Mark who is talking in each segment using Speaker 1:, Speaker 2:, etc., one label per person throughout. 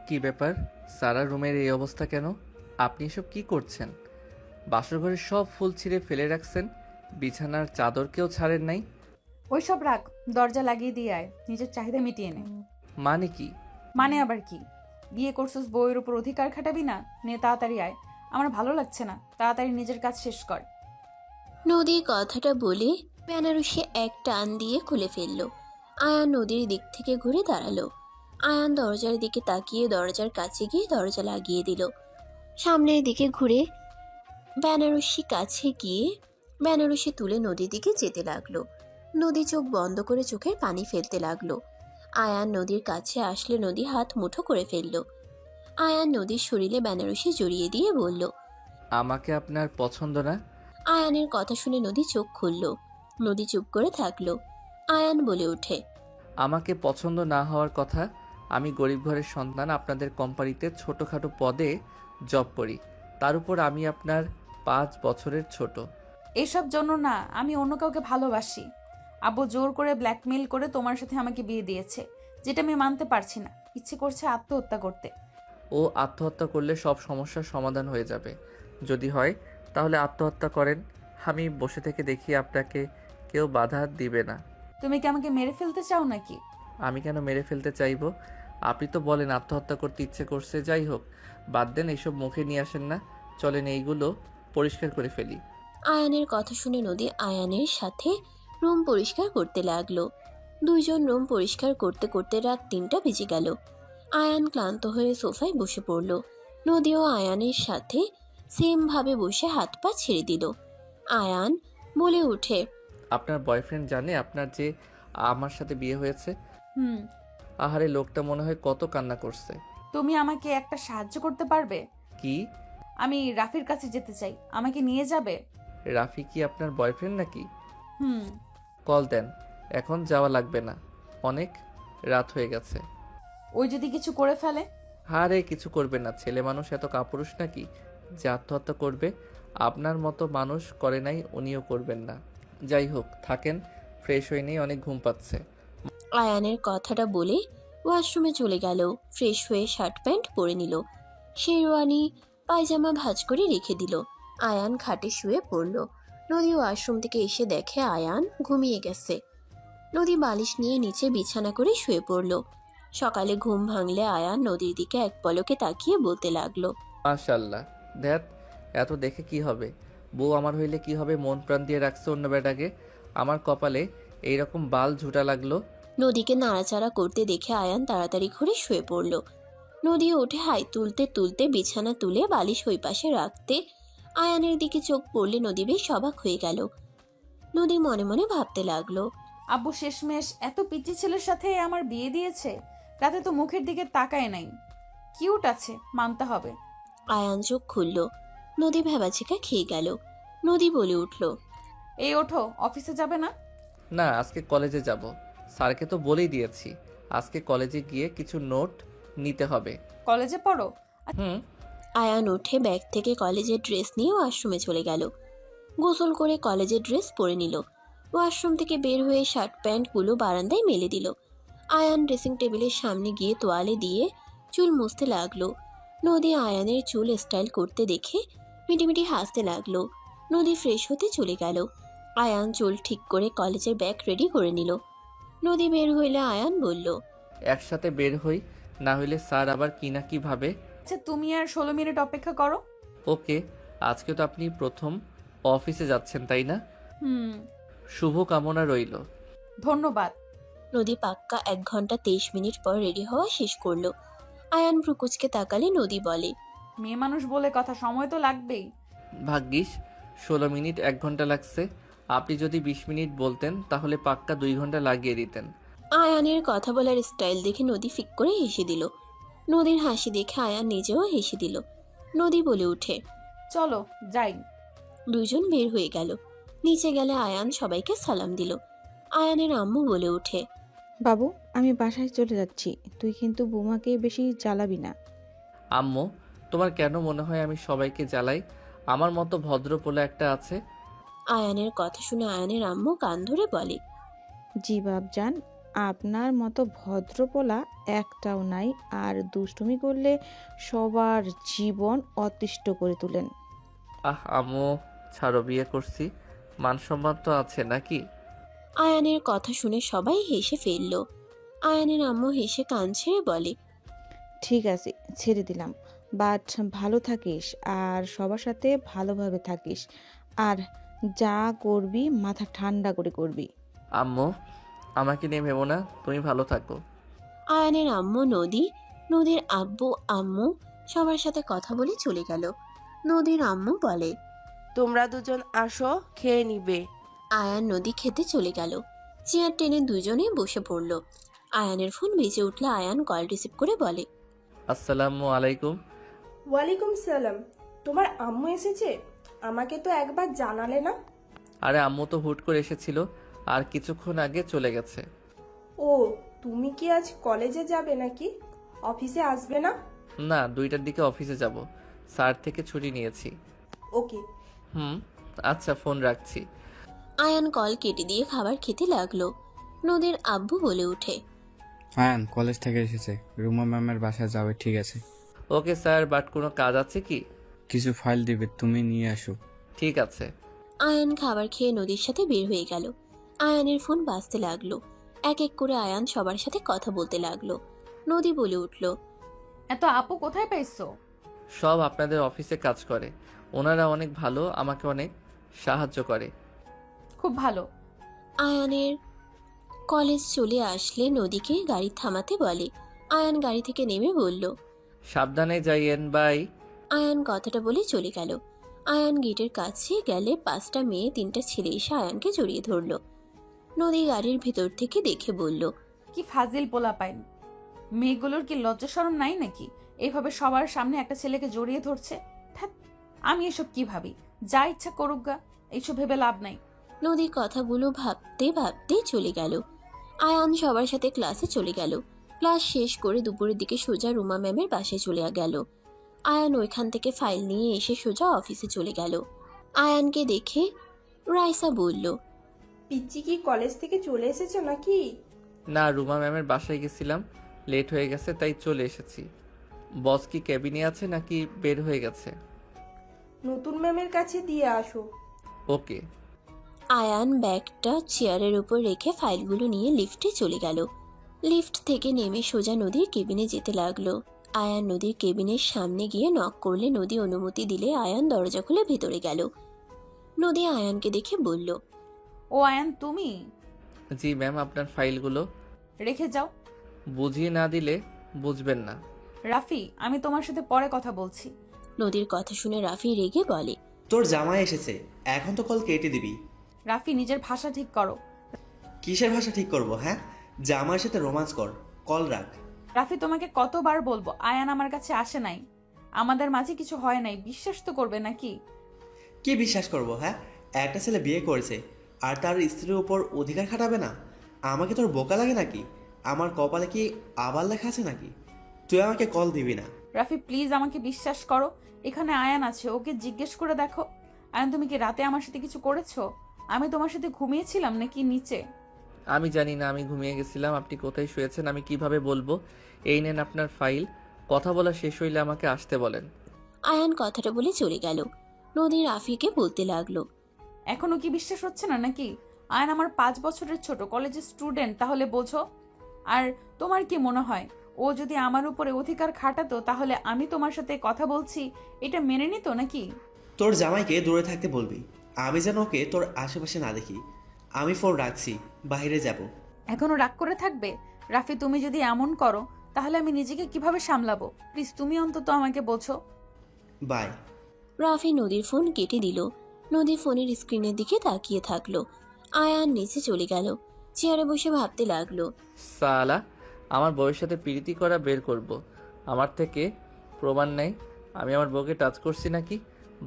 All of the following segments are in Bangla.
Speaker 1: কি ব্যাপার? সারা রুমের এই অবস্থা কেন? আপনি এসব কি করছেন? বাসর ঘরের সব ফুল ছিঁড়ে ফেলে রাখছেন, বিছানার চাদরকেও ছাড়েন নাই।
Speaker 2: ওইসব রাখ, দরজা লাগিয়ে দিয়ে আয়, নিজের চাহিদা মিটিয়ে নে।
Speaker 1: মানে কি?
Speaker 2: মানে আবার কি? বিয়ে করছিস, বউয়ের উপর অধিকার খাটাবি না? নে তাড়াতাড়ি আয়, আমার ভালো লাগছে না, তাড়াতাড়ি নিজের কাজ শেষ কর।
Speaker 3: নদী কথাটা বলে বেনারসি এক টান দিয়ে খুলে ফেলল। আয়ান নদীর দিক থেকে ঘুরে দাঁড়ালো। আয়ান দরজার দিকে তাকিয়ে দরজার কাছে গিয়ে দরজা লাগিয়ে দিল। সামনের দিকে ঘুরে বেনারসি কাছে গিয়ে বেনারসি তুলে নদীর দিকে যেতে লাগলো। নদী চোখ বন্ধ করে চোখের পানি ফেলতে লাগলো। আয়ান নদীর কাছে আসলে নদী হাত মুঠো করে ফেলল। আয়ান নদীর শরীরে বেনারসি জড়িয়ে দিয়ে বলল,
Speaker 1: আমাকে আপনার পছন্দ না?
Speaker 3: আয়ানের কথা শুনে নদী চোখ খুলল। নদী চুপ করে থাকলো। আয়ান বলে ওঠে,
Speaker 1: আমাকে পছন্দ না হওয়ার কথা? আমি গরিব ঘরের সন্তান, আপনাদের কোম্পানিতে ছোটোখাটো পদে জব করি, তার উপর আমি আপনার 5 বছরের ছোট।
Speaker 2: এসব জন্য না, আমি অন্য কাউকে ভালোবাসি। আব্বু জোর করে ব্ল্যাকমেইল করে তোমার সাথে আমাকে বিয়ে দিয়েছে, যেটা আমি মানতে পারছি না। ইচ্ছে করছে আত্মহত্যা করতে।
Speaker 1: ও আত্মহত্যা করলে সব সমস্যার সমাধান হয়ে যাবে। যদি হয় তাহলে আত্মহত্যা করেন, আমি বসে থেকে দেখি, আপনাকে কেউ বাধা দিবে না।
Speaker 2: তুমি কি আমাকে মেরে ফেলতে চাও নাকি?
Speaker 1: আমি কেন মেরে ফেলতে চাইবো? আপনি তো বলেন আত্মহত্যা করতে ইচ্ছে করছে। যাই হোক, বাদ দেন, এইসব মুখে নিয়ে আসেন না। চলেন এইগুলো পরিষ্কার করে ফেলি।
Speaker 3: আয়ানের কথা শুনে নদী আয়ানের সাথে রুম পরিষ্কার করতে লাগলো। দুইজন রুম পরিষ্কার করতে করতে রাত 3টা বেজে গেল। আয়ান ক্লান্ত হয়ে সোফায় বসে পড়ল। নদীও আয়ানের সাথে সেম ভাবে বসে হাত পা ছেড়ে দিল। আয়ান বলে উঠে,
Speaker 1: আপনার বয়ফ্রেন্ড জানে আপনার যে আমার সাথে বিয়ে হয়েছে?
Speaker 2: হুম।
Speaker 1: আহারে, লোকটা মনে হয় কত কান্না করছে।
Speaker 2: তুমি আমাকে একটা সাহায্য করতে পারবে?
Speaker 1: কি?
Speaker 2: আমি রাফির কাছে যেতে চাই, আমাকে নিয়ে যাবে?
Speaker 1: রাফি কি আপনার বয়ফ্রেন্ড নাকি?
Speaker 2: হুম।
Speaker 1: কল দেন, এখন যাওয়া লাগবে না, অনেক রাত হয়ে গেছে।
Speaker 2: ওই যদি কিছু করে ফেলে?
Speaker 1: আরে কিছু করবে না, ছেলে মানুষ এত কাপুরুষ নাকি যে আত্মহত্যা করবে? আপনার মতো মানুষ করে নাই, উনিও করবেন না। যাই হোক, থাকেন, ফ্রেশ হয়ে নেই, অনেক ঘুম পাচ্ছে।
Speaker 3: আয়ানের কথাটা বলে ওয়াশরুমে চলে গেল। ফ্রেশ হয়ে শার্ট প্যান্ট পরে নিল। শেরওয়ানি পায়জামা ভাঁজ করে রেখে দিল। আয়ান খাটে শুয়ে পড়ল। নদী ওয়াশরুম থেকে এসে দেখে আয়ান ঘুমিয়ে গেছে। নদী বালিশ নিয়ে নিচে বিছানা করে শুয়ে পড়ল। সকালে ঘুম ভাঙলে আয়ান নদীর দিকে এক পলকে তাকিয়ে বলতে লাগলো,
Speaker 1: মাশাল্লাহ, ধ্যাত, এত দেখে কি হবে? বউ আমার হইলে কি হবে? মন প্রাণ দিয়ে রাখছে অন্য বেটাকে, আমার কপালে এইরকম বাল ঝুটা লাগলো।
Speaker 3: নদীকে নাড়াচাড়া করতে দেখে আয়ান তাড়াতাড়ি করে শুয়ে পড়ল। নদী উঠে হাই তুলতে তুলতে বিছানা তুলে বালিশ ওই পাশে রাখতে আয়ানের দিকে চোখ পড়লে নদী বেশ অবাক হয়ে গেল। নদী মনে মনে ভাবতে লাগলো,
Speaker 2: আব্বু শেষমেশ এত পিচ্চি ছেলের সাথে আমার বিয়ে দিয়েছে। রাতে তো মুখের দিকে তাকায় নাই। কিউট আছে, মানতে হবে।
Speaker 3: আয়ান চোখ খুলল। নদী ভেবাচিকা খেয়ে গেল। নদী বলে উঠল,
Speaker 2: এই ওঠো, অফিসে যাবে না?
Speaker 1: না, আজকে কলেজে যাব। স্যারকে তো বলেই দিয়েছি, আজকে কলেজে গিয়ে কিছু নোট নিতে হবে।
Speaker 2: কলেজে পড়ো?
Speaker 1: হুম।
Speaker 3: আয়ান উঠে ব্যাগ থেকে কলেজের ড্রেস নিয়ে ওয়াশরুমে চলে গেল। গোসল করে কলেজের ড্রেস পরে নিল। ওয়াশরুম থেকে বের হয়ে শার্ট প্যান্টগুলো বারান্দায় মেলে দিল। আয়ান ড্রেসিং টেবিলের সামনে গিয়ে তোয়ালে দিয়ে চুল মুছতে লাগলো। নদী আয়ানের চুল স্টাইল করতে দেখে মিটিমিটি হাসতে লাগলো। নদী ফ্রেশ হতে চলে গেল। আয়ান চুল ঠিক করে কলেজের ব্যাগ রেডি করে নিল। নদী বের হইলে আয়ান বলল,
Speaker 1: একসাথে বের হই, না হইলে স্যার আবার কি না কি ভাবে।
Speaker 2: আচ্ছা, তুমি আর 16 মিনিট অপেক্ষা করো।
Speaker 1: ওকে। আজকে তো আপনি প্রথম অফিসে যাচ্ছেন, তাই না?
Speaker 2: হুম।
Speaker 1: শুভ কামনা রইল।
Speaker 2: ধন্যবাদ।
Speaker 3: নদী পাক্কা 1 ঘন্টা 23 মিনিট পর রেডি হওয়া শেষ করলো। আয়ান ভ্রুকুচকে তাকালে নদী বলে,
Speaker 2: মেয়ে মানুষ বলে কথা, সময় তো লাগবেই।
Speaker 1: ভাগ্যিস 16 মিনিট 1 ঘন্টা লাগছে। আপনি যদি 20 মিনিট বলতেন তাহলে পাক্কা 2 ঘন্টা লাগিয়ে দিতেন।
Speaker 3: আয়ানের কথা বলার স্টাইল দেখে নদী ফিক করে হেসে দিল। নদীর হাসি দেখে আয়ান নিজেও হেসে দিল। নদী বলে উঠে,
Speaker 2: চলো যাই।
Speaker 3: দুইজন বের হয়ে গেল। নিচে গেলে আয়ান সবাইকে সালাম দিল। আয়ানের আম্মু বলে উঠে,
Speaker 4: বাবু, আমি বাসায় চলে যাচ্ছি, তুই কিন্তু বৌমাকে বেশি জ্বালাবি না।
Speaker 1: আম্মু, তোমার কেন মনে হয় আমি সবাইকে জ্বালাই? আমার মতো ভদ্র পোলা একটা আছে।
Speaker 3: আয়ানের কথা শুনে আয়ানের আম্মু কান ধরে বলে,
Speaker 4: জি বাপজান, আপনার মতো ভদ্রপোলা একটাও নাই, আর দুষ্টুমি করলে সবার জীবন অতিষ্ঠ করে তোলেন।
Speaker 1: আম্মু, ছাড়ো, বিয়ে করছি, মান সম্মান তো আছে নাকি?
Speaker 3: আয়ানের কথা শুনে সবাই হেসে ফেলল। আয়ানের আম্মু হেসে কান ছেড়ে বলে,
Speaker 4: ঠিক আছে, ছেড়ে দিলাম, বাট ভালো থাকিস আর সবার সাথে ভালোভাবে থাকিস, আর যা করবি মাথা ঠান্ডা করে করবি।
Speaker 1: আম্মু, আমাকে নিয়ে ভেবো না, তুমি ভালো থাকো।
Speaker 3: আয়ানের আম্মু নদীর আব্বু আম্মু সবার সাথে কথা বলে চলে গেল। নদীর আম্মু বলে,
Speaker 5: তোমরা দুজন আসো, খেয়ে নিবে।
Speaker 3: আয়ান নদী খেতে চলে গেল। চেয়ার টেনে দুজনেই বসে পড়ল। আয়ানের ফোন বেজে উঠলে আয়ান কল রিসিভ করে বলে,
Speaker 1: আসসালামু আলাইকুম।
Speaker 6: ওয়ালাইকুম সালাম। তোমার আম্মু এসেছে? আমাকে তো একবার জানালে না।
Speaker 1: আরে আম্মু তো হুট করে এসেছিল, আর কিছুক্ষণ আগে চলে গেছে।
Speaker 6: ও, তুমি কি আজ কলেজে যাবে নাকি? অফিসে আসবে না?
Speaker 1: না, 2টার দিকে অফিসে যাব, স্যার থেকে ছুটি নিয়েছি।
Speaker 6: ওকে।
Speaker 1: আচ্ছা, ফোন রাখছি।
Speaker 3: আয়ান কল কেটে দিয়ে খাবার খেতে লাগলো। নদীর আব্বু বলে ওঠে,
Speaker 7: আয়ান কলেজ থেকে এসেছে, রুমা ম্যামের বাসায় যাবে। ঠিক আছে।
Speaker 1: ওকে স্যার, বাট কোনো কাজ আছে কি?
Speaker 7: কিছু ফাইল দিবে, তুমি নিয়ে আসো।
Speaker 1: ঠিক আছে।
Speaker 3: আয়ান খাবার খেয়ে নদীর সাথে বের হয়ে গেল। আয়ানের ফোন বাজতে লাগলো। এক এক করে আয়ান সবার সাথে কথা বলতে লাগলো। নদী বলে উঠল,
Speaker 2: এত আপু কোথায় পাইছো?
Speaker 1: সব আপনাদের অফিসে কাজ করে, ওনারা অনেক ভালো, আমাকে অনেক সাহায্য করে।
Speaker 2: খুব ভালো।
Speaker 3: আয়ানের কলেজ চলে আসলে নদীকে গাড়ি থামাতে বলে। আয়ান গাড়ি থেকে নেমে বলল,
Speaker 1: সাবধানে যাইয়েন, বাই।
Speaker 3: আয়ান কথাটা বলে চলে গেল। আয়ান গেটের কাছে গেলে 5টা মেয়ে 3টা ছেলে এসে আয়ানকে জড়িয়ে ধরল। নদী গাড়ির ভিতর থেকে দেখে বলল,
Speaker 2: কি ফাজিল পোলা পাইন, মেয়েগুলোর কি লজ্জা শরম নাই নাকি? এইভাবে সবার সামনে একটা ছেলেকে জড়িয়ে ধরছে। ধ্যাৎ, আমি এসব কি ভাবি? যা ইচ্ছা করুক গা, এইসব ভেবে লাভ নাই।
Speaker 3: নদী কথাগুলো ভাবতে ভাবতে চলে গেল। আয়ান সবার সাথে ক্লাসে চলে গেল। ক্লাস শেষ করে দুপুরের দিকে সোজা রুমা ম্যামের বাসায় চলে গেল। আয়ান ওইখান থেকে ফাইল নিয়ে এসে সোজা অফিসে চলে গেল। আয়ানকে দেখে রাইসা বলল,
Speaker 6: পিচ্চি কি কলেজ থেকে চলে এসেছো নাকি?
Speaker 1: না, রুমা ম্যামের বাসায় গেছিলাম, লেট হয়ে গেছে তাই চলে এসেছি। বস কি কেবিনে আছে নাকি বের হয়ে গেছে?
Speaker 6: নতুন ম্যামের কাছে দিয়ে আসো।
Speaker 1: ওকে।
Speaker 3: আয়ান ব্যাগটা চেয়ারের উপর রেখে ফাইলগুলো নিয়ে লিফটে চলে গেল। লিফট থেকে নেমে সোজা নদীর কেবিনে যেতে লাগলো। আয়ান নদীর কেবিনের সামনে গিয়ে নক করলে নদী অনুমতি দিলে আয়ান দরজা খুলে ভেতরে গেল। নদী আয়ানকে দেখে বলল,
Speaker 2: ও আয়ান, তুমি?
Speaker 1: জি ম্যাম, আপনার ফাইলগুলো।
Speaker 2: রেখে যাও।
Speaker 1: বুঝিয়ে না দিলে বুঝবেন না।
Speaker 2: রাফি, আমি তোমার সাথে পরে কথা বলছি।
Speaker 3: নদীর কথা শুনে রাফি রেগে বলে,
Speaker 8: তোর জামাই এসেছে, এখন তো কল কেটে দিবি।
Speaker 2: রাফি, নিজের ভাষা ঠিক করো।
Speaker 8: কিসের ভাষা ঠিক করব? হ্যাঁ, জামাইয়ের সাথে রোমান্স কর, কল রাখ।
Speaker 2: রাফি, তোমাকে কতবার বলবো আয়ান আমার কাছে আসে নাই, আমাদের মাঝে কিছু হয় নাই, বিশ্বাস তো করবে নাকি?
Speaker 8: কি বিশ্বাস করব? হ্যাঁ, একটা ছেলে বিয়ে করেছে আর তার স্ত্রীর উপর অধিকার খাটাবে না? আমাকে তোর বোকা লাগে নাকি? আমার কপালে কি আবার লেখা আছে নাকি? তুই আমাকে কল দিবি না।
Speaker 2: রাফি, প্লিজ আমাকে বিশ্বাস করো, এখানে আয়ান আছে, ওকে জিজ্ঞেস করে দেখো। আয়ান, তুমি কি রাতে আমার সাথে কিছু করেছো? আমি তোমার সাথে ঘুমিয়েছিলাম নাকি নিচে?
Speaker 1: আমি জানি না, আমি ঘুমিয়ে গেছিলাম। আপনি কোথায় শুয়েছেন আমি কিভাবে বলবো? এই নেন আপনার ফাইল, কথা বলা শেষ হইলে আমাকে আসতে বলেন।
Speaker 3: আয়ান কথাটা বলে চলে গেল। নদী রাফিকে বলতে লাগলো,
Speaker 2: এখনো কি বিশ্বাস হচ্ছে না নাকি? আয়ান আমার 5 বছরের ছোট কলেজের স্টুডেন্ট, তাহলে বোঝো। আর তোমার কি মনে হয় ও যদি আমার উপরে অধিকার খাটাতো তাহলে আমি তোমার সাথে কথা বলছি এটা মেনে নিত নাকি?
Speaker 8: তোর জামাইকে দূরে থাকতে বলবি, আমি যেন ওকে তোর আশেপাশে না দেখি। আমি ফোন রাখছি, বাইরে যাব।
Speaker 2: এখনো রাগ করে থাকবে? রাফি, তুমি যদি এমন করো তাহলে আমি নিজেকে কিভাবে সামলাবো? প্লিজ তুমি অন্তত আমাকে বোঝো।
Speaker 8: বাই।
Speaker 3: রাফি নদীর ফোন কেটে দিল। নদী ফোনের স্ক্রিনের দিকে তাকিয়ে থাকলো। আয়ান নিচে চলে গেল। চেয়ারে বসে ভাবতে লাগলো,
Speaker 1: সালা, আমার বউয়ের সাথে প্রীতি করা বের করব। আমার থেকে প্রমাণ নেই আমি আমার বউকে টাচ করছি নাকি?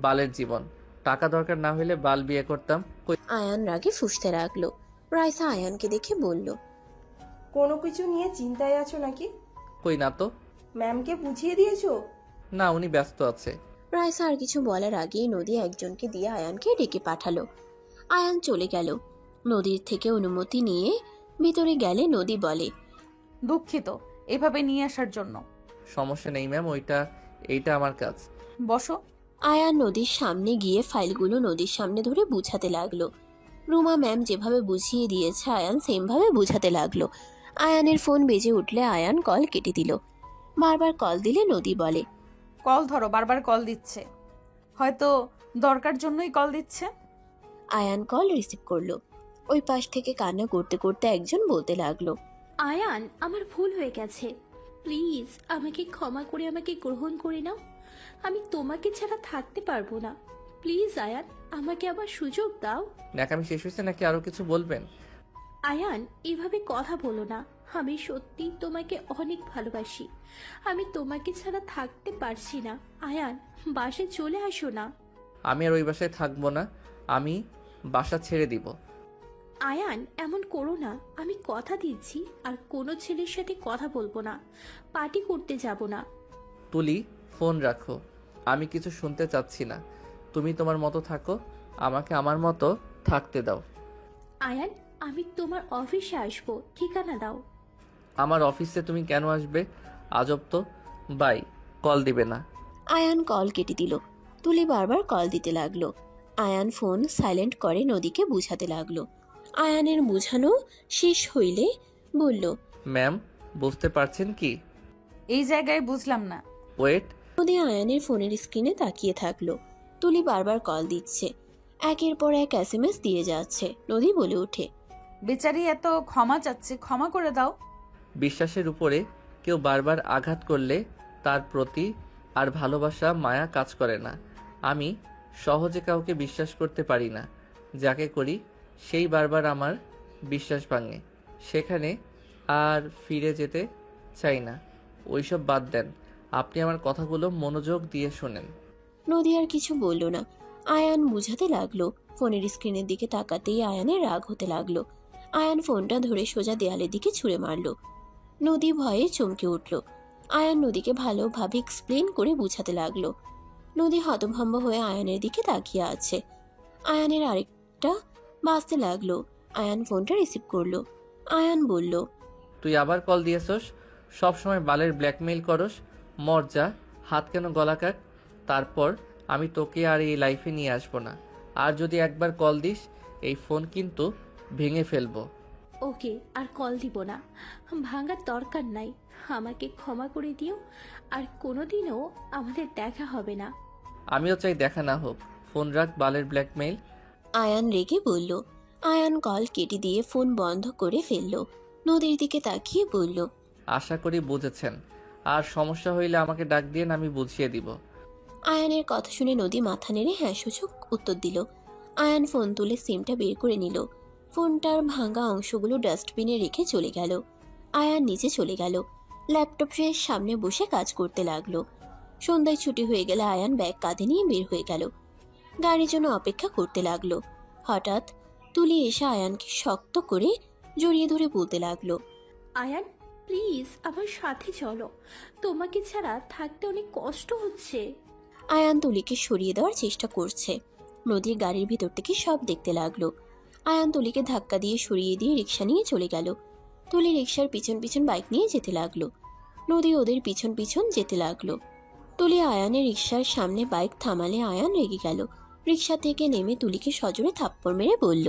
Speaker 1: বালের জীবন, টাকা দরকার না হলে বাল বিয়ে করতাম।
Speaker 3: আয়ান রাগে ফুঁসতে লাগলো। রাইসা আয়ানকে দেখে বলল,
Speaker 6: কোনো কিছু নিয়ে চিন্তায় আছো নাকি?
Speaker 1: কই না তো।
Speaker 6: ম্যামকে বুঝিয়ে দিয়েছো?
Speaker 1: না, উনি ব্যস্ত আছে।
Speaker 3: রাইসা আর কিছু বলার আগেই নদী একজনকে দিয়ে আয়ানকে ডেকে পাঠালো। আয়ান চলে গেল। নদীর থেকে অনুমতি নিয়ে ভিতরে গেলে নদী বলে,
Speaker 2: দুঃখিত এভাবে নিয়ে আসার জন্য।
Speaker 1: সমস্যা নেই ম্যাম, এইটা আমার কাজ।
Speaker 2: বসো।
Speaker 3: আয়ান নদীর সামনে গিয়ে ফাইলগুলো নদীর সামনে ধরে বুঝাতে লাগলো। রুমা ম্যাম যেভাবে বুঝিয়ে দিয়েছে আয়ান সেমভাবে বুঝাতে লাগলো। আয়ানের ফোন বেজে উঠলে আয়ান কল কেটে দিল। বারবার কল দিলে নদী বলে,
Speaker 2: কল ধরো, বারবার কল দিচ্ছে, হয়তো দরকার জন্যই কল দিচ্ছে।
Speaker 3: আয়ান কল রিসিভ করলো। ওই পাশ থেকে কান্না করতে করতে একজন বলতে লাগলো,
Speaker 9: আয়ান, আমার ভুল হয়ে গেছে, প্লিজ আমাকে ক্ষমা করে আমাকে গ্রহণ করে নাও। আমি তোমাকে ছাড়া থাকতে পারবো না। প্লিজ আয়ান, আমাকে আবার সুযোগ দাও।
Speaker 1: ন্যাকামি শেষ হয়েছে নাকি আরো কিছু বলবেন?
Speaker 9: আয়ান, এভাবে কথা বলো না। আমি সত্যি তোমাকে অনেক ভালোবাসি। আমি তোমাকে ছাড়া থাকতে পারছি না। আয়ান, বাসে চলে আসো না।
Speaker 1: আমি আর ওই বাসায় থাকবো না, আমি বাসা ছেড়ে দিব।
Speaker 9: আয়ান, এমন করো না। আমি কথা দিচ্ছি আর কোনো ছেলের সাথে কথা বলবো না, পার্টি করতে যাব না।
Speaker 1: তুলি, ফোন রাখো, আমি কিছু শুনতে চাচ্ছি না। তুমি তোমার মতো থাকো, আমাকে আমার মতো থাকতে দাও।
Speaker 9: আয়ান, আমি তোমার অফিসে আসবো, ঠিকানা দাও।
Speaker 1: আমার অফিসে তুমি কেন আসবে? আজব তো। বাই, কল দিবে না।
Speaker 3: আয়ান কল কেটে দিল। তুলি বারবার কল দিতে লাগলো। আয়ান ফোন সাইলেন্ট করে নদীকে বুঝাতে লাগলো। আয়ানের বুঝানো শেষ হইলে বলল,
Speaker 1: ম্যাম, বুঝতে পারছেন কি?
Speaker 2: এই জায়গায় বুঝলাম না।
Speaker 1: ওয়েট।
Speaker 3: নদী আয়ানের ফোনের স্ক্রিনে তাকিয়ে থাকলো। তুলি বারবার কল দিচ্ছে, একের পর এক SMS দিয়ে যাচ্ছে। নদী বলে ওঠে,
Speaker 2: বেচারি এত ক্ষমা চাচ্ছে, ক্ষমা করে দাও।
Speaker 1: বিশ্বাসের উপরে কেউ বারবার আঘাত করলে তার প্রতি আর ভালোবাসা মায়া কাজ করে না। আমি সহজে কাউকে বিশ্বাস করতে পারি না। যাকে করি সেই বারবার আমার বিশ্বাস ভাঙে। সেখানে আর ফিরে যেতে চাই না। ওইসব বাদ দেন, আপনি আমার কথাগুলো মনোযোগ দিয়ে শোনেন।
Speaker 3: নদী আর কিছু বলল না। আয়ান বুঝাতে লাগলো। ফোনের স্ক্রিনের দিকে তাকাতেই আয়ানের রাগ হতে লাগলো। আয়ান ফোনটা ধরে সোজা দেয়ালের দিকে ছুঁড়ে মারলো। নদী ভয়ে চমকে উঠল। আয়ান নদীকে ভালোভাবে এক্সপ্লেন করে বুঝাতে লাগলো। নদী হতভম্ব হয়ে আয়ানের দিকে তাকিয়ে আছে। আয়ানের আরেকটা বাজতে লাগলো। আয়ান ফোনটা রিসিভ করলো। আয়ান বলল,
Speaker 1: তুই আবার কল দিয়েছস? সবসময় বালের ব্ল্যাকমেইল করস। মর যা, হাত কেন গলা কাট। তারপর আমি তোকে আর এই লাইফে নিয়ে আসবো না। আর যদি একবার কল দিস, এই ফোন কিন্তু ভেঙে ফেলবো।
Speaker 9: ওকে, আর কল দিব না, ভাঙার দরকার নাই। আমাকে ক্ষমা করে দিও, আর কোনোদিনও আমাদের দেখা হবে না।
Speaker 1: আমিও চাই দেখা না হোক। ফোন রাখ, বালের ব্ল্যাকমেইল।
Speaker 3: আয়ান রেগে বলল। আয়ান কল কেটে দিয়ে ফোন বন্ধ করে ফেলল। নদীর দিকে তাকিয়ে বলল,
Speaker 1: আশা করি বুঝেছেন। আর সমস্যা হইলে আমাকে ডাক দিয়ে আমি বুঝিয়ে দিব।
Speaker 3: আয়ানের কথা শুনে নদী মাথা নেড়ে হ্যাঁ সূচক উত্তর দিল। আয়ান ফোন তুলে সিমটা বের করে নিল। ফোনটার ভাঙা অংশগুলো ডাস্টবিনে রেখে চলে গেল। আয়ান নিচে চলে গেল। ল্যাপটপের সামনে বসে কাজ করতে লাগলো। সন্ধ্যায় ছুটি হয়ে গেলে আয়ান ব্যাগ কাঁধে নিয়ে বের হয়ে গেল। গাড়ির জন্য অপেক্ষা করতে লাগলো। হঠাৎ তুলি এসে আয়ানকে শক্ত করে জড়িয়ে ধরে বলতে লাগলো,
Speaker 9: আয়ান, প্লিজ আমার সাথে চলো। তোমাকে ছাড়া থাকতে অনেক কষ্ট হচ্ছে।
Speaker 3: আয়ান তুলিকে সরিয়ে দেওয়ার চেষ্টা করছে। নদীর গাড়ির ভিতর থেকে সব দেখতে লাগলো। আয়ান তুলিকে ধাক্কা দিয়ে সরিয়ে দিয়ে রিক্সা নিয়ে চলে গেল। তুলি রিক্সার পিছন পিছন বাইক নিয়ে যেতে লাগলো। নদী ওদের পিছন পিছন যেতে লাগলো। তুলি আয়ানের রিক্সার সামনে বাইক থামালে আয়ান রেগে গেল। রিক্সা থেকে নেমে তুলিকে সজোরে থাপ্পড় মেরে বলল,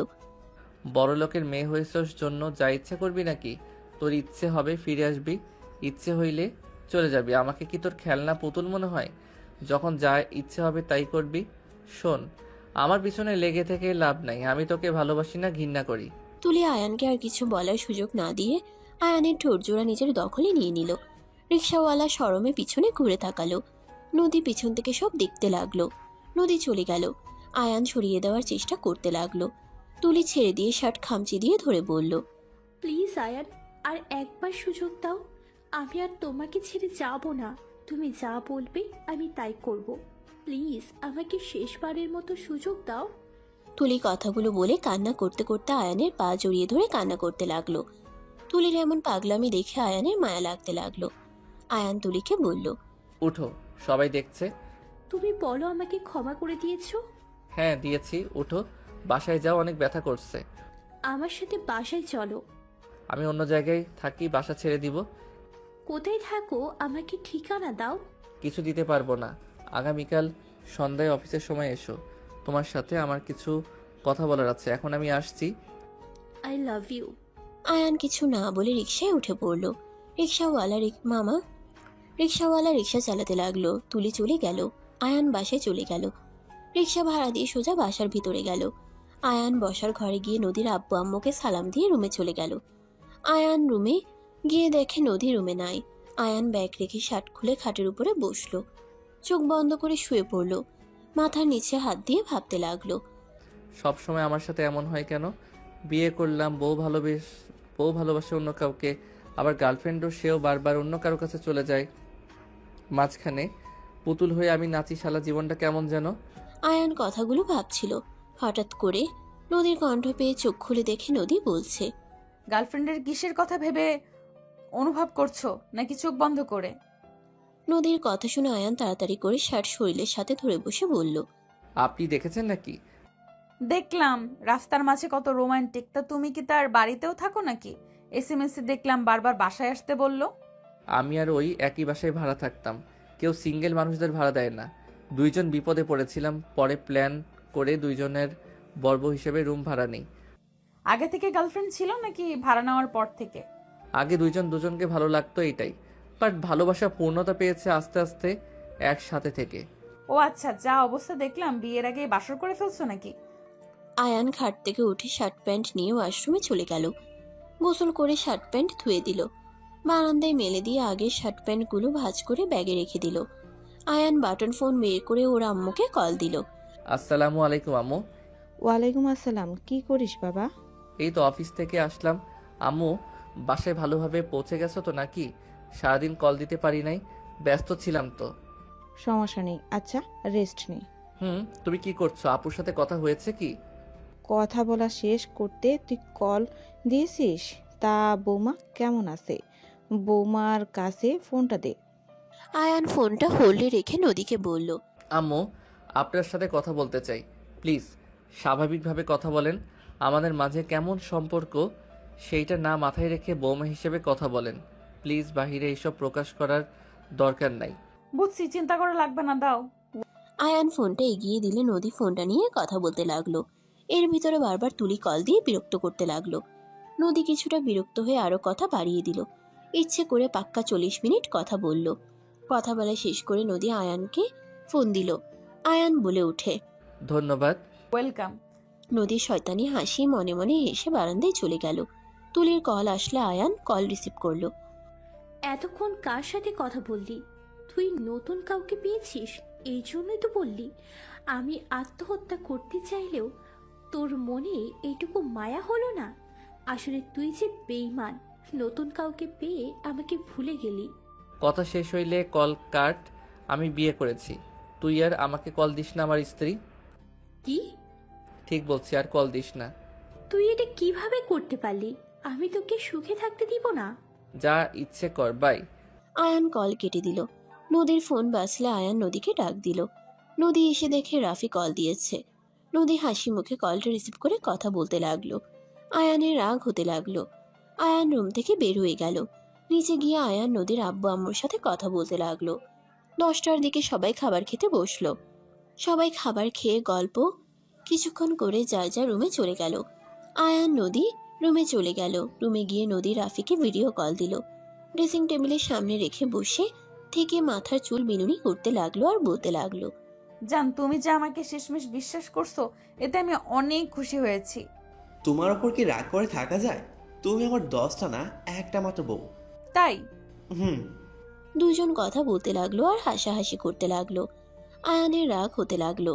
Speaker 1: বড় লোকের মেয়ে হয়েছস জন্য যা ইচ্ছা করবি নাকি? তোর ইচ্ছে হবে ফিরে আসবি, ইচ্ছে হইলে চলে যাবি। আমাকে কি তোর খেলনা পুতুল মনে হয়? যখন যা ইচ্ছে হবে তাই করবি। শোন, আমার পিছনে লেগে থেকে লাভ নাই। আমি তোকে ভালোবাসি না, ঘৃণা করি।
Speaker 3: তুলি আয়ানকে আর কিছু বলার সুযোগ না দিয়ে আয়ানের ঠোঁটজোড়া নিজের দখলে নিয়ে নিল। রিক্সাওয়ালা শরমে পিছনে ঘুরে তাকালো। নদী পিছন থেকে সব দেখতে লাগলো। নদী চলে গেল। আয়ান সরিয়ে দেওয়ার চেষ্টা করতে লাগলো। তুলি ছেড়ে দিয়ে শার্ট খামচি দিয়ে ধরে বলল,
Speaker 9: প্লিজ আয়ান, আর একবার সুযোগ দাও। আমি আর তোমাকে ছেড়ে যাব না। তুমি যা বলবে আমি তাই করব। প্লিজ আমাকে শেষবারের মতো সুযোগ দাও।
Speaker 3: তুলি কথাগুলো বলে কান্না করতে করতে আয়ানের পা জড়িয়ে ধরে কান্না করতে লাগলো। তুলির এমন পাগলামি দেখে আয়ানের মায়া লাগতে লাগলো। আয়ান তুলিকে বলল,
Speaker 1: উঠো, সবাই দেখছে।
Speaker 9: তুমি বলো আমাকে ক্ষমা করে দিয়েছো।
Speaker 1: হ্যাঁ দিয়েছি, উঠো, বাসায় যাও, অনেক ব্যথা করছে।
Speaker 9: আমার সাথে বাসায় চলো।
Speaker 1: আমি অন্য জায়গায় থাকি, বাসা ছেড়ে দিব।
Speaker 9: কোথায় থাকো আমাকে ঠিকানা দাও।
Speaker 1: কিছু দিতে পারবো না। আগামীকাল সন্ধ্যায় অফিসের সময় এসো, তোমার সাথে আমার কিছু কথা বলার আছে। এখন আমি আসছি।
Speaker 9: I love you.
Speaker 3: আয়ান কিছু না বলে রিকশায় উঠে পড়ল। রিকশাওয়ালা রিকশা চালাতে লাগলো। তুলি চলে গেল। আয়ান বাসায় চলে গেল। রিকশা ভাড়া দিয়ে সোজা বাসার ভিতরে গেল। আয়ান বসার ঘরে গিয়ে নদীর আব্বু আম্মুকে সালাম দিয়ে রুমে চলে গেল। আয়ান রুমে গিয়ে দেখে নদী রুমে নাই। আয়ান ব্যাগ রেখে শার্ট খুলে খাটের উপরে বসলো। চোখ বন্ধ করে শুয়ে পড়ল। মাথার নিচে হাত দিয়ে ভাবতে লাগলো।
Speaker 1: সব সময় আমার সাথে এমন হয় কেন? বিয়ে করলাম, বউ ভালোবাসে অন্য কাউকে, আবার গার্লফ্রেন্ডও, সেও বারবার অন্য কারো কাছে চলে যায়। মাঝখানে পুতুল হয়ে আমি নাচি, সারা জীবনটা কেমন যেন।
Speaker 3: আয়ান কথাগুলো ভাবছিল। হঠাৎ করে নদীর কণ্ঠ পেয়ে চোখ খুলে দেখে নদী বলছে,
Speaker 2: গার্লফ্রেন্ডের কিসের কথা ভেবে অনুভব করছো, নাকি চোখ বন্ধ করে?
Speaker 3: নদীর কথা শুনে আয়ান তাড়াতাড়ি করে শার্ট শরীরের সাথে ধরে বসে বলল,
Speaker 1: আপনি দেখেছেন নাকি?
Speaker 2: দেখলাম রাস্তার মাঝে কত রোমান্টিক। তা তুমি কি তার বাড়িতেও থাকো নাকি? এসএমএসে দেখলাম বারবার বাসায় আসতে বললো।
Speaker 1: আমি আর ওই একই বাসায় ভাড়া থাকতাম। কেউ সিঙ্গেল মানুষদের ভাড়া দেয় না। দুইজন বিপদে পড়েছিলাম, পরে প্ল্যান করে দুইজনের বর্ব হিসেবে রুম ভাড়া নেই।
Speaker 2: আগে থেকে গার্লফ্রেন্ড ছিল নাকি ভাড়া নেওয়ার পর থেকে?
Speaker 1: আগে দুইজন দুজনকে ভালো লাগতো, এইটাই। বাট ভালোবাসা পূর্ণতা পেয়েছে আস্তে আস্তে একসাথে থেকে।
Speaker 2: ও আচ্ছা, যা অবস্থা দেখলাম বিয়ের আগে বাসর করে ফেলছো নাকি?
Speaker 3: আয়ান খাট থেকে উঠে শার্ট প্যান্ট নিয়ে ওয়াশরুমে চলে গেল। গোসল করে শার্ট প্যান্ট ধুয়ে দিল। বারান্দায় মেলে দিয়ে আগের শার্ট প্যান্টগুলো ভাঁজ করে ব্যাগে রেখে দিল। আয়ান বাটন ফোন বের করে ওর আম্মুকে কল দিল।
Speaker 1: আসসালামু আলাইকুম আম্মু।
Speaker 4: ওয়ালাইকুম আসসালাম। কি করিস বাবা?
Speaker 1: এই তো অফিস থেকে আসলাম। আম্মু, বাসায় ভালোভাবে পৌঁছে গেছো তো নাকি? সারাদিন কল দিতে পারি নাই, ব্যস্ত ছিলাম তো।
Speaker 4: সমস্যা নেই, আচ্ছা রেস্ট নেই।
Speaker 1: তুমি কি করছো? আপুর সাথে কথা হয়েছে কি?
Speaker 4: কথা বলা শেষ করতে তুই কল দিয়েছিস? তা বৌমা কেমন আছে? বৌমার কাছে ফোনটা দে।
Speaker 3: আয়ান ফোনটা হোল্ডে রেখে নদীকে বলল,
Speaker 1: আম্মু, আপনার সাথে কথা বলতে চাই, প্লিজ। স্বাভাবিকভাবে কথা বলেন। আমাদের মাঝে কেমন সম্পর্ক সেইটা না মাথায় রেখে বৌমা হিসেবে কথা বলেন প্লিজ। বাহিরে এইসব প্রকাশ করার দরকার নাই।
Speaker 2: বুঝছি, চিন্তা করা লাগবে না, দাও।
Speaker 3: আয়ান ফোনটা এগিয়ে দিলে নদী ফোনটা নিয়ে কথা বলতে লাগলো। এর ভিতরে বারবার তুলি কল দিয়ে বিরক্ত করতে লাগলো। নদী কিছুটা বিরক্ত হয়ে আরো কথা বাড়িয়ে দিল। ইচ্ছে করে পাক্কা 40 মিনিট কথা বলল। কথা বলা শেষ করে নদী আয়ানকে ফোন দিল। আয়ান বলে ওঠে,
Speaker 1: ধন্যবাদ।
Speaker 2: ওয়েলকাম।
Speaker 3: নদীর শয়তানি হাসি মনে মনে হেসে বারান্দায় চলে গেল। তুলির কল আসলে আয়ান কল রিসিভ করলো।
Speaker 9: এতক্ষণ কার সাথে কথা বললি? তুই নতুন কাউকে পেয়েছিস, এই জন্যই তো বললি। আমি আত্মহত্যা করতে চাইলেও তোর মনে এইটুকু মায়া হলো না? আসলে তুই যে বেঈমান, নতুন কাউকে পেয়ে আমাকে ভুলে গেলি।
Speaker 1: কথা শেষ হইলে কল কাট। আমি বিয়ে করেছি। তুই আর আমাকে কল দিস না, আমার স্ত্রী।
Speaker 9: কি?
Speaker 1: ঠিক বলছি, আর কল দিস না।
Speaker 9: তুই এটা কিভাবে করতে পারলি? আমি তোকে সুখে থাকতে দিব না।
Speaker 1: যা ইচ্ছে কর, বাই।
Speaker 3: আয়ান কল কেটে দিল। নদীর ফোন বাজলে আয়ান নদীকে ডাক দিল। নদী এসে দেখে রাফি কল দিয়েছে। নদী হাসি মুখে কলটা রিসিভ করে কথা বলতে লাগলো। আয়ানের রাগ হতে লাগলো। আয়ান রুম থেকে বের হয়ে গেল। নিচে গিয়ে আয়ান নদীর আব্বু আম্মুর সাথে কথা বলতে লাগলো। 10টার দিকে সবাই খাবার খেতে বসলো। সবাই খাবার খেয়ে গল্প কিছুক্ষণ করে যার যার রুমে চলে গেল। আয়ান নদী রুমে চলে গেল। রুমে গিয়ে নদী রাফিকে ভিডিও কল দিল। ড্রেসিং টেবিলের সামনে রেখে বসে থেকে মাথার চুল বিনুনি করতে লাগলো আর বলতে লাগলো,
Speaker 2: জান, তুমি যে আমাকে শেষমেশ বিশ্বাস করছো, এতে আমি অনেক খুশি হয়েছি।
Speaker 8: তোমার ওপর কি রাগ করে থাকা যায়? তুমি আমার 10টা না, একটা মাত্র বউ।
Speaker 2: তাই?
Speaker 8: হুম।
Speaker 3: দুজন কথা বলতে লাগলো আর হাসাহাসি করতে লাগলো। আয়ানের রাগ হতে লাগলো।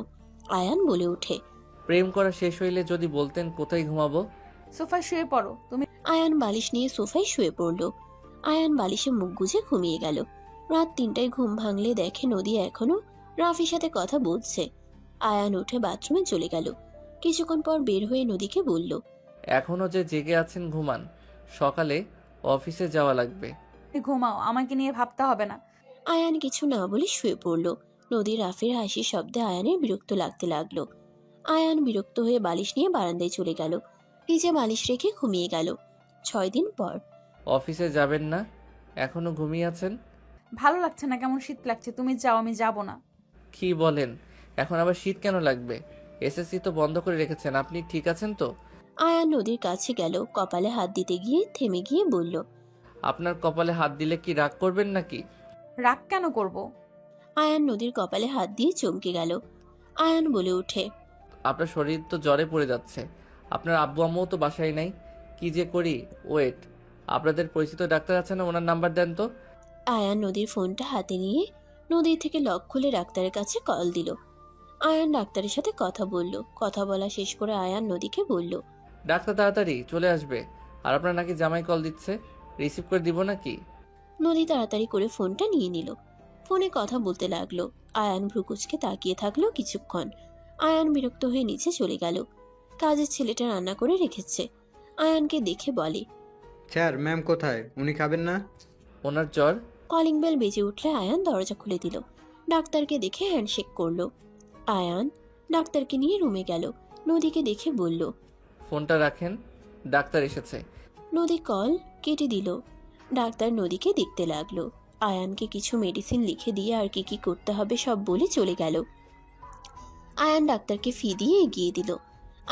Speaker 3: আয়ান বলে ওঠে,
Speaker 1: প্রেম করা শেষ হইলে যদি বলতেন কোথায় ঘুমাবো।
Speaker 2: সোফায় শুয়ে পড়ো তুমি।
Speaker 3: আয়ান বালিশ নিয়ে সোফায় শুয়ে পড়ল। আয়ান বালিশে মুখ গুজে ঘুমিয়ে গেল। রাত 3টায় ঘুম ভাঙলে দেখে নদী এখনো রাফির সাথে কথা বলছে। আয়ান উঠে বাথরুমে চলে গেল। কিছুক্ষণ পর বের হয়ে নদীকে বলল,
Speaker 1: এখনো যে জেগে আছেন ঘুমান, সকালে অফিসে যাওয়া লাগবে।
Speaker 2: ঘুমাও, আমাকে নিয়ে ভাবতে হবে না।
Speaker 3: আয়ান কিছু না বলে শুয়ে পড়ল। নদী রাফির হাসির শব্দে আয়ানের বিরক্ত লাগতে লাগলো। আয়ান বিরক্ত হয়ে বালিশ নিয়ে বারান্দায় চলে গেল। নিচে বালিশ রেখে ঘুমিয়ে গেল। 6 দিন পর।
Speaker 1: অফিসে যাবেন না? এখনো ঘুমিয়ে আছেন?
Speaker 2: ভালো লাগছে না, কেমন শীত লাগছে। তুমি যাও, আমি যাব না।
Speaker 1: কি বলেন? এখন আবার শীত কেন লাগবে? এসএসসি তো বন্ধ করে রেখেছেন, আপনি ঠিক আছেন তো?
Speaker 3: আয়ান নদীর কাছে গেল, কপালে হাত দিতে গিয়ে থেমে গিয়ে বলল,
Speaker 1: আপনার কপালে হাত দিলে কি রাগ করবেন নাকি?
Speaker 2: রাগ কেন করব?
Speaker 3: আয়ান নদীর কপালে হাত দিয়ে চমকে গেল। আয়ান বলে ওঠে,
Speaker 1: আপনার শরীর তো জ্বরে পড়ে যাচ্ছে। আপনার আব্বু আম্মুও তো বাসায় নাই। কি যে করি। ওয়েট, আপনাদের পরিচিত ডাক্তার আছে না? ওনার নাম্বার দেন তো।
Speaker 3: আয়ান নদীর ফোনটা হাতে নিয়ে নদীর থেকে লক খুলে ডাক্তারের কাছে কল দিল। আয়ান ডাক্তারের সাথে কথা বলল। কথা বলা শেষ করে আয়ান নদীকে বলল,
Speaker 1: ডাক্তার তাড়াতাড়ি চলে আসবে। আর আপনার নাকি জামাই কল দিচ্ছে, রিসিভ করে দিব নাকি?
Speaker 3: নদী তাড়াতাড়ি করে ফোনটা নিয়ে নিল। ফোনে কথা বলতে লাগলো। আয়ান ভ্রুকুচকে তাকিয়ে থাকলো কিছুক্ষণ। আয়ান বিরক্ত হয়ে নিচে চলে গেল। কাজের ছেলেটা রান্না করে রেখেছে। আয়ানকে দেখে বলে,
Speaker 7: স্যার ম্যাম কোথায়? উনি খাবেন না?
Speaker 1: ওনার জ্বর।
Speaker 3: কলিং বেল বেজে উঠলে আয়ান দরজা খুলে দিল। ডাক্তারকে দেখে হ্যান্ডশেক করলো। আয়ান ডাক্তারকে নিয়ে রুমে গেল। নদীকে দেখে বলল,
Speaker 1: ফোনটা রাখেন, ডাক্তার এসেছে।
Speaker 3: নদী কল কেটে দিল। ডাক্তার নদীকে দেখতে লাগলো। আয়ানকে কিছু মেডিসিন লিখে দিয়ে আর কি কি করতে হবে সব বলে চলে গেল। আয়ান ডাক্তারকে ফি দিয়ে এগিয়ে দিল।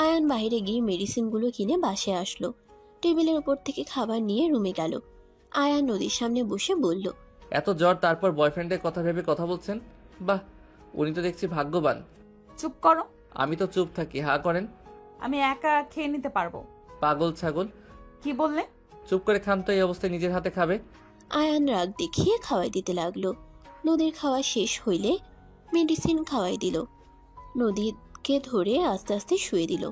Speaker 3: আয়ান বাইরে গিয়ে মেডিসিনগুলো কিনে বাসায় আসলো। টেবিলের উপর থেকে খাবার নিয়ে রুমে গেল। আয়ান নদীর সামনে বসে বলল,
Speaker 1: এত জ্বর তারপর বয়ফ্রেন্ডের কথা ভেবে কথা বলছেন? বাহ, উনি তো দেখছি ভাগ্যবান।
Speaker 2: চুপ করো।
Speaker 1: আমি তো চুপ থাকি, হা করেন।
Speaker 2: আমি একা খেয়ে নিতে পারবো।
Speaker 1: পাগল ছাগল।
Speaker 2: কি বললে?
Speaker 1: চুপ করে খান তো, এই অবস্থায় নিজের হাতে খাবে।
Speaker 3: আয়ান রাগ দেখিয়ে খাওয়াই দিতে লাগলো। নদীর খাওয়া শেষ হইলে মেডিসিন খাওয়াই দিল। নদীকে ধরে আস্তে আস্তে শুয়ে দিল।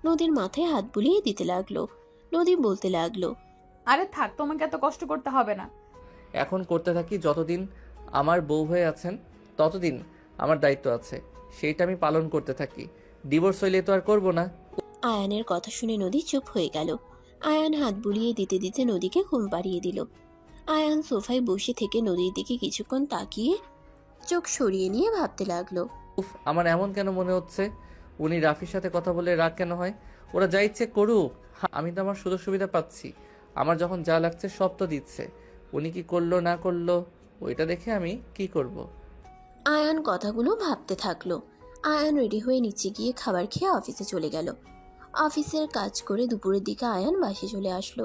Speaker 3: নদীর মাথায় হাত বুলিয়ে দিতে লাগলো। নদী বলতে লাগলো,
Speaker 2: আরে থাক, তোমাকে এত কষ্ট করতে হবে না।
Speaker 1: এখন করতে থাকি, যতদিন আমার বউ হয়ে আছেন ততদিন আমার দায়িত্ব আছে, সেইটা আমি পালন করতে থাকি। ডিভোর্স হইলে তো আর করবো না।
Speaker 3: আয়ানের কথা শুনে নদী চুপ হয়ে গেল। আয়ান হাত বুলিয়ে দিতে দিতে নদীকে ঘুম পাড়িয়ে দিল। আয়ান সোফায় বসে থেকে নদীর দিকে কিছুক্ষণ তাকিয়ে চোখ সরিয়ে নিয়ে ভাবতে লাগলো।
Speaker 1: উফ, আমার এমন কেন মনে হচ্ছে উনি রাফির সাথে কথা বলে রাগ কেন হয়? ওরা যা ইচ্ছে করুক, আমি তো আমার সুযোগ সুবিধা পাচ্ছি। আমার যখন যা লাগছে সব তো দিচ্ছে। উনি কি করলো না করলো ওইটা দেখে আমি কি করব।
Speaker 3: আয়ান কথাগুলো ভাবতে থাকলো। আয়ান রেডি হয়ে নিচে গিয়ে খাবার খেয়ে অফিসে চলে গেল। অফিসের কাজ করে দুপুরের দিকে আয়ান বাসায় চলে আসলো।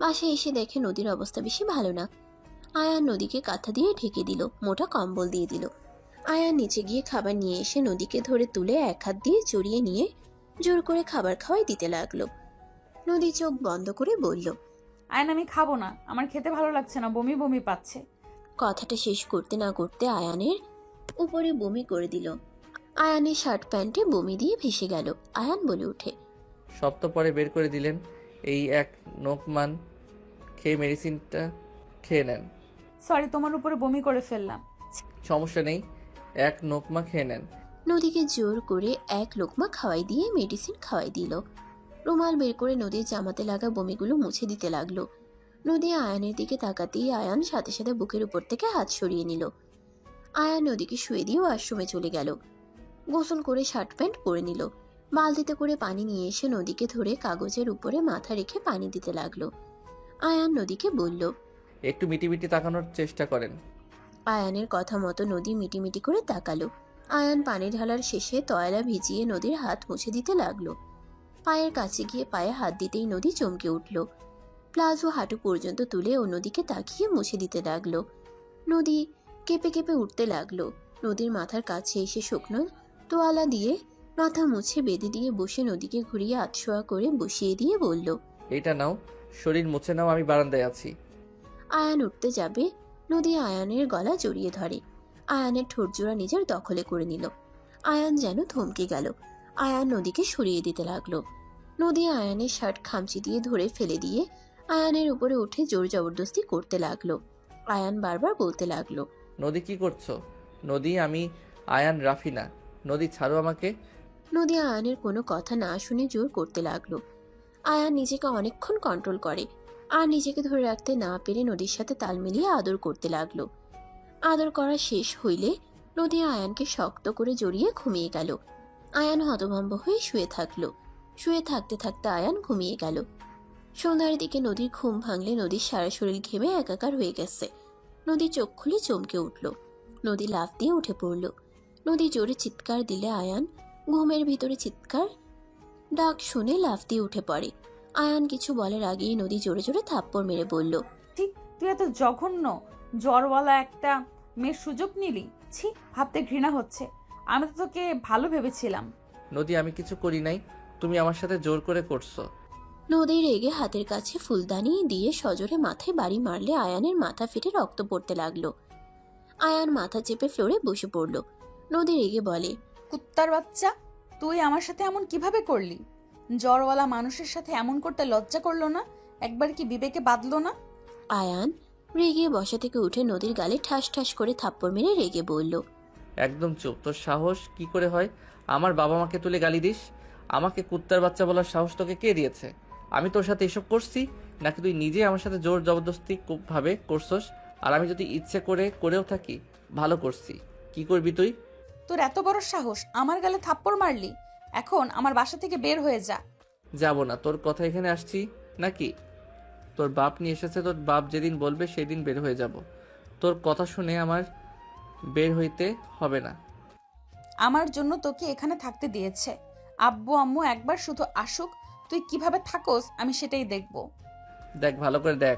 Speaker 3: বাসায় এসে দেখে নদীর অবস্থা বেশি ভালো না। আয়ান নদীকে কাঁথা দিয়ে ঢেকে দিল, মোটা কম্বল দিয়ে দিল। আয়ান নিচে গিয়ে খাবার নিয়ে এসে নদীকে ধরে তুলে এক হাত দিয়ে জড়িয়ে নিয়ে জোর করে খাবার খাওয়াই দিতে লাগলো। নদী চোখ বন্ধ করে বলল,
Speaker 2: আয়ন, আমি খাবো না, আমার খেতে ভালো লাগছে না, বমি বমি পাচ্ছে।
Speaker 3: কথাটা শেষ করতে না করতে আয়ানের উপরে বমি করে দিল। আয়ানের শার্ট প্যান্টে বমি দিয়ে ভেসে গেল। আয়ান বলে ওঠে,
Speaker 1: সব তো পরে বের করে দিলেন। এই এক নোকমান খেয়ে মেডিসিনটা খেয়ে নেন।
Speaker 2: সরি, তোমার উপরে বমি করে ফেললাম।
Speaker 1: সমস্যা নেই, এক নোকমা খেয়ে নেন।
Speaker 3: নদীকে জোর করে এক লোকমা খাওয়াই দিয়ে মেডিসিন খাওয়াই দিল। রুমাল বের করে নদীর জামাতে লাগা বমিগুলো মুছে দিতে লাগলো। নদী আয়ানের দিকে তাকাতেই আয়ান সাথে সাথে বুকের উপর থেকে হাত সরিয়ে নিল। আয়ান নদীকে শুয়ে দিয়ে ওয়াশরুমে চলে গেল। গোসল করে শার্ট প্যান্ট পরে নিল। বালতিতে করে পানি নিয়ে এসে নদীকে ধরে কাগজের উপরে মাথা রেখে পানি দিতে লাগলো। আয়ান নদীকে বলল,
Speaker 1: একটু মিটিমিটি তাকানোর চেষ্টা করেন।
Speaker 3: আয়ানের কথা মতো নদী মিটিমিটি করে তাকালো। আয়ান পানি ঢালার শেষে তয়লা ভিজিয়ে নদীর হাত মুছে দিতে লাগলো। পায়ের কাছে গিয়ে পায়ে হাত দিতেই নদী চমকে উঠল। প্লাজো হাঁটু পর্যন্ত তুলে ও নদীকে তাকিয়ে মুছে দিতে লাগলো। নদী কেঁপে কেঁপে উঠতে লাগলো। নদীর মাথার কাছে এসে শুকনো তোয়ালা দিয়ে মাথা মুছে বেঁধে দিয়ে বসে নদীকে ঘুরিয়ে আতশোয়া করে বসিয়ে দিয়ে বলল,
Speaker 1: এটা নাও, শরীর মুছে নাও, আমি বারান্দায় আছি।
Speaker 3: আয়ান উঠতে যাবে, নদী আয়ানের গলা জড়িয়ে ধরে। আয়ানের ঠোঁটজোড়া নিজের দখলে করে নিল। আয়ান যেন থমকে গেল। আয়ান নদীকে সরিয়ে দিতে লাগলো। নদী আয়ানের শার্ট খামচি দিয়ে ধরে ফেলে দিয়ে আয়ানের উপরে উঠে জোর জবরদস্তি করতে লাগলো। আয়ান বারবার বলতে লাগলো,
Speaker 1: নদী কি করছো? নদী, আমি আয়ান, রাফি না। নদী ছাড়ো আমাকে।
Speaker 3: নদী আয়ানের কোনো কথা না শুনে জোর করতে লাগলো। আয়ান নিজেকে অনেকক্ষণ কন্ট্রোল করে, আর নিজেকে ধরে রাখতে না পেরে নদীর সাথে তাল মিলিয়ে আদর করতে লাগলো। আদর করা শেষ হইলে নদী আয়ানকে শক্ত করে জড়িয়ে ঘুমিয়ে গেল। আয়ান হতভম্ব হয়ে শুয়ে থাকলো। শুয়ে থাকতে থাকতে আয়ান ঘুমিয়ে গেল। সন্ধ্যার দিকে নদীর ঘুম ভাঙলে নদীর সারা শরীর ঘেমে একাকার হয়ে গেছে। নদী চোখ খুলে চমকে উঠল। নদী লাফ দিয়ে উঠে পড়ল। নদী জোরে চিৎকার দিলে আয়ান ঘুমের ভিতরে চিৎকার ডাক শুনে লাফ দিয়ে উঠে পড়ে। আয়ান কিছু বলার আগেই নদী জোরে জোরে থাপ্পড় মেরে বলল,
Speaker 2: ঠিক তুই এত জঘন্য জ্বরওয়ালা একটা মেয়ের সুযোগ নিলি। ছি, ভাবতে ঘৃণা হচ্ছে। আমি তো তোকে ভালো ভেবেছিলাম।
Speaker 1: নদী, আমি কিছু করি নাই, তুমি আমার সাথে জোর করে করছো।
Speaker 3: নদী রেগে হাতের কাছে ফুলদানি দিয়ে সজোরে মাথায় বাড়ি মারলে আয়ানের মাথা ফেটে রক্ত পড়তে লাগলো। আয়ান মাথা চেপে ফ্লোরে বসে পড়ল। নদী রেগে বলে,
Speaker 2: কুত্তার বাচ্চা, তুই আমার সাথে এমন কিভাবে করলি? জ্বরওয়ালা মানুষের সাথে এমন করতে লজ্জা করলো না? একবার কি বিবেকে বাঁধলো না?
Speaker 3: আয়ান রেগে বসা থেকে উঠে নদীর গালে ঠাস ঠাস করে থাপ্পড় মেরে রেগে বলল,
Speaker 1: একদম চুপ। তোর সাহস কি করে হয় আমার বাবা মাকে তুলে গালি দিস? আমাকে কুত্তার বাচ্চা বলার সাহস তোকে কে দিয়েছে? আমি তোর সাথে এসব করছি নাকি তুই নিজে আমার সাথে জোর জবরদস্তি ভাবে করছস? আর আমি যদি ইচ্ছে করে করেও থাকি, ভালো করছি। কি করবি তুই?
Speaker 2: তোর এত বড় সাহস, আমার গালে থাপ্পড় মারলি? এখন আমার বাসা থেকে বের হয়ে যা।
Speaker 1: যাব না। তোর কথা এখানে আসছি নাকি? তোর বাপ নিয়ে এসেছে, তোর বাপ যেদিন বলবে সেদিন বের হয়ে যাব। তোর কথা শুনে আমার বের হইতে হবে না।
Speaker 2: আমার জন্য তোকে এখানে থাকতে দিয়েছে। আব্বু আম্মু একবার শুধু আসুক, তুই কিভাবে থাকোস আমি সেটাই দেখব।
Speaker 1: দেখ, ভালো করে দেখ।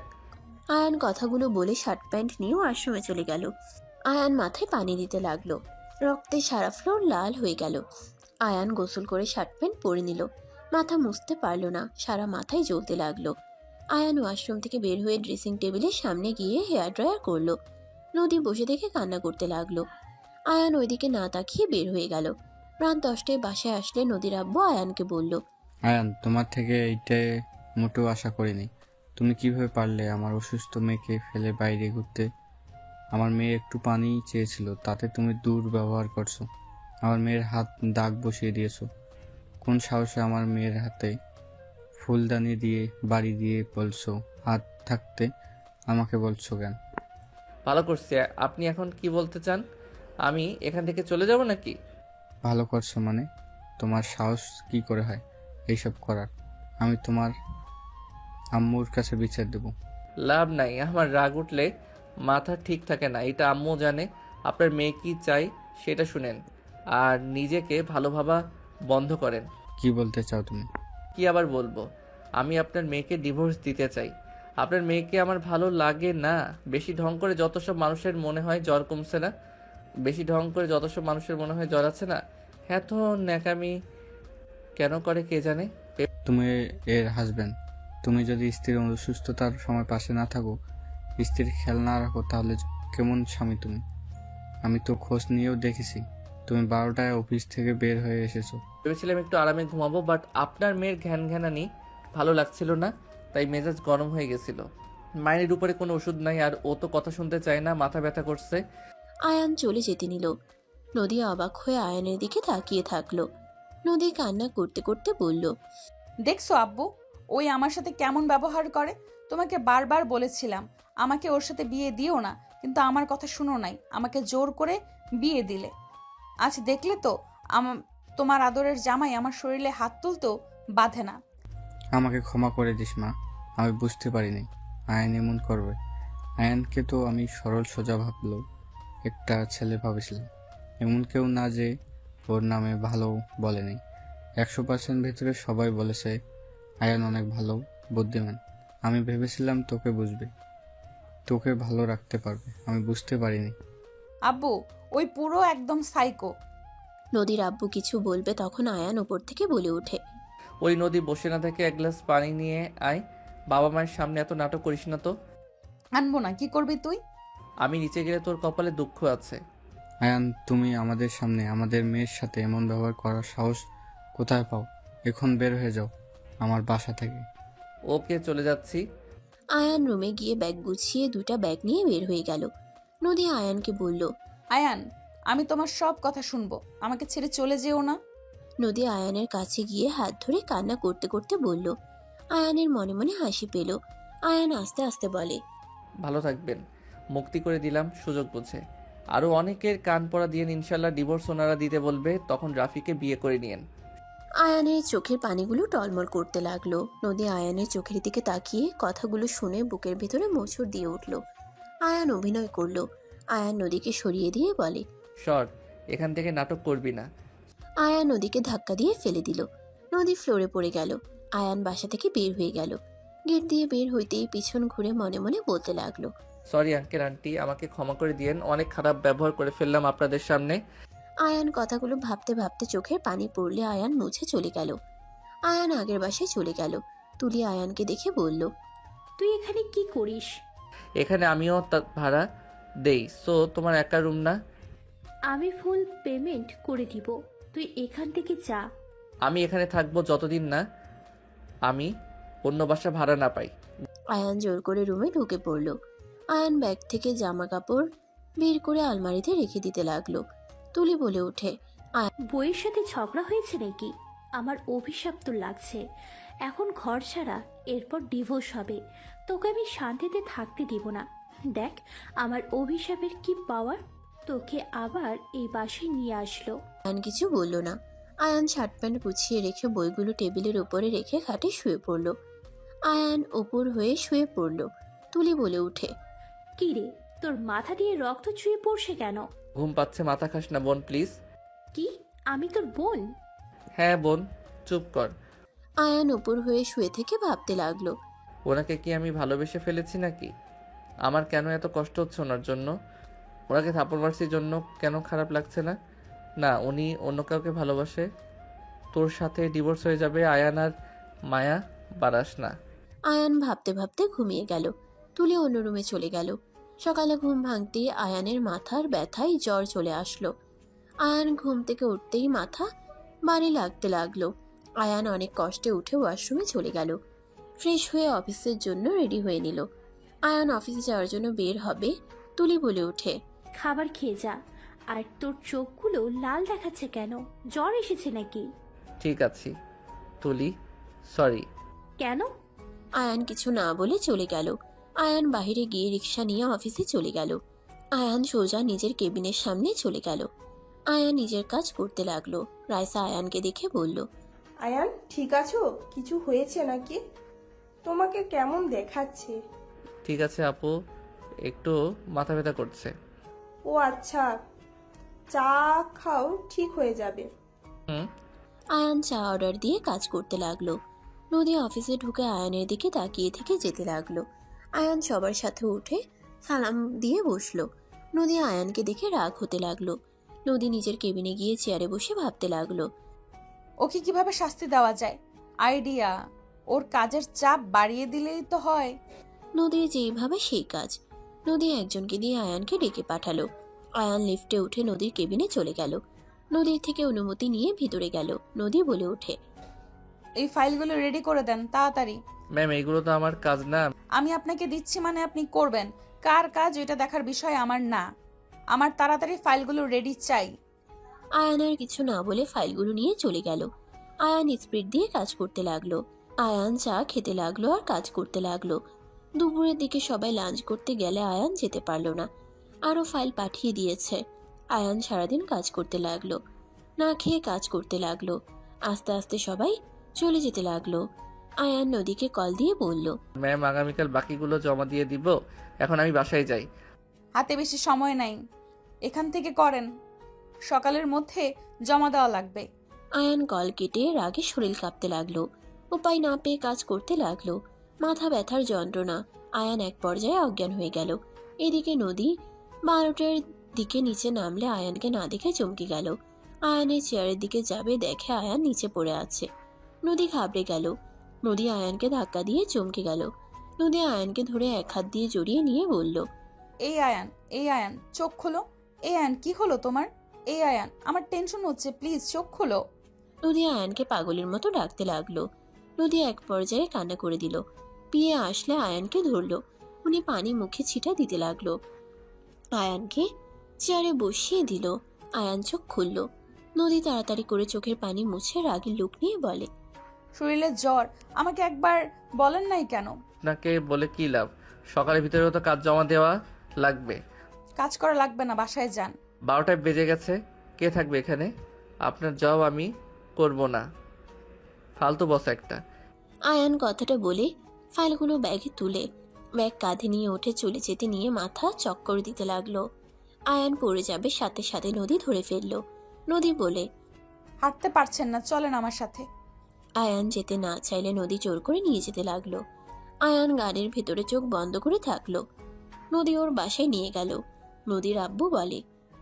Speaker 3: আয়ান কথাগুলো বলে শার্ট প্যান্ট নিয়ে ওয়াশরুমে চলে গেল। আয়ান মাথায় পানি দিতে লাগলো। রক্তে সারা ফ্লোর লাল হয়ে গেল। আয়ান গোসল করে শার্ট প্যান্ট পরে নিল। মাথা মুছতে পারল না, সারা মাথায় জ্বলতে লাগলো। আয়ান ওয়াশরুম থেকে বের হয়ে ড্রেসিং টেবিলের সামনে গিয়ে হেয়ার ড্রায়ার করলো। নদী বসে দেখে কান্না করতে লাগলো। আয়ান ওইদিকে না তাকিয়ে বের হয়ে গেল। রাত 10টায় বাসায় আসলে নদীর আব্বু আয়ানকে বলল,
Speaker 7: আয়ান, তোমার থেকে এইটাই মোটেও আশা করিনি। তুমি কিভাবে পারলে আমার অসুস্থ মেয়েকে ফেলে বাইরে ঘুরতে? আমার মেয়ে একটু পানি চেয়েছিল, তাতে তুমি দুর্ব্যবহার করছো। আমার মেয়ের হাত দাগ বসিয়ে দিয়েছো। কোন সাহসে আমার মেয়ের হাতে ফুলদানি দিয়ে বাড়ি দিয়ে বলছো হাত থাকতে আমাকে বলছো কেন?
Speaker 1: ভালো করছি। আপনি এখন কি বলতে চান? আমি এখান থেকে চলে যাব নাকি?
Speaker 7: ভালো করছো মানে? তোমার সাহস কি করে হয় এইসব করার? আমি তোমার আম্মুর কাছে বিচার দেবো।
Speaker 1: লাভ নাই, আমার রাগ উঠলে মাথা ঠিক থাকে না, এটা আম্মু জানে। আপনার মেয়ে কি চাই সেটা শুনেন, আর নিজেকে ভালো ভাবা বন্ধ করেন।
Speaker 7: কি বলতে চাও তুমি?
Speaker 1: কি আবার বলবো? আমি আপনার মেয়েকে ডিভোর্স দিতে চাই। আপনার মেয়েকে আমার ভালো লাগে না। বেশি ঢং করে যত সব মানুষের মনে হয় জ্বর কমছে না, বেশি ঢং করে যত সব মানুষের মনে হয় জ্বর আছে না, হ্যাঁ তো ন্যাকামি কেন করে কে জানে।
Speaker 7: তুমি এর হাজবেন্ড। তুমি যদি স্ত্রীর অসুস্থতার সময় পাশে না থাকো, স্ত্রীর খেয়াল না রাখো, তাহলে কেমন স্বামী তুমি? আমি তো খোঁজ নিয়েও দেখেছি তুমি 12টায় অফিস থেকে বের হয়ে এসেছো।
Speaker 1: ভেবেছিলাম একটু আরামে ঘুমাবো, বাট আপনার মেয়ের ঘ্যান ঘ্যানানি ভালো লাগছিল না, তাই মেজাজ গরম হয়ে গেছিল। মায়ের উপরে কোনো ওষুধ নাই, আর ও তো কথা শুনতে চায় না, মাথা ব্যথা করছে।
Speaker 3: আয়ান চলে যেতে নিল। নদী অবাক হয়ে আয়ানের দিকে তাকিয়ে থাকলো। নদী কান্না করতে করতে বলল,
Speaker 2: দেখছো আব্বু, ওই আমার সাথে কেমন ব্যবহার করে? তোমাকে বারবার বলেছিলাম আমাকে ওর সাথে বিয়ে দিও না, কিন্তু আমার কথা শুনো নাই, আমাকে জোর করে বিয়ে দিলে। আজ দেখলে তো তোমার আদরের জামাই আমার শরীরে হাত তুলতেও বাধে না।
Speaker 7: আমাকে ক্ষমা করে দিস মা, আমি বুঝতে পারিনি আয়ন এমন করবে। আয়নকে তো আমি সরল সোজা ভাবলো একটা ছেলে ভাবেছিলাম, এমন কেউ না যে ওর নামে ভালো বলেনি। 100% ভেতরে সবাই বলেছে আয়ন অনেক ভালো, বুদ্ধিমান। আমি ভেবেছিলাম তোকে বুঝবে, তোকে ভালো রাখতে পারবে, আমি বুঝতে পারিনি।
Speaker 2: আব্বু, ওই পুরো একদম সাইকো।
Speaker 3: নদীর আব্বু কিছু বলবে তখন আয়ান উপর থেকে বলে ওঠে,
Speaker 1: ওই নদী, বসে না থেকে এক গ্লাস পানি নিয়ে আয়। বাবা মায়ের সামনে এত নাটক করিস না তো।
Speaker 2: আনবো না, কি করবি তুই?
Speaker 1: আমি নিচে গেলে তোর কপালে দুঃখ আছে।
Speaker 7: আয়ান, তুমি আমাদের সামনে আমাদের মেয়ের সাথে এমন ব্যবহার করার সাহস কোথায় পাও? এখন বের হয়ে যাও আমার বাসা থেকে।
Speaker 1: ওকে, চলে যাচ্ছি।
Speaker 3: আয়ান রুমে গিয়ে ব্যাগ গুছিয়ে 2টা ব্যাগ নিয়ে বের হয়ে গেল। নদী আয়ানকে বলল,
Speaker 2: আয়ান, আমি তোমার সব কথা শুনবো, আমাকে ছেড়ে চলে যেও না।
Speaker 3: নদী আয়ানের কাছে গিয়ে হাত ধরে কান্না করতে করতে বলল। আয়ানের মনে মনে হাসি পেল। আয়ান আস্তে আস্তে বলে,
Speaker 1: ভালো থাকবেন। মুক্তি করে দিলাম সুযোগ বুঝে। আরও অনেকের কান পড়া দিয়ে ইনশাল্লাহ ডিভোর্স ওনারা দিতে বলবে, তখন রাফিকে বিয়ে করে নিয়েন।
Speaker 3: আয়ানের চোখের পানিগুলো টলমল করতে লাগলো। নদী আয়ানের চোখের দিকে তাকিয়ে কথাগুলো শুনে বুকের ভেতরে মোচড় দিয়ে উঠল। আয়ান অভিনয় করলো। আয়ান নদীকে সরিয়ে দিয়ে বলে,
Speaker 1: সর, এখান থেকে নাটক করবি না।
Speaker 3: আয়ান নদীকে ধাক্কা দিয়ে ফেলে দিল। নদী ফ্লোরে পড়ে গেল। আয়ান বাসা থেকে বের হয়ে গেল। গেট দিয়ে বের হইতেই পিছন ঘুরে মনে মনে বলতে লাগলো,
Speaker 1: সরি আঙ্কেল আন্টি, আমাকে ক্ষমা করে দিয়েন, অনেক খারাপ ব্যবহার করে ফেললাম আপনাদের সামনে।
Speaker 3: আয়ান কথাগুলো ভাবতে ভাবতে চোখের পানি পড়লে আয়ান মুছে চলে গেল। আয়ান আগের বাসায় চলে গেল। তুলি আয়ানকে দেখে বলল,
Speaker 9: তুই এখানে কি করিস?
Speaker 1: এখানে আমিও ভাড়া দেই, সো তোমার একা রুম না।
Speaker 9: আমি ফুল পেমেন্ট করে দিব, তুই এখান থেকে যা।
Speaker 1: আমি এখানে থাকবো যতদিন না আমি অন্য বাসা ভাড়া না পাই।
Speaker 3: আয়ান জোর করে রুমে ঢুকে পড়ল। আয়ান ব্যাগ থেকে জামা কাপড় বের করে আলমারিতে রেখে দিতে লাগলো। তুলি বলে ওঠে,
Speaker 9: বইয়ের সাথে ঝগড়া হয়েছে নাকি? আমার অভিশাপ তো লাগছে। এখন ঘর ছাড়া, এরপর ডিভোর্স হবে। তোকে আমি শান্তিতে থাকতে দিব না। দেখ আমার অভিশাপের কি পাওয়ার, তোকে আবার এই বাসায় নিয়ে আসলো।
Speaker 3: আয়ান কিছু বলল না। আয়ান শার্ট প্যান্ট গুছিয়ে রেখে বইগুলো টেবিলের উপরে রেখে খাটে শুয়ে পড়ল। আয়ান উপর হয়ে শুয়ে পড়ল। তুলি বলে উঠে,
Speaker 9: কি রে, তোর মাথা দিয়ে রক্ত চুয়ে পড়ছে কেন?
Speaker 1: ঘুম পাচ্ছে, মাথা খাস না বোন প্লিজ।
Speaker 9: কি, আমি তোর বোন?
Speaker 1: হ্যাঁ বোন, চুপ কর।
Speaker 3: আয়ান উপর হয়ে শুয়ে থেকে ভাবতে লাগলো,
Speaker 1: ওনাকে কি আমি ভালোবেসে ফেলেছি নাকি? আমার কেন এত কষ্ট হচ্ছে ওনার জন্য? ওনাকে থাপ্পড় মারছির জন্য কেন খারাপ লাগছে না? না, উনি অন্য কাউকে ভালোবাসে। তোর সাথে ডিভোর্স হয়ে যাবে, আয়ান আর মায়া বাড়াস না।
Speaker 3: আয়ান ভাবতে ভাবতে ঘুমিয়ে গেল। তুলি অন্য রুমে চলে গেল। সকালে ঘুম ভাঙতেই আয়ানের মাথার ব্যথায় জ্বর চলে আসলো। আয়ান ঘুম থেকে উঠতেই মাথা ভারী লাগতে লাগলো। আয়ান অনেক কষ্টে উঠে ওয়াশরুমে চলে গেল। ফ্রেশ হয়ে অফিসের জন্য রেডি হয়ে নিল। আয়ান অফিসে যাওয়ার জন্য বের হবে। তুলি বলে ওঠে,
Speaker 9: খাবার খেয়ে যা। আর তোর চোখগুলো লাল দেখাচ্ছে কেন? জ্বর এসেছে নাকি?
Speaker 1: ঠিক আছে তুলি, সরি।
Speaker 9: কেন?
Speaker 3: আয়ান কিছু না বলে চলে গেল। আয়ান বাইরে গিয়ে রিক্সা নিয়ে অফিসে চলে গেল। আয়ান সোজা নিজের কেবিনের সামনে চলে গেল। আয়ান নিজের কাজ করতে লাগলো। রাইসা আয়ানকে দেখে বলল,
Speaker 6: আয়ান ঠিক আছো? কিছু হয়েছে নাকি? তোমাকে কেমন দেখাচ্ছে?
Speaker 1: ঠিক আছে আপু, একটু মাথা ব্যথা করছে।
Speaker 6: ও আচ্ছা, চা খাও, ঠিক হয়ে যাবে।
Speaker 1: হুম।
Speaker 3: আয়ান চা অর্ডার দিয়ে কাজ করতে লাগলো। নদী অফিসে ঢুকে আয়ানের দিকে তাকিয়ে থেকে যেতে লাগলো। আয়ান সবার সাথে উঠে সালাম দিয়ে বসলো। নদী আয়ানকে দেখে রাগ হতে লাগলো। নদী নিজের কেবিনে গিয়ে চেয়ারে বসে ভাবতে লাগলো,
Speaker 2: ওকে কিভাবে শাস্তি দেওয়া যায়? আইডিয়া, ওর কাজের চাপ বাড়িয়ে দিলেই তো হয়।
Speaker 3: নদীর যেইভাবে সেই কাজ। নদী একজনকে দিয়ে আয়ানকে ডেকে পাঠালো। আয়ান লিফটে উঠে নদীর কেবিনে চলে গেল। নদীর থেকে অনুমতি নিয়ে ভিতরে গেল। নদী বলে ওঠে,
Speaker 2: এই ফাইলগুলো রেডি করে দেন তাড়াতাড়ি।
Speaker 1: ম্যাম, এগুলো তো আমার কাজ না।
Speaker 2: আমি আপনাকে দিচ্ছি মানে আপনি করবেন। কার কাজ এটা দেখার বিষয় আমার না। আমার তাড়াতাড়ি ফাইলগুলো রেডি চাই।
Speaker 3: আয়ান আর কিছু না বলে ফাইলগুলো নিয়ে চলে গেল। আয়ান স্পিড দিয়ে কাজ করতে লাগলো। আয়ান চা খেতে লাগলো আর কাজ করতে লাগলো। দুপুরের দিকে সবাই লাঞ্চ করতে গেলে আয়ান যেতে পারলো না। আরও ফাইল পাঠিয়ে দিয়েছে। আয়ান সারাদিন কাজ করতে লাগলো। না খেয়ে কাজ করতে লাগলো। আস্তে আস্তে সবাই চলে যেতে লাগলো। আয়ান নদীকে কল দিয়ে বলল,
Speaker 1: ম্যাম, আগামীকাল বাকিগুলো জমা দিয়ে দিব, এখন আমি বাসায় যাই।
Speaker 2: হাতে বেশি সময় নাই, এখান থেকে করেন, সকালের মধ্যে জমা দেওয়া লাগবে।
Speaker 3: আয়ান কল কেটে রাগে শরীর কাঁপতে লাগলো। উপায় না পেয়ে কাজ করতে লাগলো। মাথা ব্যথার যন্ত্রণা। আয়ান এক পর্যায়ে অজ্ঞান হয়ে গেল। এদিকে নদী 12টার দিকে নিচে নামলে আয়ানকে না দেখে চমকে গেল। আয়ানের চেয়ারের দিকে যাবে, দেখে আয়ান নিচে পড়ে আছে। নদী ঘাবড়ে গেল। নদী আয়ানকে ধাক্কা দিয়ে চমকে গেল। নদী আয়ানকে ধরে এক হাত দিয়ে জড়িয়ে নিয়ে বলল,
Speaker 2: এই আয়ান, এই আয়ান, চোখ খোলো। এই আয়ান, কি হলো তোমার? এই আয়ান, আমার টেনশন হচ্ছে, প্লিজ চোখ খোলো।
Speaker 3: নদী আয়ানকে পাগলের মতো ডাকতে লাগলো। নদী এক পর্যায়ে কান্না করে দিল। পিয়ে আসলে আয়ানকে ধরলো। উনি পানি মুখে ছিটা দিতে লাগলো। আয়ানকে চেয়ারে বসিয়ে দিল। আয়ান চোখ খুলল। নদী তাড়াতাড়ি করে চোখের পানি মুছে রাগের লুক নিয়ে বলে,
Speaker 2: শরীরের জ্বর, আমাকে একবার বলেন নাই কেন?
Speaker 1: আপনাকে বলে কি লাভ? সকালের ভিতরেও তো কাজ জমা দেওয়া লাগবে।
Speaker 2: কাজ করা লাগবে না, বাসায় যান।
Speaker 1: 12টায় বেজে গেছে, কে থাকবে এখানে? আপনার জব আমি করব না। ফালতু বস একটা।
Speaker 3: আয়ান কথাটা বলে ফাইলগুলো ব্যাগে তুলে ব্যাগ কাঁধে নিয়ে উঠে চলে যেতে নিয়ে মাথা চক্কর দিতে লাগলো। আয়ান পড়ে যাবে, সাথে সাথে নদী ধরে ফেললো। নদী বলে,
Speaker 2: হাঁটতে পারছেন না, চলেন আমার সাথে।
Speaker 3: আয়ান যেতে না চাইলে নদী জোর করে নিয়ে যেতে লাগলো। আয়ান গাড়ির ভেতরে চোখ বন্ধ করে থাকলো। নদী ওর বাসায় নিয়ে গেল। নদীর আব্বু বলে,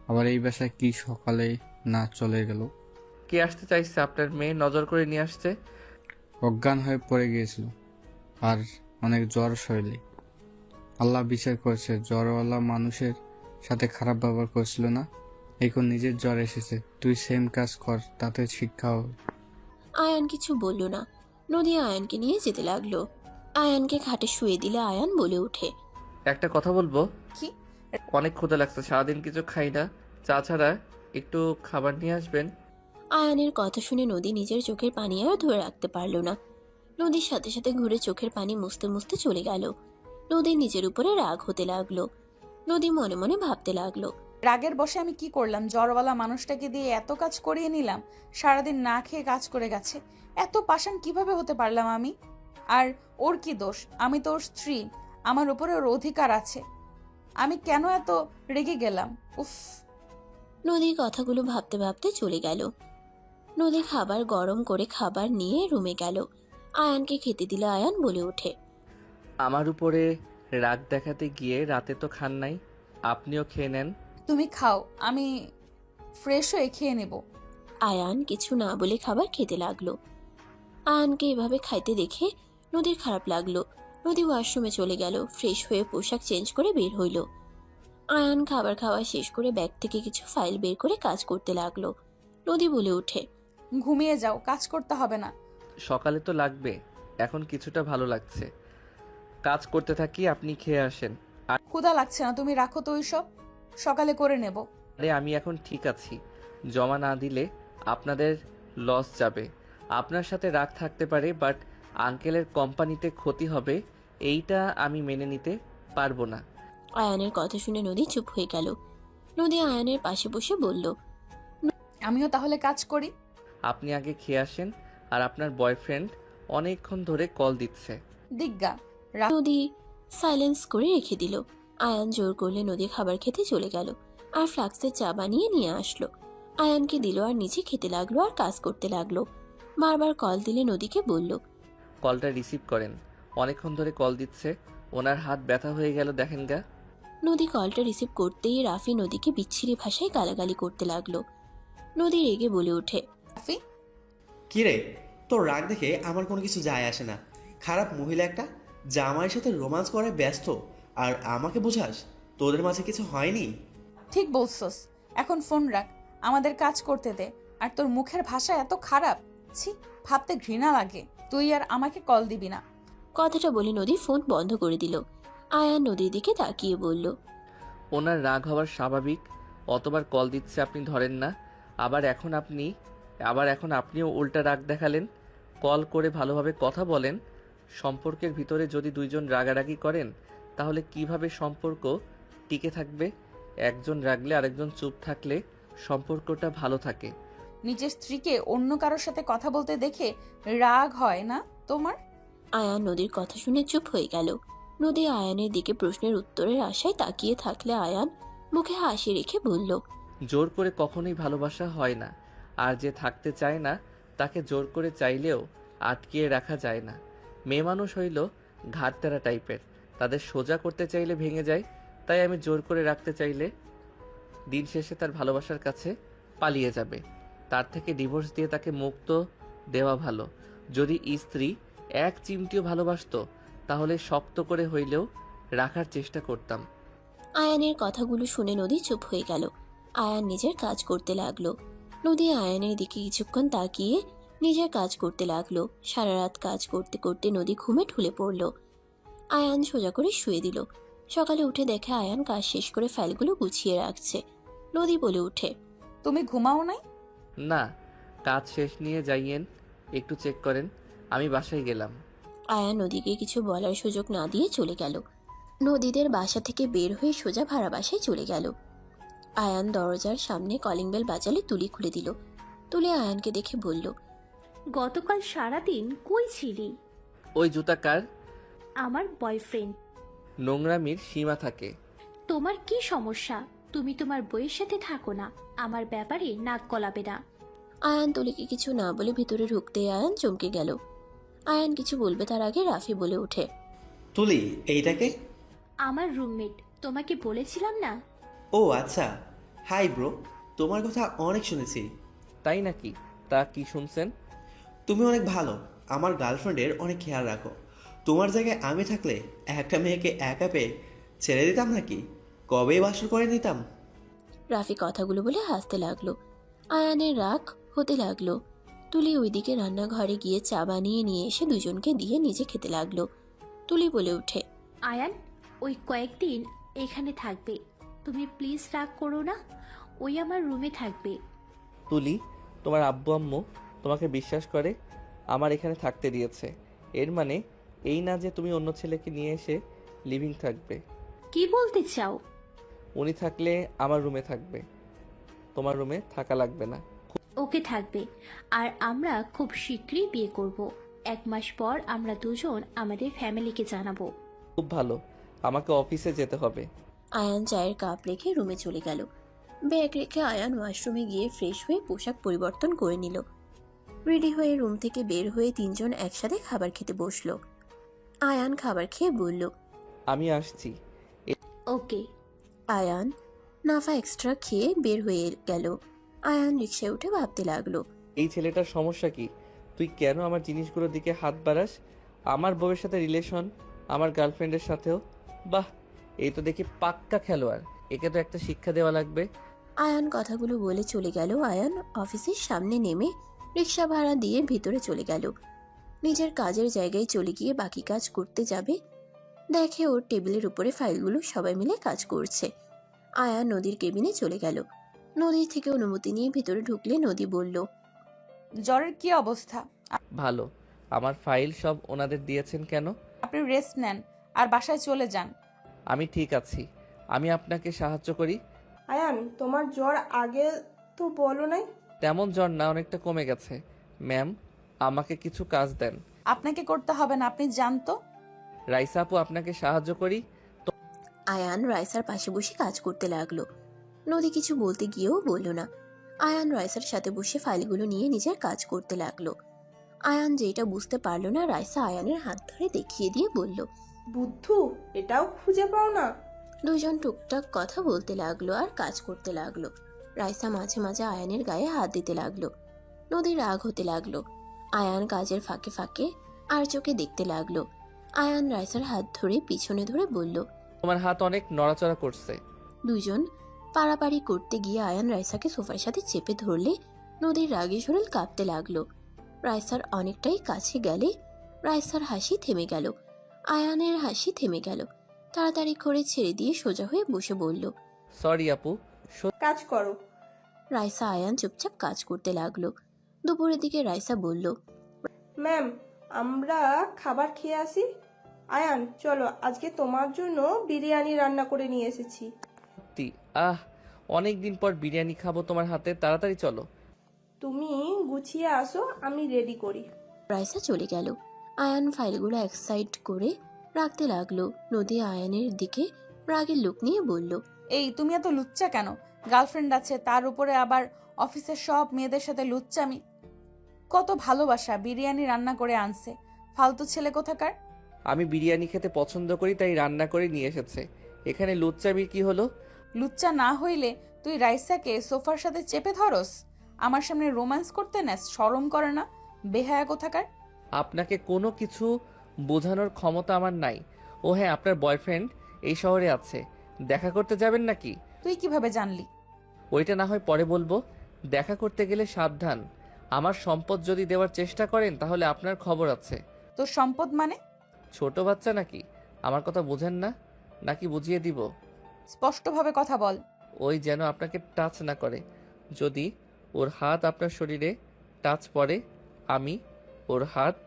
Speaker 7: আবার এই বাসায় কি সকালে না চলে গেল?
Speaker 1: কে আসতে চাইছে? আপনার মেয়ে নজর করে নিয়ে আসছে।
Speaker 7: অজ্ঞান হয়ে পড়ে গিয়েছিল আর অনেক জ্বর শরীরে। আল্লাহ বিচার করেছে, জ্বরওয়ালা মানুষের সাথে খারাপ ব্যবহার করেছিল না? এখন নিজের জ্বর এসেছে, তুই সেম কাজ কর, তাতে শিক্ষা হবে।
Speaker 3: আয়ান কিছু বলল না। নদী আয়ানকে নিয়ে যেতে লাগলো। আয়ানকে খাটে শুয়ে দিলে আয়ান বলে ওঠে,
Speaker 1: একটা কথা বলবো?
Speaker 2: কি?
Speaker 1: অনেক ক্ষুধা লাগছে, সারাদিন কিছু খাই না। চা ছাড়া একটু খাবার নিয়ে আসবেন।
Speaker 3: আয়ানের কথা শুনে নদী নিজের চোখের পানি আর ধরে রাখতে পারল না। নদীর সাথে সাথে ঘুরে চোখের পানি মুছতে মুছতে চলে গেল। নদীর নিজের উপরে রাগ হতে লাগলো। নদী মনে মনে ভাবতে লাগলো,
Speaker 2: রাগের বশে আমি কি করলাম? জ্বরওয়ালা মানুষটাকে দিয়ে এত কাজ করিয়ে নিলাম, সারাদিন না খেয়ে কাজ করে গেছে। এত পাষাণ কিভাবে হতে পারলাম আমি? আর ওর কি দোষ? আমি তো ওর স্ত্রী, আমার উপরে ওর অধিকার আছে। আমি কেন এত রেগে গেলাম? উফ।
Speaker 3: নদী কথাগুলো ভাবতে ভাবতে চলে গেল। নদী খাবার গরম করে খাবার নিয়ে রুমে গেল। আয়ানকে খেতে দিলে আয়ান বলে ওঠে,
Speaker 1: আমার উপরে রাগ দেখাতে গিয়ে রাতে তো খান নাই, আপনিও খেয়ে নেন।
Speaker 2: তুমি খাও, আমি ফ্রেশ হয়ে খেয়ে নেব।
Speaker 3: আয়ান কিছু না বলে খাবার খেতে লাগলো। আয়ানকে এভাবে খাইতে দেখে নদীর খারাপ লাগলো। নদী ওয়াশরুমে চলে গেল, ফ্রেশ হয়ে পোশাক চেঞ্জ করে বের হইল। আয়ান খাবার খাওয়া শেষ করে ব্যাগ থেকে কিছু ফাইল বের করে কাজ করতে লাগলো। নদী বলে ওঠে,
Speaker 2: ঘুমিয়ে যাও, কাজ করতে হবে না।
Speaker 1: সকালে তো লাগবে, এখন কিছুটা ভালো লাগছে। কাজ করতে থাকি, আপনি খেয়ে আসেন।
Speaker 2: ক্ষুধা লাগছে না, তুমি রাখো তো ওইসব, সকালে করে নেব।
Speaker 1: আরে আমি এখন ঠিক আছি, জমা না দিলে আপনাদের লস যাবে। আপনার সাথে রাগ থাকতে পারে, বাট আঙ্কেলের কোম্পানিতে ক্ষতি হবে, এইটা আমি মেনে নিতে পারবো না।
Speaker 3: আয়ানের কথা শুনে নদী চুপ হয়ে গেল। নদী আয়ানের পাশে বসে বলল,
Speaker 2: আমিও তাহলে কাজ করি।
Speaker 1: আপনি আগে খেয়ে আসেন, আর আপনার বয়ফ্রেন্ড অনেকক্ষণ ধরে কল দিচ্ছে।
Speaker 2: দিগ্গা।
Speaker 3: নদী সাইলেন্স করে রেখে দিল। আয়ান জোর করলে নদী খাবার খেতে চলে গেল আর ফ্লাক্সে চা বানিয়ে নিয়ে আসলো। আয়ানকে দিল আর নিচে খেতে লাগলো আর কাজ করতে লাগলো। বারবার কল দিলে নদীকে বলল,
Speaker 1: কলটা রিসিভ করেন, অনেকক্ষণ ধরে কল দিচ্ছে, ওনার হাত ব্যথা হয়ে গেল দেখেন গা।
Speaker 3: নদী কলটা রিসিভ করতেই রাফি নদীকে বিচ্ছিরি ভাষায় গালাগালি করতে লাগলো। নদী রেগে বলে ওঠে,
Speaker 2: রাফি,
Speaker 8: কি রে, তোর রাগ দেখে আমার কোনো কিছু যায় আসে না। খারাপ মহিলা একটা, জামাইয়ের সাথে রোমান্স করে ব্যস্ত, আর আমাকে বোঝাস তোদের মাঝে কিছু হয়নি।
Speaker 2: ঠিক বলছস, এখন ফোন রাখ, আমাদের কাজ করতে দে। আর তোর মুখের ভাষা এত খারাপ, ছি, ভাবতে ঘৃণা লাগে। তুই আর আমাকে কল দিবি না।
Speaker 3: কথাটা বলে নদী ফোন বন্ধ করে দিল। আয়ান নদীর দিকে তাকিয়ে বলল,
Speaker 1: ওনার রাগ হওয়ার স্বাভাবিক, অতবার কল দিচ্ছে আপনি ধরেন না, আবার এখন আপনিও উল্টা রাগ দেখালেন। কল করে ভালোভাবে কথা বলেন। সম্পর্কের ভিতরে যদি দুইজন রাগারাগি করেন তাহলে কিভাবে সম্পর্ক টিকে থাকবে? একজন রাগলে আরেকজন চুপ থাকলে সম্পর্কটা ভালো থাকে।
Speaker 2: নিজের স্ত্রীকে অন্য কারোর সাথে কথা বলতে দেখে রাগ হয় না তোমার?
Speaker 3: আয়ান নদীর কথা শুনে চুপ হয়ে গেল। নদী আয়ানের দিকে প্রশ্নের উত্তরের আশায় তাকিয়ে থাকলে আয়ান মুখে হাসি রেখে বলল,
Speaker 1: জোর করে কখনোই ভালোবাসা হয় না, আর যে থাকতে চায় না তাকে জোর করে চাইলেও আটকিয়ে রাখা যায় না। মেয়ে মানুষ হইল ঘাটতেরা টাইপের, তাদের সোজা করতে চাইলে ভেঙে যায়, তাই আমি জোর করে রাখতে চাইলে দিন শেষে তার ভালোবাসার কাছে পালিয়ে যাবে। তার থেকে ডিভোর্স দিয়ে তাকে মুক্ত দেওয়া ভালো। যদি স্ত্রী এক চিমটিও ভালোবাসতো তাহলে শক্ত করে হইলেও রাখার চেষ্টা করতাম।
Speaker 3: আয়ানের কথাগুলো শুনে নদী চুপ হয়ে গেল। আয়ান নিজের কাজ করতে লাগলো। নদী আয়ানের দিকে কিছুক্ষণ তাকিয়ে নিজের কাজ করতে লাগলো। সারা রাত কাজ করতে করতে নদী ঘুমে ঢুলে পড়ল। আয়ান সোজা করে শুয়ে দিল। সকালে উঠে দেখে আয়ান কাজ শেষ করে ফাইলগুলো গুছিয়ে রাখছে। নদী বলে ওঠে,
Speaker 2: তুমি ঘুমাও নাই?
Speaker 1: না, কাজ শেষ নিয়ে যাইয়েন, একটু চেক করেন, আমি বাসায় গেলাম।
Speaker 3: আয়ান নদীকে কিছু বলার সুযোগ না দিয়ে চলে গেল। নদীদের বাসা থেকে বের হয়ে সোজা ভাড়া বাসায় চলে গেল। আয়ান দরজার সামনে কলিং বেল বাজালে তুলি খুলে দিল। তুলি আয়ানকে দেখে বলল,
Speaker 9: গতকাল সারাদিন কই ছিলি?
Speaker 1: ওই জুতা কার?
Speaker 9: আমার বয়ফ্রেন্ড।
Speaker 1: নোংরামির সীমা থাকে।
Speaker 9: তোমার কি সমস্যা? তুমি তোমার বইয়ের সাথে থাকো না, আমার ব্যাপারে নাক গলাবে না।
Speaker 3: আয়ান তুলিকে কিছু না বলে ভিতরে ঢুকতে আয়ান চমকে গেল। আয়ান কিছু বলবে তার আগে রাফি বলে ওঠে,
Speaker 8: তুলি, এইটাকে?
Speaker 9: আমার রুমমেট, তোমাকে বলেছিলাম না?
Speaker 8: ও আচ্ছা, হাই ব্রো। তোমার কথা অনেক শুনেছি।
Speaker 1: তাই নাকি? তা কি শুনছেন?
Speaker 8: তুমি অনেক ভালো, আমার গার্লফ্রেন্ডের অনেক খেয়াল রাখো। তোমার জায়গায় আমি থাকলে একটা মেয়েকে একা পেয়ে ছেড়ে দিতাম নাকি? কবেই বাসর করে নিতাম।
Speaker 3: রাফি কথাগুলো বলে হাসতে লাগলো। আয়ানের রাগ হতে লাগলো। তুলি ওইদিকে রান্নাঘরে গিয়ে চা বানিয়ে নিয়ে এসে দুজনকে দিয়ে নিজে খেতে লাগলো। তুলি বলে ওঠে,
Speaker 9: আয়ান ওই কয়েকদিন এখানে থাকবে, তুমি প্লিজ রাগ করো না। ওই আমার রুমে থাকবে।
Speaker 1: তুলি, তোমার আব্বু আম্মু তোমাকে বিশ্বাস করে আমার এখানে থাকতে দিয়েছে। এর মানে এই না যে তুমি অন্য ছেলেকে নিয়ে এসে লিভিং থাকবে।
Speaker 9: কি বলতে চাও?
Speaker 1: উনি থাকলে আমার রুমে থাকবে, তোমার রুমে থাকা লাগবে না।
Speaker 9: ওকে থাকবে। আর আমরা খুব শীঘ্রই বিয়ে করব। 1 মাস পর আমরা দুজন আমাদের ফ্যামিলিকে জানাবো।
Speaker 1: খুব ভালো, আমাকে অফিসে যেতে হবে।
Speaker 3: আয়ান চায়ের কাপ রেখে রুমে চলে গেল। ব্যাগ রেখে আয়ান ওয়াশরুমে গিয়ে ফ্রেশ হয়ে পোশাক পরিবর্তন করে নিল। রেডি হয়ে রুম থেকে বের হয়ে তিনজন একসাথে খাবার খেতে বসলো। আয়ান খাবার খেয়ে বলল,
Speaker 1: আমি আসছি।
Speaker 9: ওকে।
Speaker 3: আয়ান নাফা এক্সট্রা খেয়ে বের হয়ে গেল। আয়ান রিক্সায় উঠে ভাবতে লাগলো,
Speaker 1: এই ছেলেটার সমস্যা কি? তুই কেন আমার জিনিসগুলোর দিকে হাত বাড়াস? আমার বউয়ের সাথে রিলেশন, আমার গার্লফ্রেন্ডের সাথেও। বাহ, এই তো দেখি পাক্কা খেলোয়াড়। একে তো একটা শিক্ষা দেওয়া লাগবে।
Speaker 3: আয়ান কথাগুলো বলে চলে গেল। আয়ান অফিসের সামনে নেমে রিক্সা ভাড়া দিয়ে ভিতরে চলে গেল। নিজের কাজের জায়গায় চলে গিয়ে বাকি কাজ করতে যাবে, দেখে ওর টেবিলের উপরে ফাইলগুলো সবাই মিলে কাজ করছে। আয়ান নদীর কেবিনে চলে গেল। নদীর থেকে অনুমতি নিয়ে ভিতরে ঢুকলে নদী বলল,
Speaker 2: জ্বরের কি অবস্থা?
Speaker 1: ভালো। আমার ফাইল সব ওনাদের দিয়েছেন কেন?
Speaker 2: আপনি রেস্ট নেন আর বাসায় চলে যান।
Speaker 1: আমি ঠিক আছি, আমি আপনাকে সাহায্য করি।
Speaker 6: আয়ান, তোমার জ্বর আগে তো বলো নাই।
Speaker 1: তেমন জ্বর না, অনেকটা কমে গেছে। ম্যাম, আমাকে কিছু কাজ দেন।
Speaker 2: আপনাকে করতে হবে না, আপনি জানতো।
Speaker 1: রাইসা আপু, আপনাকে সাহায্য করি।
Speaker 3: আয়ান রাইসার পাশে বসে কাজ করতে লাগলো। নদী কিছু বলতে গিয়েও বলল না। আয়ান রাইসার সাথে বসে ফাইলগুলো নিয়ে নিজের কাজ করতে লাগলো। আয়ান যেটা বুঝতে পারলো না, রাইসা আয়ানের হাত ধরে দেখিয়ে দিয়ে বলল,
Speaker 6: বুদ্ধু, এটাও খুঁজে পাও না?
Speaker 3: দুজন টুকটাক কথা বলতে লাগলো আর কাজ করতে লাগলো। রাইসা মাঝে মাঝে আয়ানের গায়ে হাত দিতে লাগলো। নদীর রাগ হতে লাগলো। আয়ান কাজের ফাঁকে ফাঁকে আর চোখে দেখতে লাগলো। আয়ান রাইসার হাত ধরে পিছনে ধরে বলল,
Speaker 1: তোমার হাত অনেক নড়াচড়া করছে।
Speaker 3: দুজন পাড়াপাড়ি করতে গিয়ে আয়ান রাইসাকে সোফার সাথে চেপে ধরলে নদীর রাগে শরীর কাঁপতে লাগলো। রাইসার অনেকটাই কাছে গেলে রাইসার হাসি থেমে গেল। আয়ানের হাসি থেমে গেল। তাড়াতাড়ি করে ছেড়ে দিয়ে সোজা হয়ে বসে বলল,
Speaker 1: সরি আপু।
Speaker 6: কাজ করো।
Speaker 3: রাইসা আয়ান চুপচাপ কাজ করতে লাগলো। দুপুরের দিকে রাইসা বলল,
Speaker 6: ম্যাম, আমরা খাবার খেয়ে আসি। আয়ান, চলো, আজকে তোমার জন্য বিরিয়ানি রান্না করে নিয়ে এসেছি।
Speaker 1: সত্যি? আহ, অনেক দিন পর বিরিয়ানি খাবো তোমার হাতে। তাড়াতাড়ি চলো।
Speaker 6: তুমি গুছিয়ে আসো, আমি রেডি করি।
Speaker 3: রাইসা চলে গেল। আয়ান ফাইলগুলো এক সাইড করে রাখতে লাগলো। নদী আয়ানের দিকে রাগের লোক নিয়ে বলল,
Speaker 2: এই তুমি এত লুচ্চা কেন? গার্লফ্রেন্ড আছে, তার উপরে আবার অফিসের সব মেয়েদের সাথে লুচ্চামি। কত ভালোবাসা, বিরিয়ানি রান্না করে আনছে। ফালতু ছেলে কোথাকার।
Speaker 1: আমি বিরিয়ানি খেতে পছন্দ করি, তাই রান্না করে নিয়ে এসেছে। এখানে লুচ্চামির কি হলো?
Speaker 2: লুচ্চা না হইলে তুই রাইসাকে সোফার সাথে চেপে ধরস, আমার সামনে রোম্যান্স করতে নেস? শরম করে না? বেহায়া কোথাকার।
Speaker 1: আপনাকে কোনো কিছু বোঝানোর ক্ষমতা আমার নাই। ও হ্যাঁ, আপনার বয়ফ্রেন্ড এই শহরে আছে, দেখা করতে যাবেন নাকি?
Speaker 2: তুই কিভাবে জানলি?
Speaker 1: ওইটা না হয় পরে বলবো। দেখা করতে গেলে সাবধান। আমার সম্পদ যদি দেওয়ার চেষ্টা করেন তাহলে আপনার খবর আছে।
Speaker 2: তোর সম্পদ মানে?
Speaker 1: ছোট বাচ্চা নাকি? আমার কথা বোঝেন না? নাকি বুঝিয়ে দিব?
Speaker 2: স্পষ্টভাবে কথা বল।
Speaker 1: ওই যেন আপনাকে টাচ না করে। যদি ওর হাত আপনার শরীরে টাচ পড়ে, আমি ওর হাত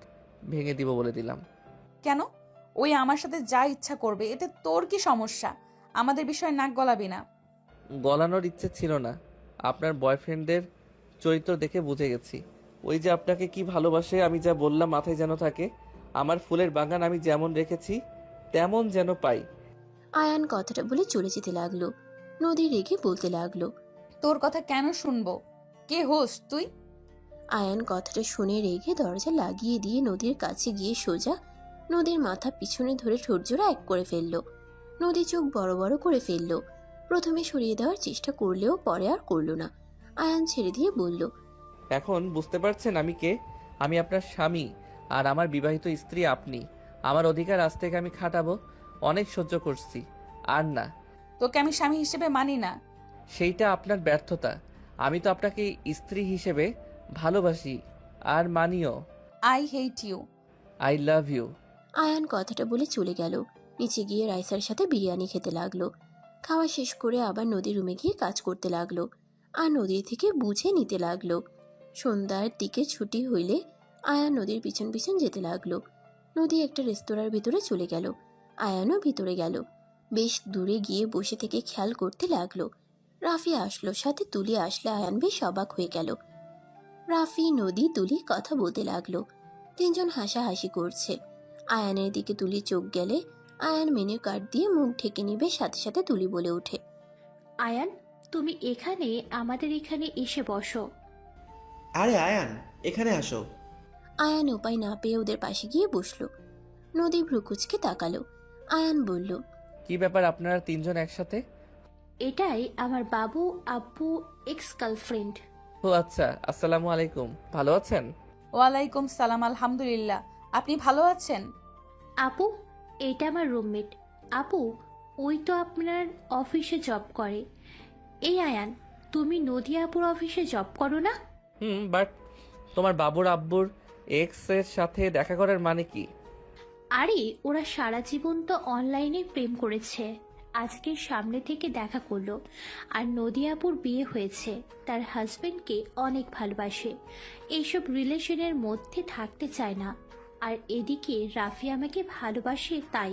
Speaker 1: ভেঙে দিব বলে দিলাম।
Speaker 2: কেন? ওই আমার সাথে যা ইচ্ছা করবে, এতে তোর কি সমস্যা? আমাদের বিষয়ে নাক গলাবি না।
Speaker 1: গলানোর ইচ্ছে ছিল না। আপনার বয়ফ্রেন্ডদের চরিত্র দেখে বুঝে গেছি ওই যে আপনাকে কি ভালোবাসে আমি যা বললাম মাথায় যেন থাকে। আমার ফুলের বাগান আমি যেমন রেখেছি তেমন যেন পাই।
Speaker 3: আয়ান কথাটা বলে চলে যেতে লাগলো। নদী রেগে বলতে লাগলো।
Speaker 2: তোর কথা কেন শুনবো? কে হোস তুই?
Speaker 3: আয়ান কথাটা শুনে রেগে দরজা লাগিয়ে দিয়ে নদীর কাছে গিয়ে সোজা নদীর মাথা পিছনে ধরে ঠোঁটজোড়া এক করে ফেলল। নদী চোখ বড় বড় করে ফেলল। প্রথমে সরিয়ে দেওয়ার চেষ্টা করলেও পরে আর করল না। আয়ান ছেড়ে দিয়ে বলল,
Speaker 1: এখন বুঝতে পারছেন আমি কে? আমি আপনার স্বামী, আর আমার বিবাহিত স্ত্রী আপনি। আমার অধিকার আজ থেকে আমি খাটাবো। অনেক সহ্য করছি, আর না।
Speaker 2: তোকে আমি স্বামী হিসেবে মানি না।
Speaker 1: সেইটা আপনার ব্যর্থতা। আমি তো আপনাকে স্ত্রী হিসেবে ভালোবাসি আর মানিও।
Speaker 2: I hate you.
Speaker 1: I love you.
Speaker 3: Ayaan কথাটা বলে চলে গেল। নিচে গিয়ে রাইসার সাথে বিরিয়ানি খেতে লাগলো। খাওয়া শেষ করে আবার নদীর রুমে গিয়ে কাজ করতে লাগলো আর নদীর থেকে বুঝে নিতে লাগলো। সন্ধ্যার দিকে ছুটি হইলে আয়ান নদীর পিছন পিছন যেতে লাগলো। নদী একটা রেস্তোরাঁর ভিতরে চলে গেল। আয়ানও ভিতরে গেল। বেশ দূরে গিয়ে বসে থেকে খেয়াল করতে লাগলো। রাফি আসলো, সাথে তুলি আসলে আয়ান বেশ অবাক হয়ে গেল। রাফি, নদী, তুলি কথা বলতে লাগলো। তিনজন হাসাহাসি করছে। আয়ানের দিকে তুলি চোখ গেলে আয়ান মেনু কার্ড দিয়ে মুখ ঢেকে নিবে, সাথে সাথে তুলি বলে ওঠে,
Speaker 9: আয়ান, তুমি এখানে আমাদের এখানে এসে বসো।
Speaker 8: আরে আয়ান, এখানে আসো।
Speaker 3: আয়ান উপায় না পেয়ে ওদের পাশে গিয়ে বসলো। নদী ভ্রুকুচকে তাকালো। আয়ান বলল,
Speaker 1: কি ব্যাপার আপনারা তিনজন একসাথে?
Speaker 9: এটাই আমার বাবু আব্বু এক্স গার্লফ্রেন্ড।
Speaker 1: ও আচ্ছা, আসসালামু আলাইকুম। ভালো আছেন?
Speaker 2: ওয়ালাইকুম সালাম, আলহামদুলিল্লাহ। আপনি ভালো আছেন?
Speaker 9: আপু, এটা আমার রুমমেট। আপু, ওই তো আপনার অফিসে জব করে। এই আয়ান, তুমি নদী আপুর অফিসে জব করো না?
Speaker 1: বাট তোমার বাবুর আব্বুর এক্স এর সাথে দেখা করার মানে কি?
Speaker 9: আরে, ওরা সারা জীবন তো অনলাইনে প্রেম করেছে, আজকে সামনে থেকে দেখা করলো। আর নদী আপুর বিয়ে হয়েছে, তার হাজবেন্ডকে অনেক ভালোবাসে, এইসব রিলেশনের মধ্যে থাকতে চায় না। আর এদিকে রাফি আমাকে ভালোবাসে, তাই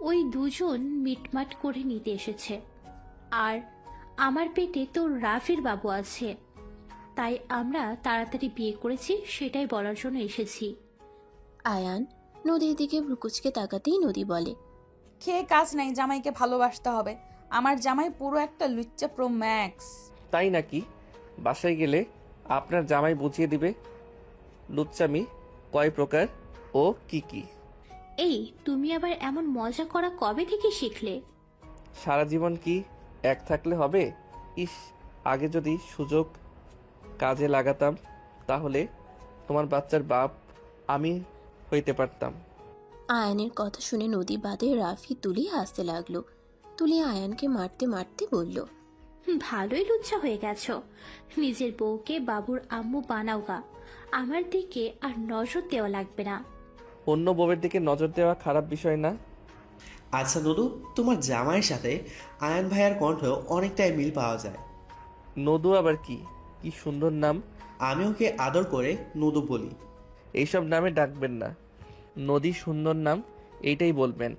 Speaker 9: ওই দুজন মিটমাট করে নিতে এসেছে। আর আমার পেটে তো রাফির বাবু আছে, তাই আমরা তাড়াতাড়ি বিয়ে করেছি, সেটাই বলার জন্য এসেছি।
Speaker 3: আয়ান নদীর দিকে ভ্রুকুচকে তাকাতেই নদী বলে,
Speaker 2: খেয়ে কাজ নাই, জামাইকে ভালোবাসতে হবে। আমার জামাই পুরো একটা লুচ্চা প্রো ম্যাক্স।
Speaker 1: তাই নাকি? বাসায় গেলে আপনার জামাই বুঝিয়ে দিবে লুচ্চামি কয় প্রকার ও কি কি।
Speaker 9: এই, তুমি আবার এমন মজা করা কবে থেকে শিখলে?
Speaker 1: সারা জীবন কি এক থাকলে হবে? ইস, আগে যদি সুযোগ কাজে লাগাতাম তাহলে তোমার বাচ্চার বাপ আমি হইতে পারতাম।
Speaker 3: আয়ানের কথা শুনে নদী বাদে রাফি, তুলি হাসতে লাগলো। তুলি আয়ানকে মারতে মারতে বলল,
Speaker 9: ভালোই লুচ্ছা হয়ে গেছো। নিজের বউকে বাবুর আম্মু বানাও গা। আমার দিকে আর নজর দেওয়া লাগবে না।
Speaker 1: অন্য বউয়ের দিকে নজর দেওয়া খারাপ বিষয় না।
Speaker 8: আচ্ছা নদু, তোমার জামাইয়ের সাথে আয়ান ভাইয়ার কণ্ঠ অনেকটাই মিল পাওয়া যায়।
Speaker 1: নদু আবার কি? কি সুন্দর নাম।
Speaker 8: আমি ওকে আদর করে নদু বলি।
Speaker 1: এইসব নামে ডাকবেন না, নদী সুন্দর নাম এইটাই বলবেন।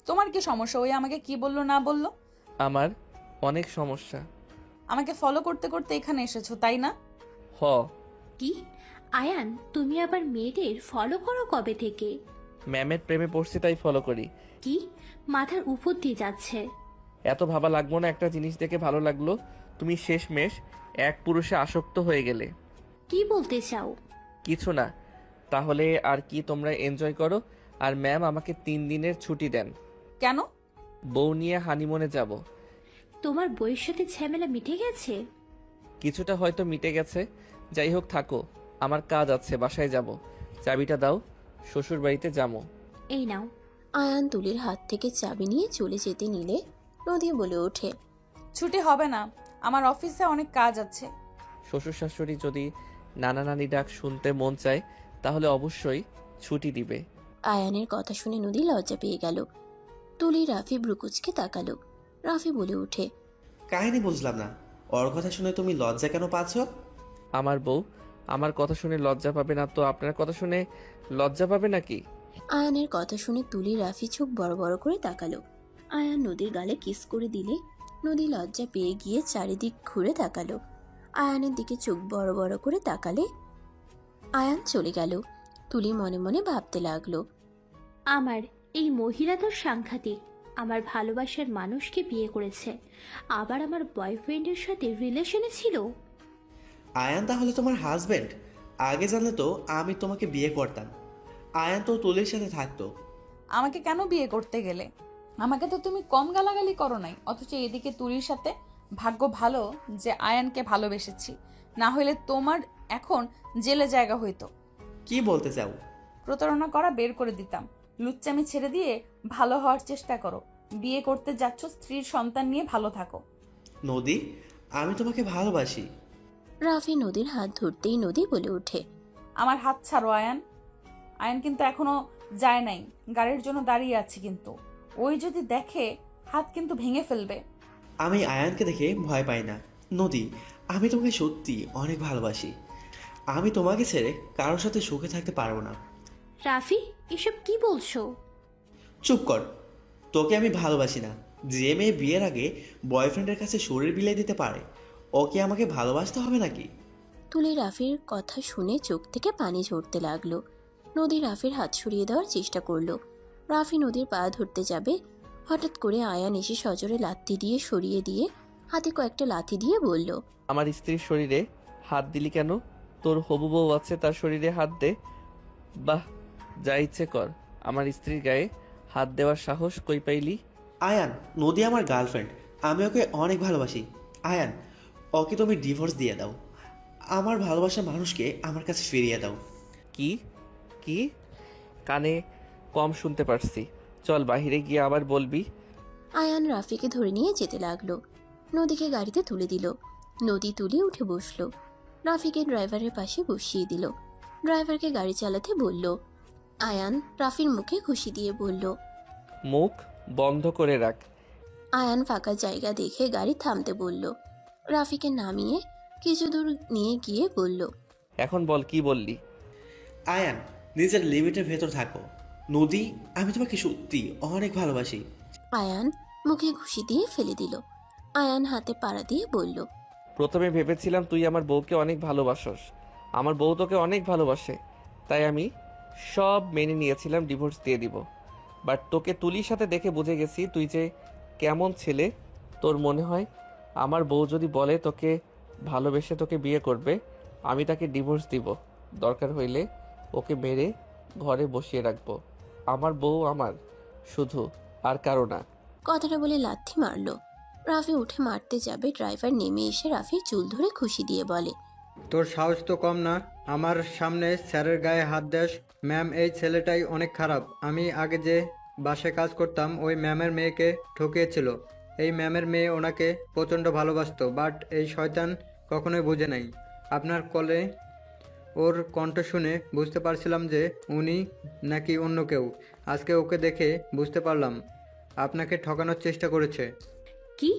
Speaker 2: তোমার কি সমস্যা? ওই আমাকে কি বললো না বললো?
Speaker 1: আমার অনেক সমস্যা।
Speaker 2: আমাকে ফলো করতে করতে এখানে এসেছো, তাই না?
Speaker 1: হ।
Speaker 9: কি আয়ান, তুমি আবার মেয়েদের ফলো করো কবে থেকে?
Speaker 1: ম্যামের প্রেমে পড়ছি তাই ফলো করি।
Speaker 9: কি মাথার উপর দিয়ে যাচ্ছে?
Speaker 1: এত ভাবা লাগবো না, একটা জিনিস দেখে ভালো লাগলো, তুমি শেষমেশ এক পুরুষে আসক্ত হয়ে গেলে।
Speaker 9: কি বলতে চাও?
Speaker 1: কিছু না। তাহলে আর কি, তোমরা এনজয় করো। আর ম্যাম আমাকে 3 দিনের ছুটি দেন।
Speaker 2: কেন?
Speaker 1: বউ নিয়ে হানিমুনে যাব।
Speaker 9: তোমার বইয়ের সাথে ঝামেলা মিটে গেছে?
Speaker 1: কিছুটা হয়তো মিটে গেছে। যাই হোক, থাকো, আমার কাজ আছে, বাসায় যাব। চাবিটা দাও, শ্বশুর বাড়িতে যাবো।
Speaker 9: এই নাও।
Speaker 3: আয়ান তুলির হাত থেকে চাবি নিয়ে চলে যেতে নিলে নদী বলে ওঠে,
Speaker 2: ছুটি হবে না, আমার অফিসে অনেক কাজ আছে।
Speaker 1: শ্বশুর শাশুড়ি যদি নানা নানি ডাক শুনতে মন চায় তাহলে অবশ্যই ছুটি দিবে।
Speaker 3: আয়ানের কথা শুনে নদী লজ্জা পেয়ে গেল। তুলি রাফি ভ্রুকুচকে তাকালো। রাফি বলে ওঠে,
Speaker 8: কাহিনী বুঝলাম না, ওর কথা শুনে তুমি লজ্জা কেন পাচ্ছ?
Speaker 1: আমার বউ আমার কথা শুনে লজ্জা পাবে না তো আপনার কথা শুনে লজ্জা পাবে নাকি?
Speaker 3: আয়ানের কথা শুনে তুলি রাফি চোখ বড় বড় করে তাকালো। আয়ান নদীর গালে কিস করে দিলে নদী লজ্জা পেয়ে গিয়ে চারিদিক ঘুরে তাকালো। আয়ানের দিকে চোখ বড় বড় করে তাকালে আয়ান চলে গেল। তুলি মনে মনে ভাবতে লাগলো,
Speaker 9: আমার এই মহিলা তো সাংঘাতিক। আমার ভালোবাসার মানুষকে বিয়ে করেছে, আবার আমার বয়ফ্রেন্ডের সাথে রিলেশনে ছিল।
Speaker 8: আয়ান তাহলে তোমার হাজবেন্ড? আগে জানলে তো আমি তোমাকে বিয়ে করতাম। আয়ান তো তুলির সাথে থাকতো।
Speaker 2: আমাকে কেন বিয়ে করতে গেলে? আমাকে তো তুমি কম গালাগালি করো নাই, অথচ এদিকে তুলির সাথে। ভাগ্য ভালো যে আয়ানকে ভালোবেসেছি, না হলে তোমার এখন জেলে জায়গা হইতো।
Speaker 8: কি বলতে চাও?
Speaker 2: প্রতারণা করা বের করে দিতাম। লুচ্চামি ছেড়ে দিয়ে ভালো হওয়ার চেষ্টা করো। বিয়ে করতে যাচ্ছ, স্ত্রীর সন্তান নিয়ে ভালো থাকো।
Speaker 8: নদী, আমি তোমাকে ভালোবাসি।
Speaker 3: রাফি নদীর হাত ধরতেই নদী বলে ওঠে,
Speaker 2: আমার হাত ছাড়ো আয়ান। আয়ান কিন্তু এখনো যায় নাই, গাড়ির জন্য দাঁড়িয়ে আছে, কিন্তু ওই যদি দেখে হাত কিন্তু ভেঙে ফেলবে।
Speaker 8: আমি আয়ানকে দেখে ভয় পাই না। নদী, আমি তোমাকে সত্যি অনেক ভালোবাসি। আমি তোমাকে ছেড়ে কারোর সাথে সুখে থাকতে পারবো না।
Speaker 9: রাফি, এসব কি বলছো?
Speaker 8: চুপ কর। তোকে আমি ভালোবাসি না। যে মেয়ে বিয়ের আগে বয়ফ্রেন্ডের কাছে শরীর বিলিয়ে দিতে পারে, ওকে আমাকে ভালোবাসতে হবে নাকি?
Speaker 3: তুলি রাফির কথা শুনে চোখ থেকে পানি ঝরতে লাগলো। নদী রাফির হাত সরিয়ে দেওয়ার চেষ্টা করলো। রাফি নদীর পা ধরতে যাবে, হঠাৎ করে আয়ান এসে সজোরে লাথি দিয়ে সরিয়ে দিয়ে হাতে কয়েকটা লাথি দিয়ে বলল,
Speaker 1: আমার স্ত্রীর শরীরে হাত দিলি কেন? তোর হবু বউ আছে, তার শরীরে হাত দে। বাহ, যা ইচ্ছে কর। আমার স্ত্রীর গায়ে হাত দেওয়ার সাহস কই পাইলি?
Speaker 8: আয়ান, নদী আমার গার্লফ্রেন্ড। আমি ওকে অনেক ভালোবাসি। আয়ান, ওকে তুমি ডিভোর্স দিয়ে দাও। আমার ভালোবাসার মানুষকে আমার কাছে ফিরিয়ে দাও।
Speaker 1: কি কি? কানে কম শুনতে পারছি। চল বাহিরে গিয়ে আবার বলবি।
Speaker 3: আয়ান রাফিকে ধরে নিয়ে যেতে লাগলো। নদীকে গাড়িতে তুলে দিল। নদী তুলে উঠে বসলো। রাফিকে ড্রাইভারের পাশে বসিয়ে দিল। ড্রাইভারকে গাড়ি চালাতে বলল। আয়ান রাফির মুখে খুশি দিয়ে বলল,
Speaker 1: মুখ বন্ধ করে রাখ।
Speaker 3: আয়ান ফাঁকা জায়গা দেখে গাড়ি থামতে বলল। রাফিকে নামিয়ে কিছু দূর নিয়ে গিয়ে বলল,
Speaker 1: এখন বল, কি বললি?
Speaker 8: আয়ান, নিজের লিমিটের ভেতর থাকো। নদী, আমি তোমাকে সত্যি অনেক ভালোবাসি।
Speaker 3: আয়ান মুখে ঘুষি দিয়ে ফেলে দিল। আয়ান হাতে পাড়া দিয়ে বলল,
Speaker 1: প্রথমে ভেবেছিলাম তুই আমার বউকে অনেক ভালোবাসস, আমার বউ তোকে অনেক ভালোবাসে, তাই আমি সব মেনে নিয়েছিলাম, ডিভোর্স দিয়ে দিব। বাট তোকে তুলির সাথে দেখে বুঝে গেছি তুই যে কেমন ছেলে। তোর মনে হয় আমার বউ যদি বলে তোকে ভালোবেসে তোকে বিয়ে করবে, আমি তাকে ডিভোর্স দিব। দরকার হইলে ওকে মেরে ঘরে বসিয়ে রাখবো। আমার বউ আমার, শুধু, আর কারো না।
Speaker 3: কথাটা বলে লাথি মারলো। রাফি উঠে মারতে যাবে, ড্রাইভার নেমে এসে রাফির চুল ধরে খুশি দিয়ে বলে,
Speaker 10: তোর সাহস তো কম না, আমার সামনে স্যারের গায়ে হাত দেস। ম্যাম, এই ছেলেটাই অনেক খারাপ। আমি আগে যে বাসায় কাজ করতাম ওই ম্যামের মেয়েকে ঠকিয়েছিল। এই ম্যামের মেয়ে ওনাকে প্রচণ্ড ভালোবাসতো, বাট এই শয়তান কখনোই বুঝে নাই। আপনার কলে ওর কণ্ঠ শুনে বুঝতে পারছিলাম যে উনি নাকি অন্য কেউ। আজকে ওকে দেখে বুঝতে পারলাম আপনাকে ঠকানোর চেষ্টা করেছে।
Speaker 9: কি,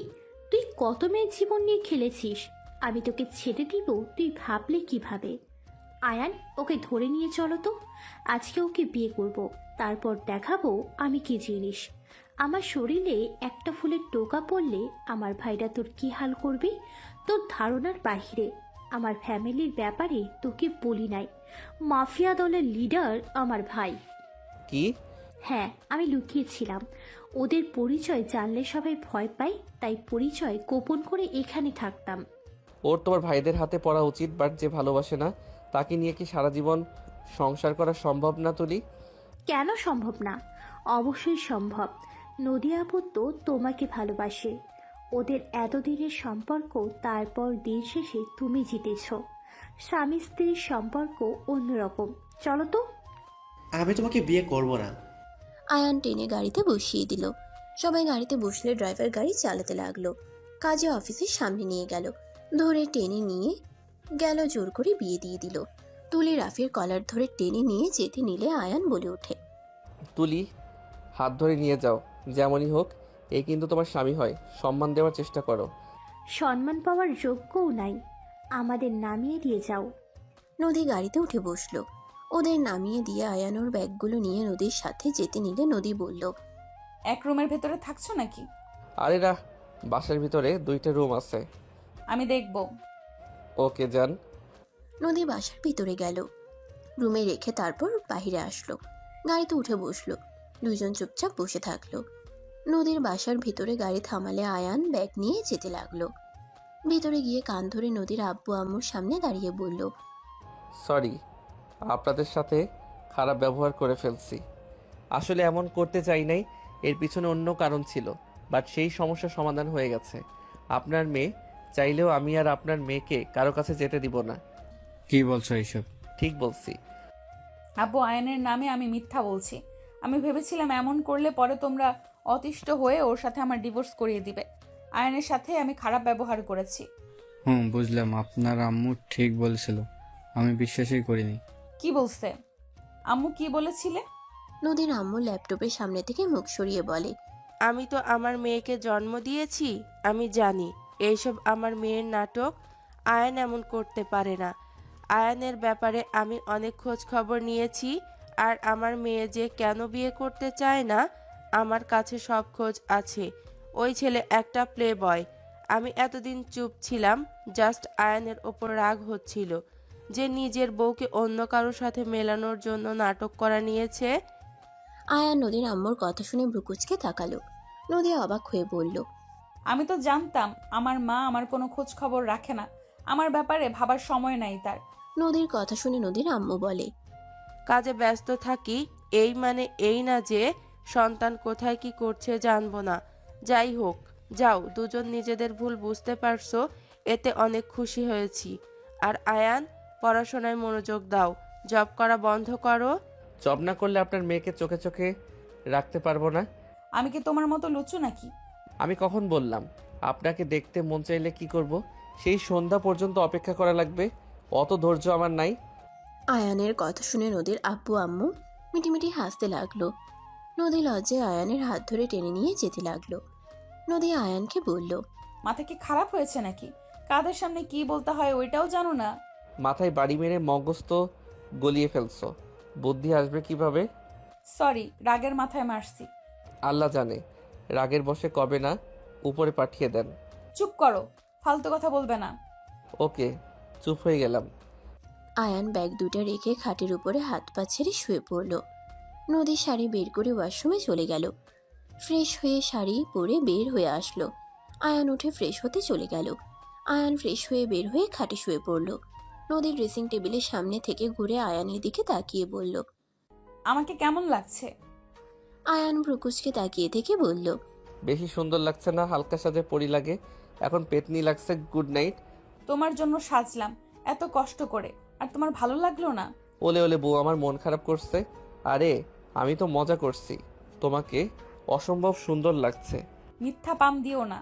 Speaker 9: তুই কত মেয়ের জীবন নিয়ে খেলেছিস? আমি তোকে ছেড়ে দিব তুই ভাবলে কিভাবে? আয়ান, ওকে ধরে নিয়ে চলো তো। আজকে ওকে বিয়ে করব, তারপর দেখাবো আমি কি জিনিস। আমার শরীরে একটা ফুলের টোকা পড়লে আমার ভাইরা তোর কি হাল করবে তোর ধারণার বাহিরে। আমার ফ্যামিলির ব্যাপারে তোকে বলি নাই, মাফিয়া দলের লিডার আমার ভাই।
Speaker 1: কি?
Speaker 9: হ্যাঁ, আমি লুকিয়েছিলাম। ওদের পরিচয় জানলে সবাই ভয় পায়, তাই পরিচয় গোপন করে এখানে থাকতাম।
Speaker 1: ওর তোমার ভাইদের হাতে পড়া উচিত, বাট যে ভালোবাসে না তাকে নিয়ে কি সারা জীবন সংসার করা সম্ভব না তুলি?
Speaker 9: কেন সম্ভব না? অবশ্যই সম্ভব। নদী আপু তো তোমাকে ভালোবাসে। ওদের এতদিনের সম্পর্ক, তারপর দিন শেষে তুমি জিতেছ। স্বামী স্ত্রীর সম্পর্ক অন্যরকম। চলো তো।
Speaker 8: আমি তোমাকে বিয়ে করব না।
Speaker 3: আয়ান টেনে গাড়িতে বসিয়ে দিল। সবাই গাড়িতে বসলে ড্রাইভার গাড়ি চালাতে লাগলো। কাজে অফিসের সামনে নিয়ে গেল, ধরে টেনে নিয়ে গেল, জোর করে বিয়ে দিয়ে দিল। তুলি রাফির কলার ধরে টেনে নিয়ে যেতে নিলে আয়ান বলে ওঠে,
Speaker 1: তুলি, হাত ধরে নিয়ে যাও, যেমনই হোক এই কিন্তু তোমার স্বামী হয়, সম্মান দেওয়ার চেষ্টা করো।
Speaker 9: সম্মান পাওয়ার যোগ্যও নাই, আমাদের নামিয়ে দিয়ে যাও।
Speaker 3: নদী গাড়িতে উঠে বসলো। ওদের নামিয়ে দিয়ে আয়ানোর ব্যাগগুলো নিয়ে নদীর সাথে যেতে নিলে নদী বলল,
Speaker 2: এক রুমের ভেতরে থাকছো নাকি?
Speaker 1: আরে না, বাসার ভিতরে 2টা রুম আছে।
Speaker 2: আমি দেখব।
Speaker 1: ওকে যান।
Speaker 3: নদী বাসার ভিতরে গেল। রুমে রেখে তারপর বাইরে আসলো। গাড়িতে উঠে বসলো। দুজন চুপচাপ বসে থাকলো। নদীর বাসার ভিতরে গাড়ি থামালে আয়ান ব্যাগ নিয়ে যেতে লাগলো। ভিতরে গিয়ে কান ধরে নদীর আব্বু আম্মুর সামনে দাঁড়িয়ে বলল,
Speaker 1: সরি, আপনাদের সাথে খারাপ ব্যবহার করে ফেলছি। আসলে এমন করতে চাই নাই, এর পিছনে অন্য কারণ ছিল, বাট সেই সমস্যার সমাধান হয়ে গেছে। আপনার মেয়ে চাইলেও আমি আর আপনার মেয়েকে কারো কাছে যেতে দিব না।
Speaker 7: কি বলছো এইসব?
Speaker 1: ঠিক বলছি।
Speaker 2: আব্বু, আয়নের নামে আমি মিথ্যা বলছি। আমি ভেবেছিলাম এমন করলে পরে তোমরা অতিষ্ঠ হয়ে ওর সাথে আমার ডিভোর্স করিয়ে দিবে। আয়নের সাথে আমি খারাপ ব্যবহার করেছি।
Speaker 7: বুঝলাম। আপনার আম্মু ঠিক বলেছিল, আমি বিশ্বাসই করিনি।
Speaker 2: কি বলছে আম্মু? কি বলেছিলে?
Speaker 3: নদীর আম্মু ল্যাপটপের সামনে থেকে মুখ সরিয়ে বলে,
Speaker 5: আমি তো আমার মেয়েকে জন্ম দিয়েছি, আমি জানি এইসব আমার মেয়ের নাটক। আয়ান এমন করতে পারে না। আয়ানের ব্যাপারে আমি অনেক খোঁজ খবর নিয়েছি, আর আমার মেয়ে যে কেন বিয়ে করতে চায় না আমার কাছে সব খোঁজ আছে। ওই ছেলে একটা প্লে বয়। আমি এতদিন চুপ ছিলাম, জাস্ট আয়ানের ওপর রাগ হচ্ছিল যে নিজের বউকে অন্য কারোর সাথে মেলানোর জন্য নাটক করা নিয়েছে।
Speaker 3: আয়ান নদীর আম্মুর কথা শুনে ভ্রুকুচকে তাকালো। নদী অবাক হয়ে বলল,
Speaker 2: আমি তো জানতাম আমার মা আমার কোনো খোঁজ খবর রাখে না। আমার ব্যাপারে ভাবার সময় নাই তার।
Speaker 3: নদীর কথা শুনে নদীর আম্মু বলে,
Speaker 5: কাজে ব্যস্ত থাকি এই মানে এই না যে সন্তান কোথায় কি করছে জানবো না। যাই হোক, যাও, দুজন নিজেদের ভুল বুঝতে পারছো, এতে অনেক খুশি হয়েছি। আর আয়ান, পড়াশোনায় মনোযোগ দাও, জব করা বন্ধ করো।
Speaker 1: জব না করলে আপনার মেয়েকে চোখে চোখে রাখতে পারবো না।
Speaker 2: আমি কি তোমার মতো লুচু নাকি?
Speaker 1: আমি কখন বললাম আপনাকে দেখতে মন চাইলে কি করব? সেই সন্ধ্যা পর্যন্ত অপেক্ষা করা লাগবে? অত ধৈর্য আমার নাই।
Speaker 3: আয়ানের কথা শুনে নদীর আব্বু আম্মু মিটিমিটি হাসতে লাগলো। নদী লজ্জায় আয়ানের হাত ধরে টেনে নিয়ে যেতে লাগলো। নদী আয়ানকে বলল,
Speaker 2: মাথা কি খারাপ হয়েছে নাকি? কাদের সামনে কি বলতে হয় ওইটাও জানো না?
Speaker 1: মাথায় বাড়ি মেরে মগজ গলিয়ে ফেলছো, বুদ্ধি আসবে কিভাবে?
Speaker 2: সরি, রাগের মাথায় মারছি।
Speaker 1: আল্লাহ জানে রাগের বশে কবে না উপরে পাঠিয়ে দেন।
Speaker 2: চুপ করো, ফালতু কথা বলবে না।
Speaker 1: ওকে, চুপ হয়ে গেলাম।
Speaker 3: আয়ান ব্যাগ দুটো রেখে খাটের উপরে হাত পা ছেড়ে শুয়ে পড়ল। নদী শাড়ি বের করে ওয়াশরুমে চলে গেল। ফ্রেশ হয়ে শাড়ি পরে বের হয়ে আসলো। আয়ান উঠে ফ্রেশ হতে চলে গেল। আয়ান ফ্রেশ হয়ে বের হয়ে খাটে শুয়ে পড়ল। নদীর ড্রেসিং টেবিলের সামনে থেকে ঘুরে আয়ানের দিকে তাকিয়ে বলল,
Speaker 2: আমাকে কেমন লাগছে?
Speaker 3: আয়ান ভ্রুকুচকে তাকিয়ে থেকে বলল,
Speaker 1: বেশি সুন্দর লাগছে না, হালকা সাজে পরি লাগে, এখন পেতনি লাগছে। Good night.
Speaker 2: তোমার জন্য সাজলাম এত কষ্ট করে, আর তোমার ভালো লাগলো না?
Speaker 1: ওলে ওলে বউ আমার মন খারাপ করছে। আরে আমি তো মজা করছি, তোমাকে অসম্ভব সুন্দর লাগছে।
Speaker 2: মিথ্যা পাম দিও না।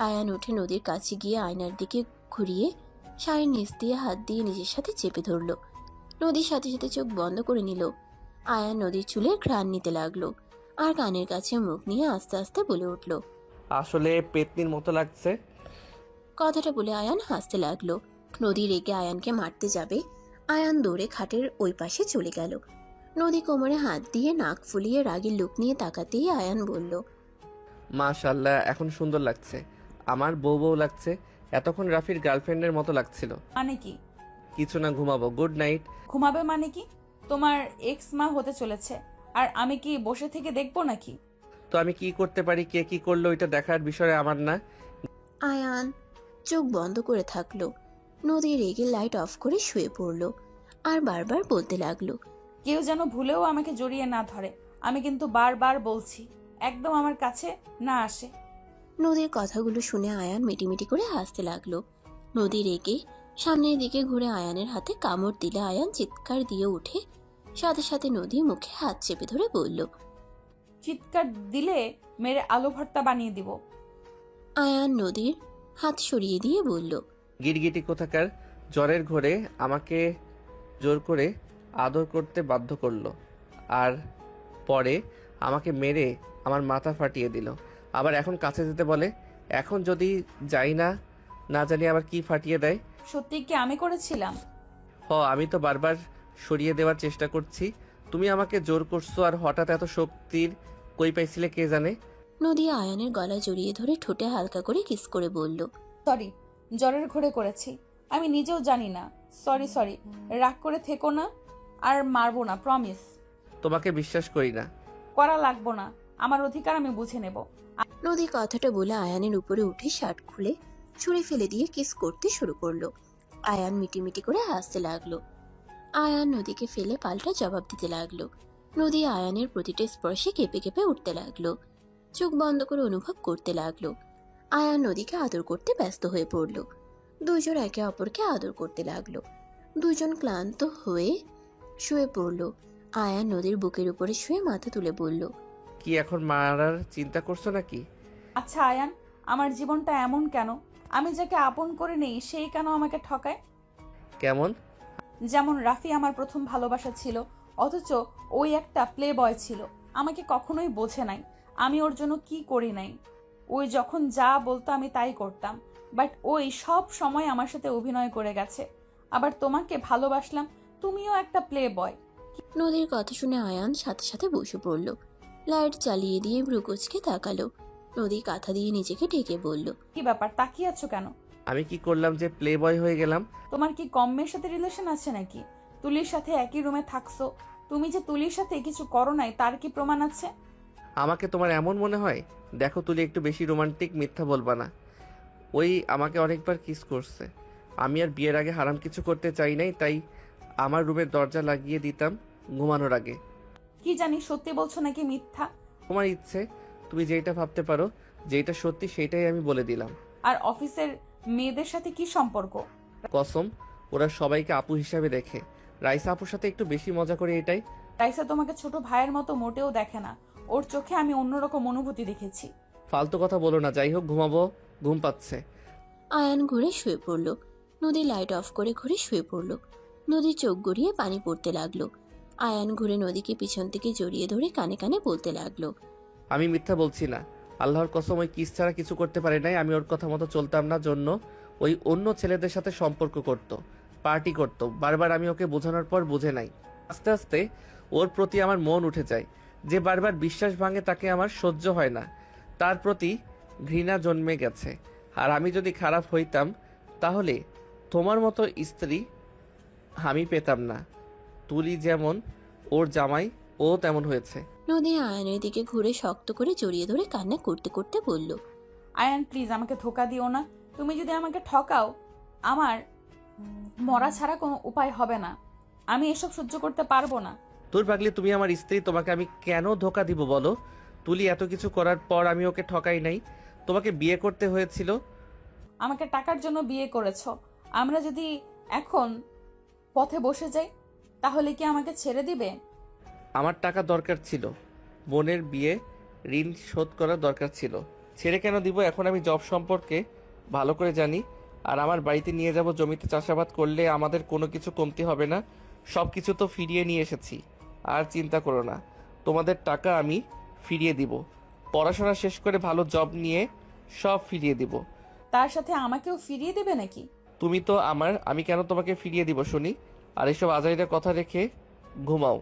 Speaker 3: আয়ান উঠে নদীর কাছে গিয়ে আয়নার দিকে ঘুরিয়ে শাড়ির নিচ দিয়ে হাত দিয়ে নিজের সাথে চেপে ধরল। নদীর সাথে সাথে চোখ বন্ধ করে নিল। আয়ান নদীর চুলের ঘ্রাণ নিতে লাগলো আর কানের কাছে মুখ নিয়ে আস্তে আস্তে বলে উঠল,
Speaker 1: আসলে পেতনির মতো লাগছে।
Speaker 3: কথাটা বলে আয়ান হাসতে লাগলো। নদী রেগে আয়ানকে মারতে যাবে। আয়ান দৌড়ে খাটের ওই পাশে চলে গেল। নদী কোমরে হাত দিয়ে নাক ফুলিয়ে রাগের লুক নিয়ে তাকাতেই আয়ান বলল,
Speaker 1: মাশাআল্লাহ, এখন সুন্দর লাগছে। আমার বউ বউ লাগছে, এতক্ষণ রাফির গার্লফ্রেন্ডের মতো লাগছিল।
Speaker 2: মানে কি?
Speaker 1: কিছু না, ঘুমাবো। Good night.
Speaker 2: ঘুমাবে মানে কি? তোমার এক্স মা হতে চলেছে, আর আমি কি বসে থেকে দেখবো নাকি?
Speaker 1: তো আমি কি করতে পারি, কে কি করলো এটা দেখার বিষয় আমার না।
Speaker 3: আয়ান চোখ বন্ধ করে থাকলো। নদী রেগে লাইট অফ করে শুয়ে পড়ল আর বারবার বলতে লাগলো,
Speaker 2: কেউ যেন ভুলেও আমাকে জড়িয়ে না ধরে। আমি কিন্তু বারবার বলছি, একদম আমার কাছে না আসে।
Speaker 3: নদীর কথাগুলো শুনে আয়ান মিটিমিটি করে হাসতে লাগলো। নদী রেগে সামনের দিকে ঘুরে আয়ানের হাতে কামড় দিলে আয়ান চিৎকার দিয়ে উঠে সাথে সাথে নদী মুখে হাত চেপে ধরে বলল,
Speaker 2: চিৎকার দিলে মেরে আলু ভর্তা বানিয়ে দিব।
Speaker 3: আয়ান নদীর হাত সরিয়ে দিয়ে বলল,
Speaker 1: গিরগিটি কোথাকার, জ্বরের ঘরে আমাকে জোর করে আদর করতে বাধ্য করলো, আর পরে আমাকে মেরে আমার মাথা ফাটিয়ে দিল। আবার এখন কাছে যেতে বলে। এখন যদি যাই না, না জানি আবার কি ফাটিয়ে দেয়।
Speaker 2: সত্যি কি আমি করেছিলাম?
Speaker 1: আমি তো বারবার সরিয়ে দেওয়ার চেষ্টা করছি, তুমি আমাকে জোর করছো। আর হঠাৎ এত শক্তির কই পাইছিলে কে জানে।
Speaker 3: নদী আয়ানের গলা জড়িয়ে ধরে ঠোঁটে হালকা করে কিস করে বলল,
Speaker 2: সরি, জ্বরের ঘরে করেছি, আমি নিজেও জানি না। সরি সরি, রাগ করে থেকো না। আর মারবো না, প্রমিস।
Speaker 1: তোমাকে বিশ্বাস করি না।
Speaker 2: করা লাগবো না, আমার অধিকার আমি বুঝে নেব।
Speaker 3: নদী কথাটা বলে আয়ানের উপরে উঠে শার্ট খুলে ছুঁড়ে ফেলে দিয়ে কিস করতে শুরু করলো। আয়ান মিটিমিটি করে হাসতে লাগলো। আয়ান নদীকে ফেলে পাল্টা জবাব দিতে লাগলো। নদী আয়ানের প্রতিটা স্পর্শে কেঁপে কেঁপে উঠতে লাগলো। চোখ বন্ধ করে অনুভব করতে লাগলো। আয়ান নদীকে আদর করতে ব্যস্ত হয়ে পড়ল। দুজন একে অপরকে আদর করতে লাগলো। দুজন ক্লান্ত হয়ে শুয়ে পড়ল। আয়ান নদীর বুকের উপরে শুয়ে মাথা তুলে বলল,
Speaker 1: কি এখন মারার চিন্তা করছো নাকি?
Speaker 2: আচ্ছা আয়ান, আমার জীবনটা এমন কেন? আমি যাকে আপন করে নেই সেই কেন আমাকে ঠকায়?
Speaker 1: কেমন?
Speaker 2: যেমন রাফি আমার প্রথম ভালোবাসা ছিল, অথচ ওই একটা প্লে বয় ছিল। আমাকে কখনোই বোঝে নাই আমি ওর জন্য কি করি নাই। ওই যখন যা বলতো আমি তাই করতাম, বাট ওই সব সময় আমার সাথে অভিনয় করে গেছে। আবার তোমাকে ভালোবাসলাম, তুমিও একটা প্লে বয়।
Speaker 3: নদীর কথা শুনে আয়ান সাথে সাথে বসে পড়ল। লাইট চালিয়ে দিয়ে ভ্রুকুচকে তাকালো। নদী কাঁথা দিয়ে নিজেকে ঢেকে বলল,
Speaker 2: কি ব্যাপার, তাকিয়ে আছো কেন?
Speaker 1: আমি কি করলাম যে প্লে বয় হয়ে গেলাম?
Speaker 2: তোমার কি কম মেয়ের সাথে রিলেশন আছে নাকি? তুলির সাথে একই রুমে থাকছো, তুমি যে তুলির সাথে কিছু করো নাই তার কি প্রমাণ আছে?
Speaker 1: আমাকে তোমার এমন মনে হয়? দেখো তুলি, একটু বেশি রোমান্টিক, মিথ্যা বলবা না। ওই আমাকে অনেকবার কিস করছে। আমি আর বিয়ের আগে হারাম কিছু করতে চাই নাই, তাই আমার রুমের দরজা লাগিয়ে দিতাম ঘুমানোর আগে।
Speaker 2: কি জানি সত্যি বলছো নাকি মিথ্যা?
Speaker 1: তোমার ইচ্ছে, তুমি যেটা ভাবতে পারো, যেটা সত্যি সেটাই আমি বলে দিলাম।
Speaker 2: আর অফিসের মেয়েদের সাথে কি সম্পর্ক?
Speaker 1: কসম, ওরা সবাইকে আপু হিসাবে দেখে। রাইসা আপুর সাথে একটু বেশি মজা করে, এটাই।
Speaker 2: রাইসা তোমাকে ছোট ভাইয়ের মতো মোটেও দেখে না, ওর চোখে আমি অন্যরকম অনুভূতি দেখেছি।
Speaker 1: ফালতু কথা বলো না। যাই হোক, ঘুমাবো, ঘুম পাচ্ছে।
Speaker 3: আয়ান ঘুরে শুয়ে পড়ল। নদী লাইট অফ করে ঘুরে শুয়ে পড়ল। নদীর চোখ গড়িয়ে পানি পড়তে লাগলো। আয়ান ঘুরে নদীকে পিছন থেকে জড়িয়ে ধরে কানে কানে বলতে লাগলো,
Speaker 1: আমি মিথ্যা বলছি না। আল্লাহর কসম, ওই কিস ছাড়া কিছু করতে পারি নাই। আমি ওর কথা মতো চলতাম না জন্য ওই অন্য ছেলেদের সাথে সম্পর্ক করত, পার্টি করত। বারবার আমি ওকে বোঝানোর পর বুঝে নাই। আস্তে আস্তে ওর প্রতি আমার মন উঠে যায়। যে বারবার বিশ্বাস ভাঙে তাকে আমার সহ্য হয় না। তার প্রতি ঘৃণা জন্মে গেছে। আর আমি যদি খারাপ হইতাম তাহলে তোমার মতো স্ত্রী আমি পেতাম না। তুলি যেমন ওর জামাই, ও তেমন হয়েছে।
Speaker 3: নদী আয়ানের দিকে ঘুরে শক্ত করে জড়িয়ে ধরে কান্না করতে করতে বলল,
Speaker 2: আয়ান প্লিজ আমাকে ধোকা দিও না। তুমি যদি আমাকে ঠকাও, আমার মরা ছাড়া কোনো উপায় হবে না। আমি এসব সহ্য করতে পারবো না।
Speaker 1: তোর পাগলি, তুমি আমার স্ত্রী, তোমাকে আমি কেন ধোকা দিব বলো? তুলি এত কিছু করার পর আমি ওকে ঠকাই নাই। তোমাকে বিয়ে করতে হয়েছিল।
Speaker 2: আমাকে টাকার জন্য বিয়ে করেছো। আমরা যদি এখন পথে বসে যাই তাহলে কি আমাকে ছেড়ে দিবে?
Speaker 1: আমার টাকা দরকার ছিল, বোনের বিয়ে, ঋণ শোধ করার দরকার ছিল। ছেড়ে কেন দিব? এখন আমি জব সম্পর্কে ভালো করে জানি। আর আমার বাড়িতে নিয়ে যাব, জমিতে চাষাবাদ করলে আমাদের কোনো কিছু কমতি হবে না। সব কিছু তো ফিরিয়ে নিয়ে এসেছি, আর চিন্তা করো না। তোমাদের টাকা আমি ফিরিয়ে দিব। পড়াশোনা শেষ করে ভালো জব নিয়ে সব ফিরিয়ে দিব।
Speaker 2: তার সাথে আমাকেও ফিরিয়ে দেবে নাকি?
Speaker 1: তুমি তো আমার, আমি কেন তোমাকে ফিরিয়ে দিব শুনি? আর এসব আজাইরা কথা রেখে ঘুমাও।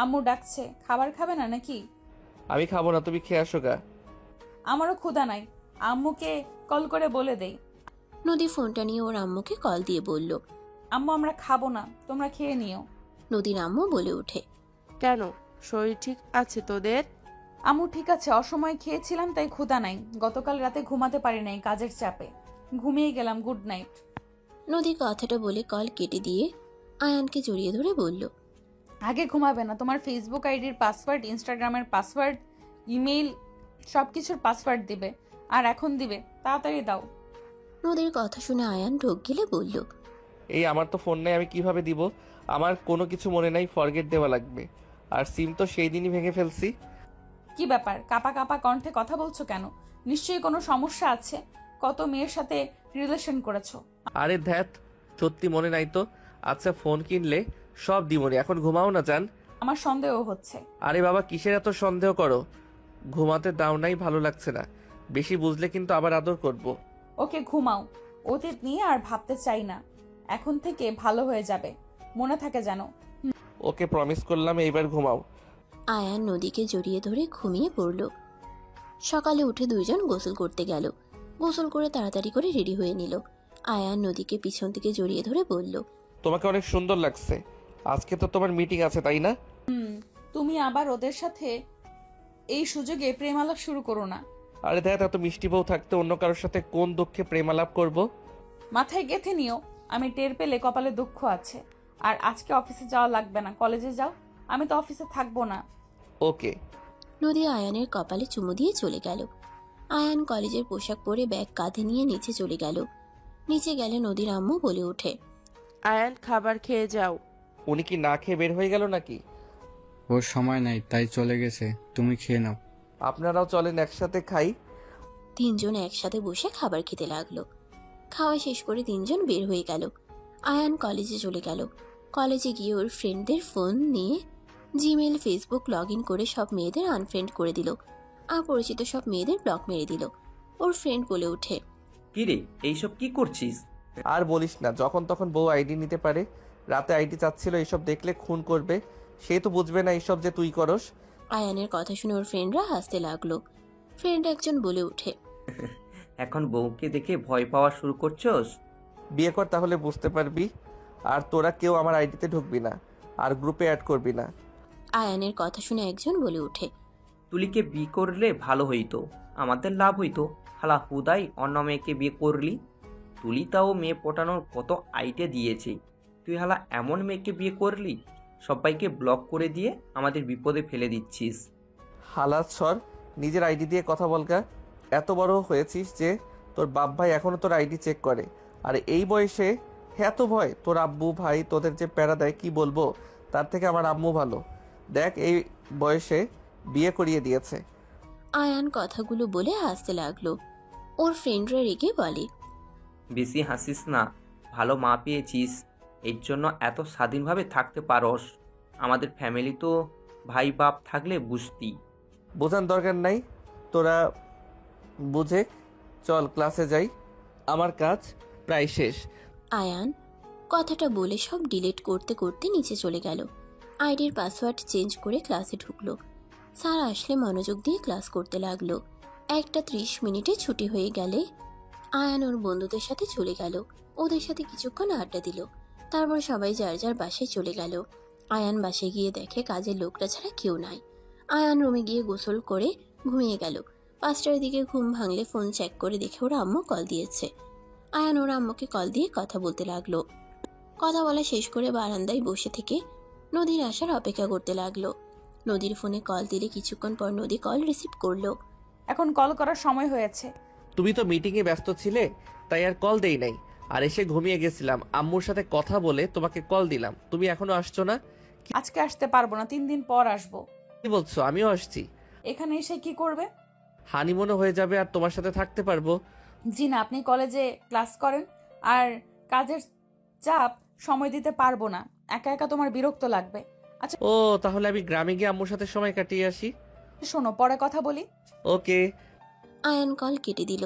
Speaker 2: আম্মু ডাকছে, খাবার খাবে না নাকি?
Speaker 1: আমি খাবো না, তুমি খেয়ে আসো গা।
Speaker 2: আমারও ক্ষুধা নাই, আম্মুকে কল করে বলে দেই।
Speaker 3: নদী ফোনটা নিয়ে ওর আম্মুকে কল দিয়ে বলল,
Speaker 2: আম্মু আমরা খাবো না, তোমরা খেয়ে নিও।
Speaker 3: নদীর আম্মু বলে ওঠে,
Speaker 5: কেন, শরীর ঠিক আছে তোদের?
Speaker 2: আম্মু ঠিক আছে, অসময়ে খেয়েছিলাম তাই ক্ষুধা নাই। গতকাল রাতে ঘুমাতে পারি নাই কাজের চাপে, ঘুমিয়ে গেলাম। Good night.
Speaker 3: নদী কথাটা বলে কল কেটে দিয়ে আয়ানকে জড়িয়ে ধরে বলল,
Speaker 2: আগে ঘুমাবে না? তোমার ফেসবুক আইডির পাসওয়ার্ড, ইনস্টাগ্রামের পাসওয়ার্ড, ইমেল, সবকিছুর পাসওয়ার্ড দিবে। আর এখন দিবে, তাড়াতাড়ি দাও।
Speaker 3: নদীর কথা শুনে আয়ান ঢোক গেলে বলল,
Speaker 1: এই আমার তো ফোন নাই, আমি কিভাবে দিব? আমার কোনো কিছু মনে নাই, ফরগেট দেওয়া লাগবে। আর সিম তো সেই দিনই ভেঙে ফেলছি।
Speaker 2: কি ব্যাপার, কাপা কাপা কণ্ঠে কথা বলছো কেন? নিশ্চয়ই কোনো সমস্যা আছে। কত মেয়ের সাথে রিলেশন করেছো?
Speaker 1: আরে ধ্যাত, সত্যি মনে নাই তো। আচ্ছা, ফোন কিনলে সব দিমরি, এখন ঘুমাও না জান।
Speaker 2: আমার সন্দেহ হচ্ছে।
Speaker 1: আরে বাবা, কিসের এত সন্দেহ করো? ঘুমাতে দাও নাই, ভালো লাগছে না। বেশি বুঝলে কিন্তু আবার আদর করব।
Speaker 2: ওকে ঘুমাও, অতীত নিয়ে আর ভাবতে চাই না। এখন থেকে ভালো হয়ে যাবে, মনে থাকে যেন।
Speaker 1: ওকে প্রমিস করলাম, এইবার ঘুমাও।
Speaker 3: আয়ান নদীকে জড়িয়ে ধরে ঘুমিয়ে পড়ল। সকালে উঠে দুইজন গোসল করতে গেল। গোসল করে তাড়াতাড়ি করে রেডি হয়ে নিল। আয়ান নদীকে পিছন থেকে জড়িয়ে ধরে বলল,
Speaker 1: তোমাকে অনেক সুন্দর লাগছে। আজকে তো তোমার মিটিং আছে তাই না?
Speaker 2: তুমি আবার ওদের সাথে এই সুযোগে প্রেমালাপ শুরু করো না।
Speaker 1: আরে দেখ, এত মিষ্টি বউ থাকতে অন্য কারোর সাথে কোন দুঃখে প্রেমালাপ করব?
Speaker 2: মাথায় গেঁথে নিও, আমি টের পেলে কপালে দুঃখ আছে। আর আজকে অফিসে যাওয়া লাগবে না, কলেজে যাও। আমি তো অফিসে থাকবো না।
Speaker 1: ওকে।
Speaker 3: নদী আয়ানের কপালে চুমু দিয়ে চলে গেল। আয়ান কলেজের পোশাক পরে ব্যাগ কাঁধে নিয়ে নিচে চলে গেল। নিচে গেলে নদীর আম্মু বলে ওঠে,
Speaker 5: আয়ান খাবার খেয়ে যাও।
Speaker 1: উনি কি না খেয়ে বের হয়ে গেল নাকি?
Speaker 7: ওর সময় নাই তাই চলে গেছে, তুমি খেয়ে নাও।
Speaker 1: আপনারাও চলেন একসাথে খাই।
Speaker 3: তিনজন একসাথে বসে খাবার খেতে লাগলো। খাওয়া শেষ করে তিনজন বের হয়ে গেল। আয়ান কলেজে চলে গেল। কলেজে গিয়ে ওর ফ্রেন্ডদের ফোন নিয়ে জিমেল ফেসবুক লগ ইন করে সব মেয়েদের আনফ্রেন্ড করে দিল। অপরিচিত সব মেয়েদের ব্লক মেরে দিল। ওর ফ্রেন্ড বলে ওঠে,
Speaker 11: কিরে এইসব কি করছিস?
Speaker 1: আর বলিস না, যখন তখন বউ আইডি নিতে পারে। রাতে আইডি চাচ্ছিল, এইসব দেখলে খুন করবে। সে তো বুঝবে না এইসব যে তুই করস।
Speaker 3: আয়ানের কথা শুনে ওর ফ্রেন্ডরা হাসতে লাগলো। ফ্রেন্ড একজন বলে ওঠে,
Speaker 11: এখন বউকে দেখে ভয় পাওয়া শুরু করছস?
Speaker 1: বিয়ে কর তাহলে বুঝতে পারবি। আর তোরা কেউ আমার আইডিতে ঢুকবি না, আর গ্রুপে অ্যাড করবি না।
Speaker 3: আয়ানের কথা শুনে একজন বলে ওঠে,
Speaker 11: তুলিকে বিয়ে করলে ভালো হইতো, আমাদের লাভ হইতো। হালা হুদাই অন্য মেয়েকে বিয়ে করলি। তুলি তাও মেয়ে পটানোর কত আইডিয়া দিয়েছে, তুই হালা এমন মেয়েকে বিয়ে করলি, সবাইকে ব্লক করে দিয়ে আমাদের বিপদে ফেলে দিচ্ছিস।
Speaker 1: হালাত সর, নিজের আইডি দিয়ে কথা বলগা। এত বড় হয়েছিস যে তোর বাপ ভাই এখনো তোর আইডি চেক করে, আর এই বয়সে এত ভয়? তোর আব্বু ভাই তোদের যে প্যারা দেয় কি বলবো, তার থেকে আমার আম্মু ভালো। দেখ, এই বয়সে বিয়ে করিয়ে দিয়েছে।
Speaker 3: আয়ান কথাগুলো বলে হাসতে লাগলো। ওর ফ্রেন্ডরা রেগে বলে,
Speaker 11: বেশি হাসিস না, ভালো মা পেয়েছিস, এর জন্য এত স্বাধীনভাবে থাকতে পারস। আমাদের ফ্যামিলি তো ভাই বাপ থাকলে বুঝতি।
Speaker 1: বোঝার দরকার নাই, তোরা বুঝে চল ক্লাসে যাই, আমার কাজ প্রায় শেষ।
Speaker 3: আয়ান কথাটা বলে সব ডিলিট করতে করতে নিচে চলে গেল। আইডির পাসওয়ার্ড চেঞ্জ করে ক্লাসে ঢুকলো। স্যার আসলে মনোযোগ দিয়ে ক্লাস করতে লাগলো। 1:30 ছুটি হয়ে গেলে আয়ান ওর বন্ধুদের সাথে চলে গেল। ওদের সাথে কিছুক্ষণ আড্ডা দিল। তারপর সবাই যার যার বাসায় চলে গেল। আয়ান বাসায় গিয়ে দেখে কাজের লোকটা ছাড়া কেউ নাই। আয়ান রুমে গিয়ে গোসল করে ঘুমিয়ে গেল। 5টার দিকে ঘুম ভাঙলে ফোন চেক করে দেখে ওর আম্মু কল দিয়েছে। আয়ান ওর আম্মুকে কল দিয়ে কথা বলতে লাগলো। কথা বলা শেষ করে বারান্দায় বসে থেকে নদীর আসার অপেক্ষা করতে লাগলো। নদীর ফোনে কল দিলে কিছুক্ষণ পর নদী কল রিসিভ করলো।
Speaker 2: এখন কল করার সময় হয়েছে।
Speaker 1: তুমি তো মিটিংয়ে ব্যস্ত ছিলে, তাই আর কল দেই নাই, আর এসে ঘুমিয়ে গেছিলাম। আম্মুর সাথে কথা বলে তোমাকে কল দিলাম, তুমি এখনো আসছো না।
Speaker 2: আজকে আসতে পারবো না, 3 দিন পর আসবো।
Speaker 1: কি বলছো? আমিও আসছি।
Speaker 2: এখানে এসে কি করবে?
Speaker 1: হানিমুনও হয়ে যাবে আর তোমার সাথে থাকতে পারবো।
Speaker 2: জি না, আপনি কলেজে ক্লাস করেন, আর কাজের চাপ সময় দিতে পারবো না। একা একা তোমার বিরক্ত লাগবে। আচ্ছা
Speaker 1: ও, তাহলে আমি গ্রামে গিয়ে আম্মুর সাথে সময় কাটিয়ে আসি।
Speaker 2: শোনো, পরে কথা বলি।
Speaker 1: ওকে।
Speaker 3: আয়ান কল কেটে দিল।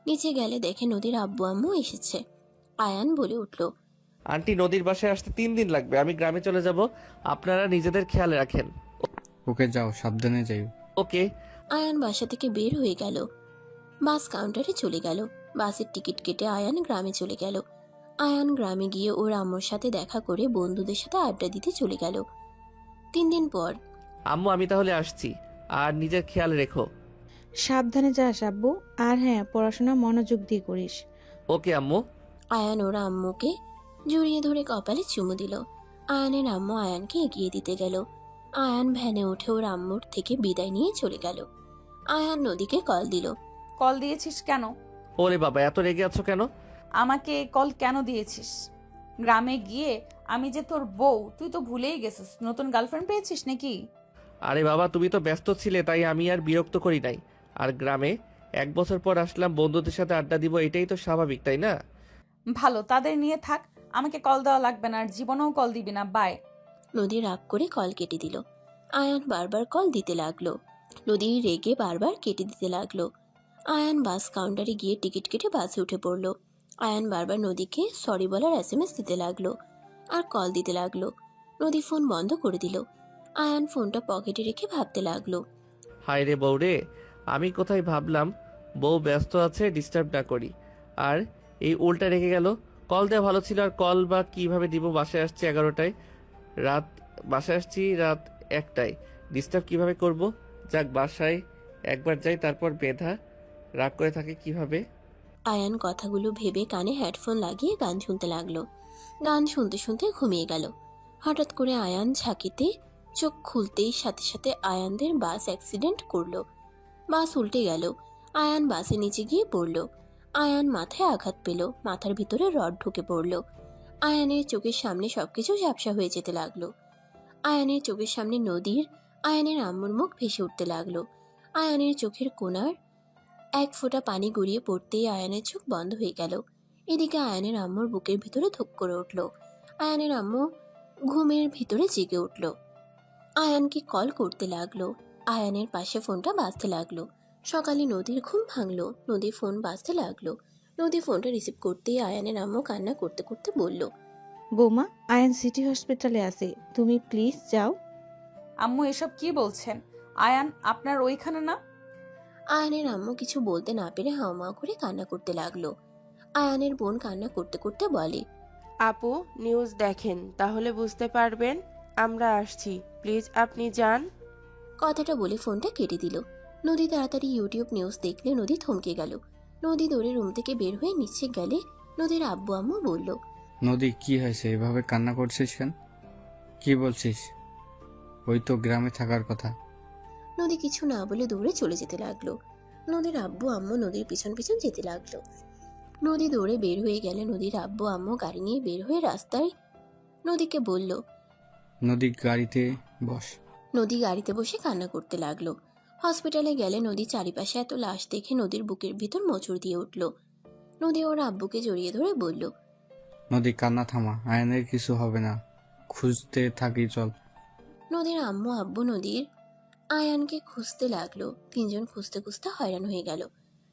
Speaker 3: নিচে গেলে দেখে নদীর আব্বু আম্মু এসেছে। আয়ান বলে উঠল,
Speaker 1: আন্টি, নদীর বাসায় আসতে 3 দিন লাগবে, আমি গ্রামে চলে যাব, আপনারা নিজেদের খেয়াল রাখেন।
Speaker 7: ওকে যাও, সাবধানে যাই।
Speaker 1: ওকে।
Speaker 3: আয়ান বাসা থেকে বের হয়ে গেল। বাস কাউন্টারে চলে গেল। বাসের টিকিট কেটে আয়ান গ্রামে চলে গেল। আয়ান গ্রামে গিয়ে ওর আম্মুর সাথে দেখা করে বন্ধুদের সাথে আড্ডা দিতে চলে গেল। 3 দিন পর
Speaker 1: আম্মু, আমি তাহলে আসছি, আর নিজের খেয়াল রেখো।
Speaker 4: সাবধানে যাস আব্বু, আর হ্যাঁ, পড়াশোনা মনোযোগ দিয়ে করিস।
Speaker 1: ওকে আম্মু।
Speaker 3: আয়ান ওর আম্মুকে জড়িয়ে ধরে কপালে চুমু দিল। আয়ানের আম্মু আয়ানকে এগিয়ে দিতে গেল। আয়ান ভ্যানে উঠে ওর আম্মুর থেকে বিদায় নিয়ে চলে গেল। আয়ান নদীকে কল দিল।
Speaker 2: কল দিয়েছিস কেন?
Speaker 1: ওরে বাবা, এত রেগে আছো কেন?
Speaker 2: আমাকে কল কেন দিয়েছিস? গ্রামে গিয়ে আমি যে তোর বউ, তুই তো ভুলেই গেছিস। নতুন গার্লফ্রেন্ড পেয়েছিস নাকি?
Speaker 1: আরে বাবা, তুমি তো ব্যস্ত ছিলে, তাই আমি আর বিরক্ত করি নাই। আর গ্রামে 1 বছর পর আসলাম, বন্ধুদের সাথে আড্ডা দিব, এটাই তো স্বাভাবিক, তাই না?
Speaker 2: ভালো, তাদের নিয়ে থাক, আমাকে কল দেওয়া লাগবে না, আর জীবনেও কল দিবি না। বাই।
Speaker 3: নদী রাগ করে কল কেটে দিল। আয়ান বারবার কল দিতে লাগলো। নদী রেগে বারবার কেটে দিতে লাগলো। আয়ান বাস কাউন্টারে গিয়ে টিকিট কেটে বাসে উঠে পড়লো। আয়ান বারবার নদীকে সরি বলার SMS দিতে লাগলো আর কল দিতে লাগলো। নদী ফোন বন্ধ করে দিল। আয়ান ফোনটা পকেটে রেখে ভাবতে লাগলো,
Speaker 1: হায় রে বউ রে, আমি কোথায় ভাবলাম বউ ব্যস্ত আছে, ডিস্টার্ব না করি, আর এই উল্টা রেখে গেল। কল দেওয়া ভালো ছিল, আর কল বা কিভাবে দিব, বাসায় আসছে 11টায়, বাসায় আসছি রাত 1টায়, ডিস্টার্ব কিভাবে করব? যাক, বাসায় একবার যাই, তারপর বেধা রাগ করে থাকে কিভাবে।
Speaker 3: আয়ান কথাগুলো ভেবে কানে হেডফোন লাগিয়ে গান শুনতে লাগলো। গান শুনতে শুনতে ঘুমিয়ে গেল। হঠাৎ করে আয়ান ঝাঁকিতে চোখ খুলতেই সাথে সাথে আয়ানদের বাস অ্যাক্সিডেন্ট করলো। বাস উল্টে গেল। আয়ান বাসের নিচে গিয়ে পড়ল। আয়ান মাথায় আঘাত পেল, মাথার ভিতরে রড ঢুকে পড়ল। আয়ানের চোখের সামনে সবকিছু ঝাপসা হয়ে যেতে লাগলো। আয়ানের চোখের সামনে নদীর আয়ানের আম্মুর মুখ ভেসে উঠতে লাগলো। আয়ানের চোখের কোণার এক ফোঁটা পানি গড়িয়ে পড়তেই আয়ানের চোখ বন্ধ হয়ে গেল। এদিকে আয়ানের আম্মুর বুকের ভিতরে ধুক করে উঠল। আয়ানের আম্মু ঘুমের ভিতরে জেগে উঠল। আয়ানকে কল করতে লাগলো। আয়ানের পাশে ফোনটা বাজতে লাগলো। সকালে নদীর ঘুম ভাঙলো। নদী ফোন বাজতে লাগলো। নদী ফোনটা রিসিভ করতেই আয়ানের আম্মু কান্না করতে করতে বলল,
Speaker 4: বৌমা, আয়ান সিটি হসপিটালে আছে, তুমি প্লিজ যাও।
Speaker 2: আম্মু এসব কি বলছেন? আয়ান আপনার ওইখানে না?
Speaker 3: আয়ানের আম্মু কিছু বলতে না পেরে হাওমাও করে কান্না করতে লাগলো। আয়ানের বোন কান্না করতে করতে বলে,
Speaker 5: আপু, নিউজ দেখেন, তাহলে বুঝতে পারবেন। আমরা আসছি, প্লিজ আপনি যান।
Speaker 3: কথাটা বলে ফোনটা কেটে দিল। নদী তাড়াতাড়ি ইউটিউব নিউজ দেখলে নদী থমকে গেল। নদী দৌড়ে রুম থেকে বের হয়ে নিচে গেলে নদীর আব্বু আম্মু বলল,
Speaker 7: নদী, কি হয়েছে? এভাবে কান্না করছিস কেন? কি বলছিস? ওই তো গ্রামে থাকার কথা।
Speaker 3: নদী কিছু না বলে দৌড়ে চলে যেতে লাগলো। নদীর আব্বু আম্মু নদীর পিছন পিছন যেতে লাগলো। নদী দৌড়ে বের হয়ে গেলে নদীর আব্বু আম্মু গাড়ি নিয়ে বের হয়ে রাস্তায় নদীকে বলল।
Speaker 7: নদী, গাড়িতে বস।
Speaker 3: নদী গাড়িতে বসে কান্না করতে লাগলো। হসপিটালে গেলে নদী চারিপাশে এত লাশ দেখে নদীর বুকের ভিতর মোচড় দিয়ে উঠল। নদী ওর আব্বুকে জড়িয়ে ধরে বলল,
Speaker 7: নদী, কান্না থামা, আয়নের কিছু হবে না, খুঁজতে থাকি, চল।
Speaker 3: নদীর আম্মু আব্বু নদীর আয়ানকে খুঁজতে লাগলো। তিনজন খুঁজতে খুঁজতে হয়রান হয়ে গেল।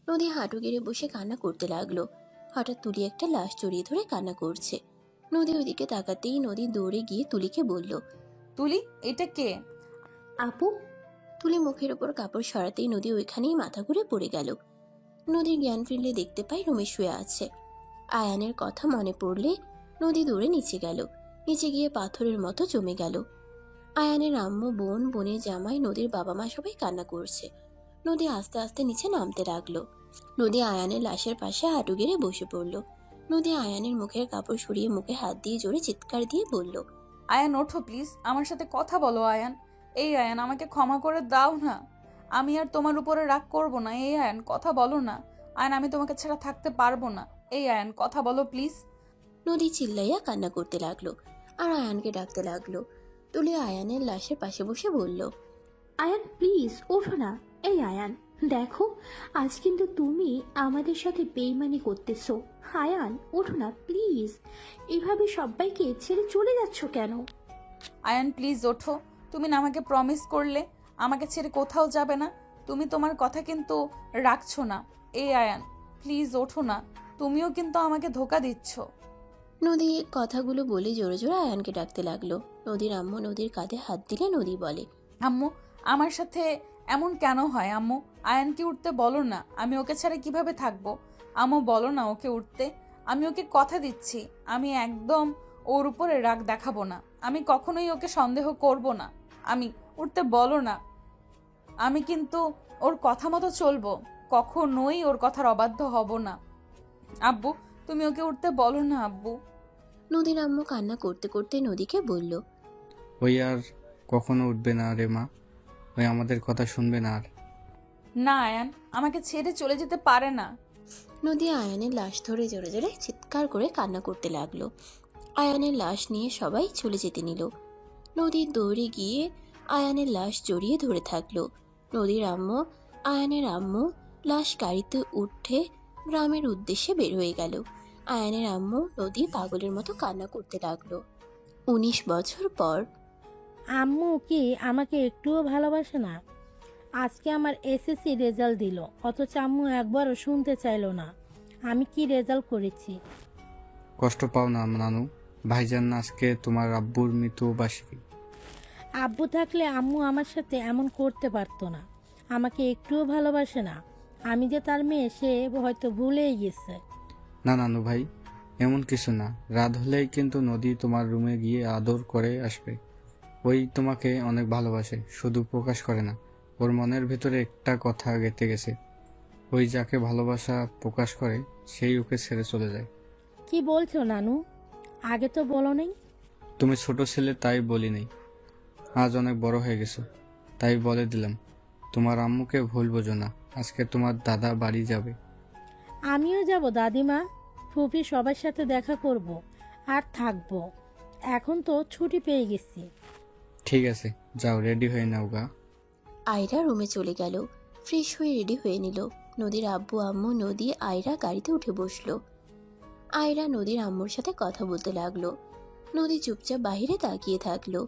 Speaker 3: নদী হাঁটু গেড়ে বসে কান্না করতে লাগলো। হঠাৎ তুলি একটা লাশ জড়িয়ে ধরে কান্না করছে। নদী ওইদিকে তাকাতেই নদী দৌড়ে গিয়ে তুলিকে বলল,
Speaker 2: তুলি, এটা কে?
Speaker 9: আপু,
Speaker 3: তুলি মুখের ওপর কাপড় সরাতেই নদী ওইখানেই মাথা ঘুরে পড়ে গেল। নদীর জ্ঞান ফিরলে দেখতে পাই রুমে শুয়ে আছে। আয়ানের কথা মনে পড়লে নদী দৌড়ে নিচে গেল। নিচে গিয়ে পাথরের মতো জমে গেল। আয়ানের আম্মু, বোন, বোনের জামাই, নদীর বাবা মা সবাই কান্না করছে। নদী আস্তে আস্তে নিচে নামতে লাগলো। নদী আয়ানের লাশের পাশে হাঁটু গেড়ে বসে পড়ল। নদী আয়ানের মুখের কাপড় সরিয়ে মুখে হাত দিয়ে জোরে চিৎকার দিয়ে বলল,
Speaker 2: আয়ান ওঠো প্লিজ, আমার সাথে কথা বলো আয়ান। এই আয়ান, আমাকে ক্ষমা করে দাও না। আমি আর তোমার উপরে রাগ করব না। এই আয়ান, কথা বলো না। আয়ান, আমি তোমাকে ছাড়া থাকতে পারবো না। এই আয়ান, কথা বলো প্লিজ।
Speaker 3: নদী চিল্লাইয়া কান্না করতে লাগলো আর আয়ানকে ডাকতে লাগলো। তুলি আয়ানের লাশের পাশে বসে বলল,
Speaker 9: আয়ান প্লিজ ওঠো না। এই আয়ান, দেখো, আজ কিন্তু তুমি আমাদের সাথে বেইমানি করতেছো। আয়ান ওঠো না প্লিজ, এভাবে সবাইকে ছেড়ে চলে যাচ্ছ কেন?
Speaker 2: আয়ান প্লিজ ওঠো। তুমি না আমাকে প্রমিস করলে আমাকে ছেড়ে কোথাও যাবে না। তুমি তোমার কথা কিন্তু রাখছো না। এই আয়ান, প্লিজ ওঠো না। তুমিও কিন্তু আমাকে ধোকা দিচ্ছ।
Speaker 3: নদী কথাগুলো বলে জোরে জোরে আয়ানকে ডাকতে লাগলো। নদীর আম্মু নদীর কাঁধে হাত দিলে নদী বলে,
Speaker 2: আম্মু, আমার সাথে এমন কেন হয়? আম্মু, আয়ানকে উঠতে বলো না। আমি ওকে ছাড়া কিভাবে থাকবো? আম্মু, বলো না ওকে উঠতে। আমি ওকে কথা দিচ্ছি, আমি একদম ওর উপরে রাগ দেখাবো না। আমি কখনোই ওকে সন্দেহ করব না। আমি উঠতে বলো না। আমি কিন্তু ওর কথা মতো চলবো, কখনোই ওর কথার অবাধ্য হব না। আব্বু, তুমি ওকে উঠতে বলো না আব্বু।
Speaker 3: নদীর আম্মু কান্না করতে করতে নদীকে বলল,
Speaker 7: ওই আর কখনো উঠবে না রে মা, ওই আমাদের কথা শুনবে না আর।
Speaker 2: না আয়ান, আমাকে ছেড়ে চলে যেতে পারে না।
Speaker 3: নদী আয়ানের লাশ ধরে জোরে জোরে চিৎকার করে কান্না করতে লাগলো। আয়ানের লাশ নিয়ে সবাই চলে যেতে নিল। নদীর দৌড়ে গিয়ে আয়ানের লাশ জড়িয়ে ধরে থাকলো। নদীর আম্মু আয়ানের আম্মু লাশ গাড়িতে উঠে গ্রামের উদ্দেশ্যে বের হয়ে গেল। আয়ানের আম্মু নদী পাগলের মতো কান্না করতে লাগলো। 19 বছর পর।
Speaker 12: আম্মু কি আমাকে একটুও ভালোবাসে না? আজকে আমার এসএসসি রেজাল্ট দিল, অথচ আম্মু একবারও শুনতে চাইলো না আমি কি রেজাল্ট করেছি।
Speaker 7: কষ্ট পাও না নানু, ভাইজান আজকে তোমার আব্বুর মৃত্যুবার্ষিকী।
Speaker 12: আব্বু থাকলে আম্মু আমার সাথে এমন করতে পারতো না। আমাকে একটুও ভালোবাসে না। আমি যে তার মেয়ে সে হয়তো ভুলেই গেছে।
Speaker 7: না নানু ভাই, এমন কিছু না, রাত হলেই কিন্তু নদী তোমার রুমে গিয়ে আদর করে আসবে। ওই তোমাকে অনেক ভালোবাসে, শুধু প্রকাশ করে না। ওর মনের ভেতরে একটা কথা গেঁথে গেছে, ওই যাকে ভালোবাসা প্রকাশ করে সেই ওকে ছেড়ে চলে যায়।
Speaker 12: কি বলছো নানু? আগে তো বলো নেই।
Speaker 7: তুমি ছোট ছেলে তাই বলি নাই, আজ অনেক বড় হয়ে গেছো তাই বলে দিলাম। তোমার আম্মুকে ভুল বোঝো না, আজকে তোমার দাদা বাড়ি যাবে।
Speaker 12: আমিও যাব দাদিমা, ফুপি সবার সাথে দেখা করব আর থাকবো। এখন তো ছুটি পেয়ে গেছি।
Speaker 7: ঠিক আছে, যাও রেডি হয়ে নাও গা।
Speaker 3: আয়রা রুমে চলে গেল, ফ্রেশ হয়ে রেডি হয়ে নিল। নদীর আব্বু আম্মু, নদী, আয়রা গাড়িতে উঠে বসলো। আয়রা নদীর আম্মুর সাথে কথা বলতে লাগলো। নদী চুপচাপ বাইরে তাকিয়ে থাকলো।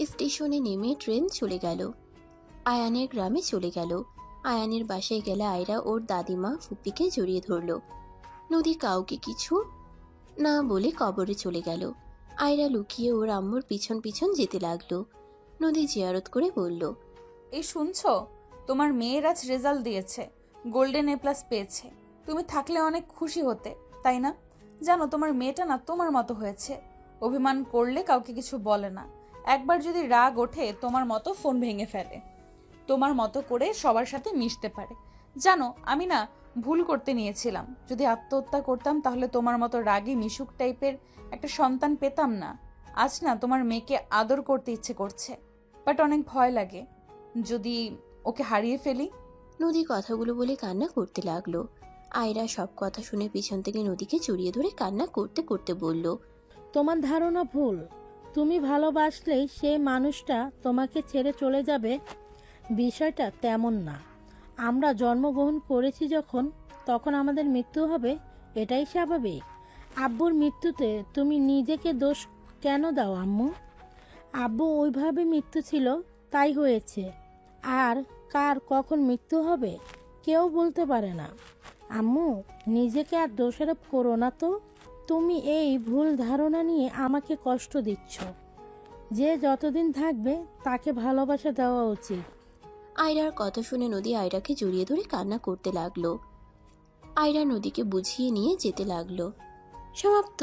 Speaker 3: স্টেশনে নেমে ট্রেন চলে গেল। আয়ানের গ্রামে চলে গেল। আয়ানের বাসায় গেলে আয়রা ওর দাদিমা ফুপিকে জড়িয়ে ধরল। নদী কাউকে কিছু না বলে কবরে চলে গেল। আয়রা লুকিয়ে ওর আম্মুর পিছন পিছন যেতে লাগলো। নদী জিয়ারত করে বলল,
Speaker 2: এই শুনছো, তোমার মেয়ের আজ রেজাল্ট দিয়েছে, গোল্ডেন A+ পেয়েছে। তুমি থাকলে অনেক খুশি হতে, তাই না? জানো তোমার মেয়েটা না তোমার মতো হয়েছে, অভিমান করলে কাউকে কিছু বলে না। একবার যদি রাগ ওঠে তোমার মতো ফোন ভেঙে ফেলে, তোমার মতো করে সবার সাথে মিশতে পারে। জানো আমি না ভুল করতে নিয়েছিলাম, যদি আত্মহত্যা করতাম তাহলে তোমার মতো রাগী মিশুক টাইপের একটা সন্তান পেতাম না। আজ না তোমার মেয়েকে আদর করতে ইচ্ছে করছে, বাট অনেক ভয় লাগে যদি ওকে হারিয়ে ফেলি।
Speaker 3: নদী কথাগুলো বলে কান্না করতে লাগলো। আয়রা সব কথা শুনে পিছন থেকে নদীকে জড়িয়ে ধরে কান্না করতে করতে বলল,
Speaker 12: তোমার ধারণা ভুল। তুমি ভালোবাসলেই সেই মানুষটা তোমাকে ছেড়ে চলে যাবে, বিষয়টা তেমন না। আমরা জন্মগ্রহণ করেছি যখন, তখন আমাদের মৃত্যু হবে, এটাই স্বাভাবিক। আব্বুর মৃত্যুতে তুমি নিজেকে দোষ কেন দাও আম্মু? আব্বু ওইভাবে মৃত্যু ছিল, তাই হয়েছে। আর কার কখন মৃত্যু হবে কেউ বলতে পারে না। আম্মু, নিজেকে আর দোষারোপ করো না তো। তুমি এই ভুল ধারণা নিয়ে আমাকে কষ্ট দিচ্ছ। যে যতদিন থাকবে তাকে ভালোবাসা দেওয়া উচিত।
Speaker 3: আয়রার কথা শুনে নদী আয়রাকে জড়িয়ে ধরে কান্না করতে লাগলো। আয়রা নদীকে বুঝিয়ে নিয়ে যেতে লাগলো। সমাপ্ত।